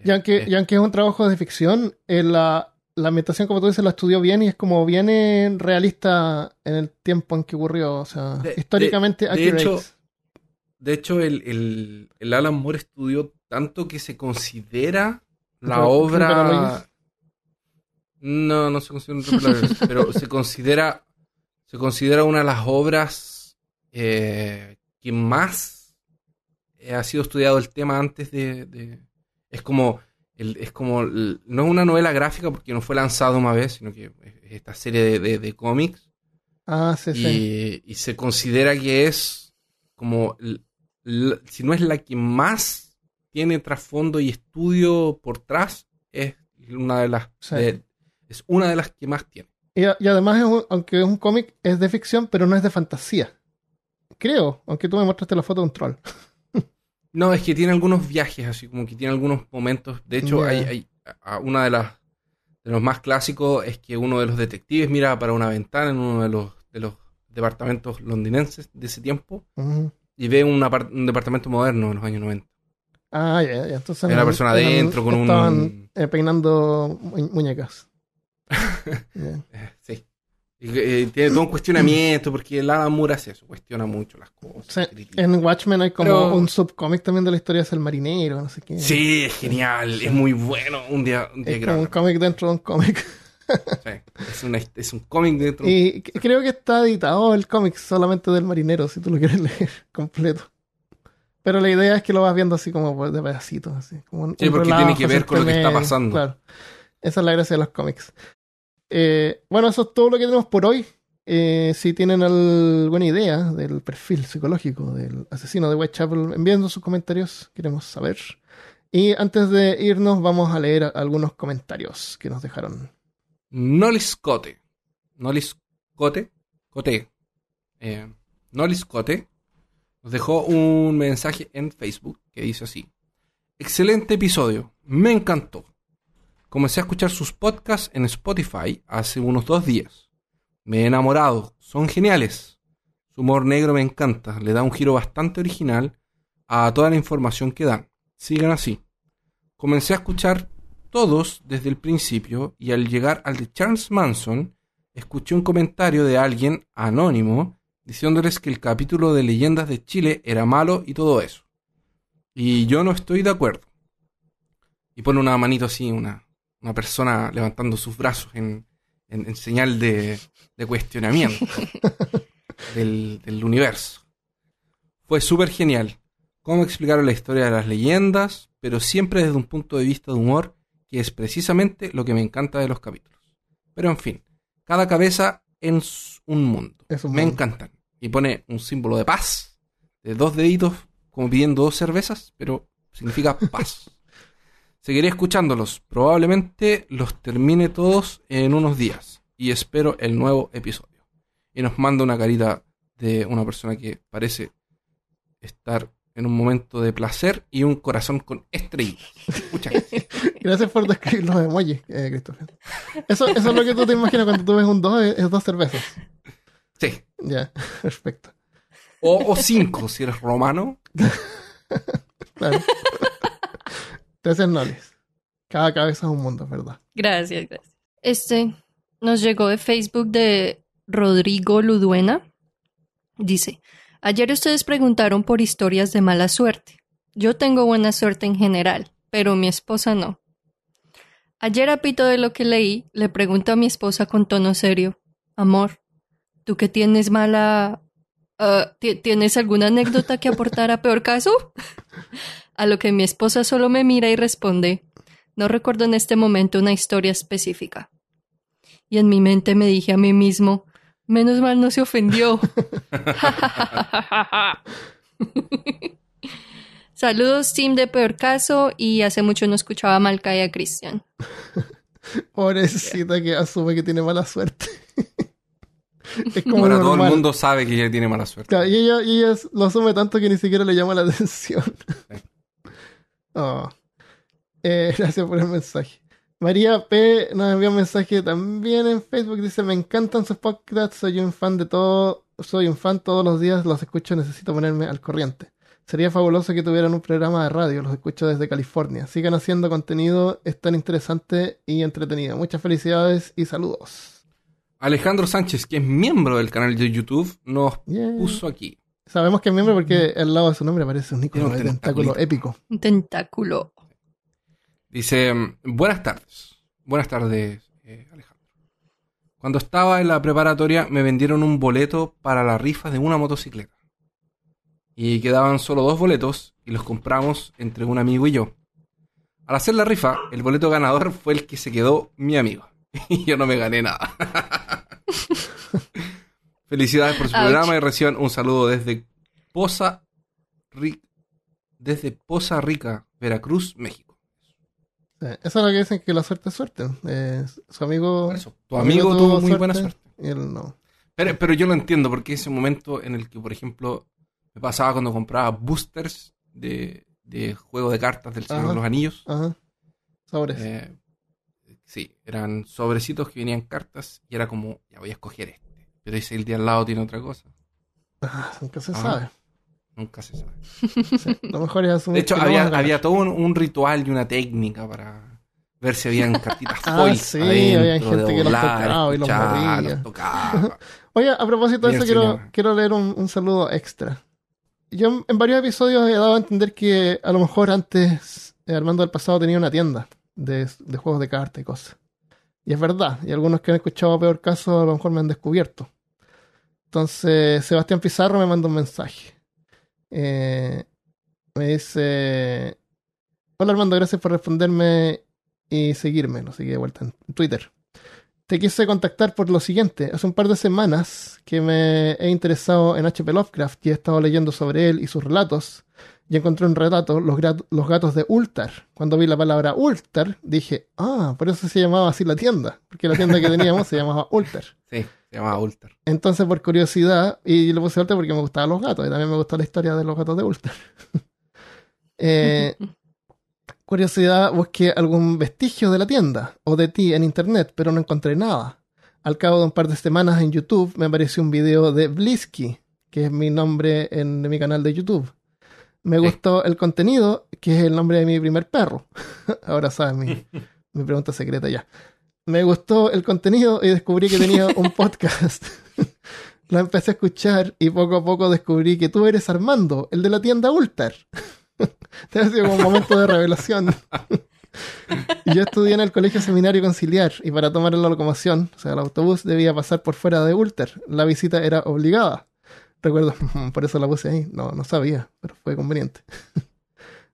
Y aunque es un trabajo de ficción, la ambientación, como tú dices, la estudió bien y es como bien realista en el tiempo en que ocurrió. O sea, históricamente accurate. De hecho, el Alan Moore estudió tanto que se considera la Rupert obra... Rodriguez. No se considera un Rupert Rodriguez, pero se considera una de las obras que más ha sido estudiado el tema antes de... Es como... no es una novela gráfica porque no fue lanzado una vez, sino que es esta serie de cómics. Ah, sí. Y se considera que es como... si no es la que más tiene trasfondo y estudio por atrás, es una de las... Sí. es una de las que más tiene. Y además, aunque es un cómic, es de ficción, pero no es de fantasía. Creo, aunque tú me mostraste la foto de un troll. No, es que tiene algunos viajes, así como que tiene algunos momentos. De hecho, hay una de los más clásicos es que uno de los detectives mira para una ventana en uno de los departamentos londinenses de ese tiempo y ve un departamento moderno de los años 90. Ah, ya. Entonces hay una persona adentro con estaban peinando muñecas. Sí. Y tiene todo un cuestionamiento porque el Alan Moore hace eso, cuestiona mucho las cosas. Sí, en Watchmen hay como un subcómic también de la historia del marinero, no sé qué. Sí, es genial, es muy bueno. Un día es como un cómic dentro de un cómic. Sí, es un cómic dentro. Y creo que está editado el cómic solamente del marinero, si tú lo quieres leer completo. Pero la idea es que lo vas viendo así como de pedacitos. Así, como sí, porque tiene que ver con lo que está pasando. Claro. Esa es la gracia de los cómics. Bueno, eso es todo lo que tenemos por hoy. Si tienen alguna idea del perfil psicológico del asesino de Whitechapel, enviando sus comentarios, queremos saber. Y antes de irnos, vamos a leer algunos comentarios que nos dejaron. Nolis Cote nos dejó un mensaje en Facebook que dice así: excelente episodio, me encantó. Comencé a escuchar sus podcasts en Spotify hace unos 2 días. Me he enamorado, son geniales. Su humor negro me encanta, le da un giro bastante original a toda la información que dan. Sigan así. Comencé a escuchar todos desde el principio y al llegar al de Charles Manson, escuché un comentario de alguien anónimo diciéndoles que el capítulo de Leyendas de Chile era malo y todo eso. Y yo no estoy de acuerdo. Y pone una manito así, una persona levantando sus brazos en señal de cuestionamiento del universo. Fue súper genial. Cómo explicaron la historia de las leyendas, pero siempre desde un punto de vista de humor, que es precisamente lo que me encanta de los capítulos. Pero en fin, cada cabeza es un mundo. Me encantan. Y pone un símbolo de paz, de 2 deditos, como pidiendo 2 cervezas, pero significa paz. Seguiré escuchándolos. Probablemente los termine todos en unos días. Y espero el nuevo episodio. Y nos manda una carita de una persona que parece estar en un momento de placer y un corazón con estrellitas. Muchas gracias. Gracias por describir los emojis, Christopher. Eso es lo que tú te imaginas cuando tú ves un 2, es 2 cervezas. Sí. Ya, perfecto. O 5 si eres romano. Claro. Entonces, Nolis. Cada cabeza es un mundo, ¿verdad? Gracias. Nos llegó de Facebook de Rodrigo Luduena. Dice: ayer ustedes preguntaron por historias de mala suerte. Yo tengo buena suerte en general, pero mi esposa no. Ayer, a pito de lo que leí, le pregunto a mi esposa con tono serio: amor, ¿tú que tienes mala... ¿tienes alguna anécdota que aportar a peor caso? A lo que mi esposa solo me mira y responde: no recuerdo en este momento una historia específica. Y en mi mente me dije a mí mismo: menos mal no se ofendió. Saludos, team de Peor Caso, y hace mucho no escuchaba a Malca y a Cristian. Pobrecita que asume que tiene mala suerte. Es como ahora normal. todo el mundo sabe que ella tiene mala suerte. Claro, y ella lo asume tanto que ni siquiera le llama la atención. Sí. Oh. Gracias por el mensaje. María P. nos envió un mensaje también en Facebook. Dice: me encantan sus podcasts, soy un fan de todo soy un fan, todos los días los escucho, necesito ponerme al corriente. Sería fabuloso que tuvieran un programa de radio, los escucho desde California. Sigan haciendo contenido, es tan interesante y entretenido. Muchas felicidades y saludos. Alejandro Sánchez, que es miembro del canal de YouTube, nos puso aquí. Sabemos que es miembro porque al lado de su nombre aparece un icono de tentáculo tentáculo épico. Un tentáculo. Dice, buenas tardes. Buenas tardes, Alejandro. Cuando estaba en la preparatoria me vendieron un boleto para la rifa de una motocicleta. Y quedaban solo 2 boletos y los compramos entre un amigo y yo. Al hacer la rifa, el boleto ganador fue el que se quedó mi amigo. Y yo no me gané nada. Felicidades por su programa y reciban un saludo desde Poza Rica, Veracruz, México. Eso es lo que dicen, que la suerte es suerte. Su amigo... Eso, tu amigo tuvo muy suerte, buena suerte. Y él no. Pero yo lo entiendo, porque ese momento en el que, por ejemplo, me pasaba cuando compraba boosters de juego de cartas del Señor de los Anillos. Ajá. Sobres. Sí, eran sobrecitos que venían cartas y era como, ya voy a escoger este. Pero ese el de al lado tiene otra cosa. Nunca se sabe. Nunca se sabe. Sí, lo mejor es asumir. De hecho, había todo un ritual y una técnica para ver si habían cartitas foil. Sí, adentro, había gente que los doblar, tocaba y los escuchar, movía. los tocaba. Oye, a propósito de Bien, eso, señor. quiero leer un saludo extra. Yo en varios episodios he dado a entender que a lo mejor antes Armando del Pasado tenía una tienda de juegos de cartas y cosas. Y es verdad, y algunos que han escuchado Peor Caso a lo mejor me han descubierto. Entonces Sebastián Pizarro me manda un mensaje. Me dice: hola Armando, gracias por responderme y seguirme. Lo seguí de vuelta en Twitter. Te quise contactar por lo siguiente. Hace un par de semanas que me he interesado en H.P. Lovecraft y he estado leyendo sobre él y sus relatos. Y encontré un relato, los gatos de Ultar. Cuando vi la palabra Ultar, dije, por eso se llamaba así la tienda. Porque la tienda que teníamos se llamaba Ultar. Sí, se llamaba Ultar. Entonces, por curiosidad, y le puse Ultar porque me gustaban los gatos. Y también me gustó la historia de los gatos de Ultar. Curiosidad, busqué algún vestigio de la tienda o de ti en internet, pero no encontré nada. Al cabo de un par de semanas en YouTube me apareció un video de Blisky, que es mi nombre en mi canal de YouTube. Me gustó el contenido, que es el nombre de mi primer perro. Ahora sabes mi pregunta secreta ya. Me gustó el contenido y descubrí que tenía un podcast. Lo empecé a escuchar y poco a poco descubrí que tú eres Armando, el de la tienda Ultar. Te ha sido como un momento de revelación. Yo estudié en el Colegio Seminario Conciliar y para tomar la locomoción, o sea, el autobús, debía pasar por fuera de Ultar. La visita era obligada. Recuerdo, por eso la puse ahí. No sabía, pero fue conveniente.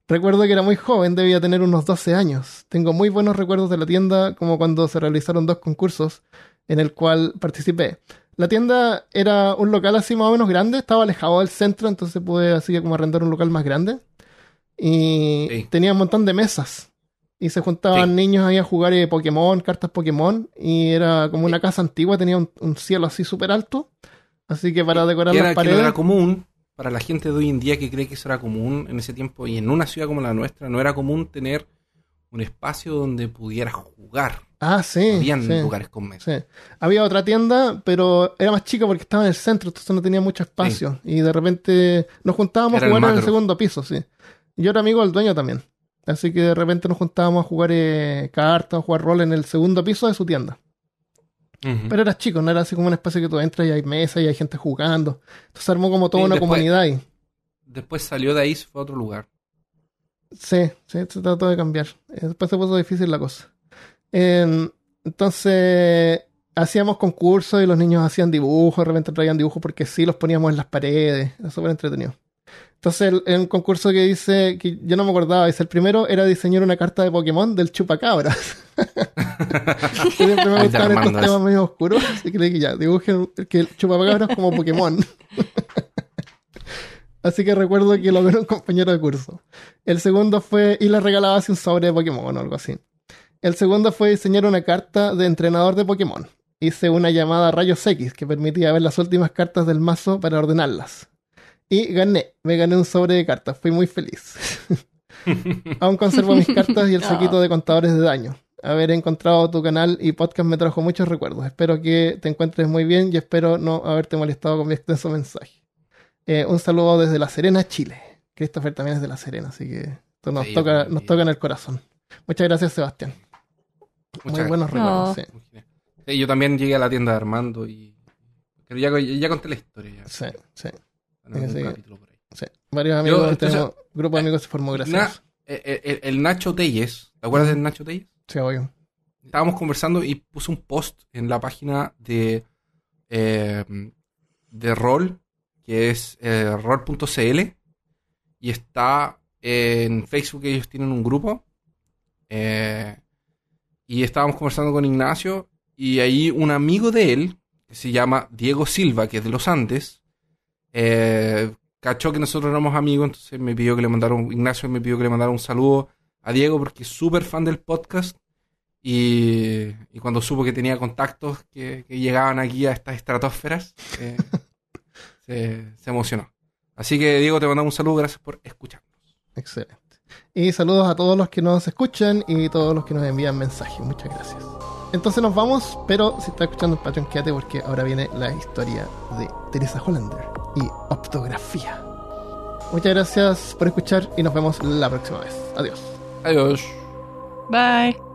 Recuerdo que era muy joven, debía tener unos 12 años. Tengo muy buenos recuerdos de la tienda, como cuando se realizaron 2 concursos en el cual participé. La tienda era un local así más o menos grande, estaba alejado del centro, entonces pude así como arrendar un local más grande. Y tenía un montón de mesas. Y se juntaban niños ahí a jugar Pokémon, cartas Pokémon. Y era como una casa antigua, tenía un cielo así súper alto. Así que para decorar las paredes... Que no era común, para la gente de hoy en día que cree que eso era común en ese tiempo, y en una ciudad como la nuestra, no era común tener un espacio donde pudieras jugar. Sí. Habían lugares con mesas. Sí. Había otra tienda, pero era más chica porque estaba en el centro, entonces no tenía mucho espacio. Y de repente nos juntábamos a jugar en el segundo piso, sí. Yo era amigo del dueño también. Así que de repente nos juntábamos a jugar cartas, a jugar rol en el segundo piso de su tienda. Pero era chico, no era así como un espacio que tú entras y hay mesas y hay gente jugando. Entonces armó como toda una comunidad ahí. Después salió de ahí y se fue a otro lugar. Sí, se trató de cambiar. Después se puso difícil la cosa. Entonces hacíamos concursos y los niños hacían dibujos, de repente traían dibujos porque sí los poníamos en las paredes. Era súper entretenido. Entonces, un concurso que dice, que yo no me acordaba, dice, el primero era diseñar una carta de Pokémon del chupacabras. Siempre me gustaban estos temas medio oscuros, así que le dije, ya, dibujen que el chupacabras como Pokémon. Así que recuerdo que lo vio un compañero de curso. El segundo fue, y le regalaba así un sobre de Pokémon o algo así. El segundo fue diseñar una carta de entrenador de Pokémon. Hice una llamada Rayos X que permitía ver las últimas cartas del mazo para ordenarlas. Y me gané un sobre de cartas, fui muy feliz. Aún conservo mis cartas y el saquito de contadores de daño. haber encontrado tu canal y podcast me trajo muchos recuerdos. Espero que te encuentres muy bien y espero no haberte molestado con mi extenso mensaje. Un saludo desde La Serena, Chile. Christopher también es de La Serena, así que esto nos toca en el corazón. Muchas gracias, Sebastián. Muy buenos recuerdos. Sí. Sí, yo también llegué a la tienda de Armando y ya conté la historia. Sí. Capítulo por ahí. Sí. Varios amigos, tenemos grupo de amigos se formó gracias. El Nacho Telles, ¿te acuerdas del Nacho Telles? Sí, obvio. Estábamos conversando y puse un post en la página de rol, que es rol.cl, y está en Facebook. Ellos tienen un grupo, y estábamos conversando con Ignacio, y ahí un amigo de él, que se llama Diego Silva, que es de los Andes, cachó que nosotros éramos amigos, entonces Ignacio me pidió que le mandara un saludo a Diego porque es súper fan del podcast, y cuando supo que tenía contactos que llegaban aquí a estas estratosferas, se emocionó. Así que, Diego, te mandamos un saludo, gracias por escucharnos. Excelente. Y saludos a todos los que nos escuchan y todos los que nos envían mensajes. Muchas gracias. Entonces nos vamos, pero si estás escuchando el Patreon, quédate porque ahora viene la historia de Teresa Hollander y optografía. Muchas gracias por escuchar y nos vemos la próxima vez. Adiós. Adiós. Bye.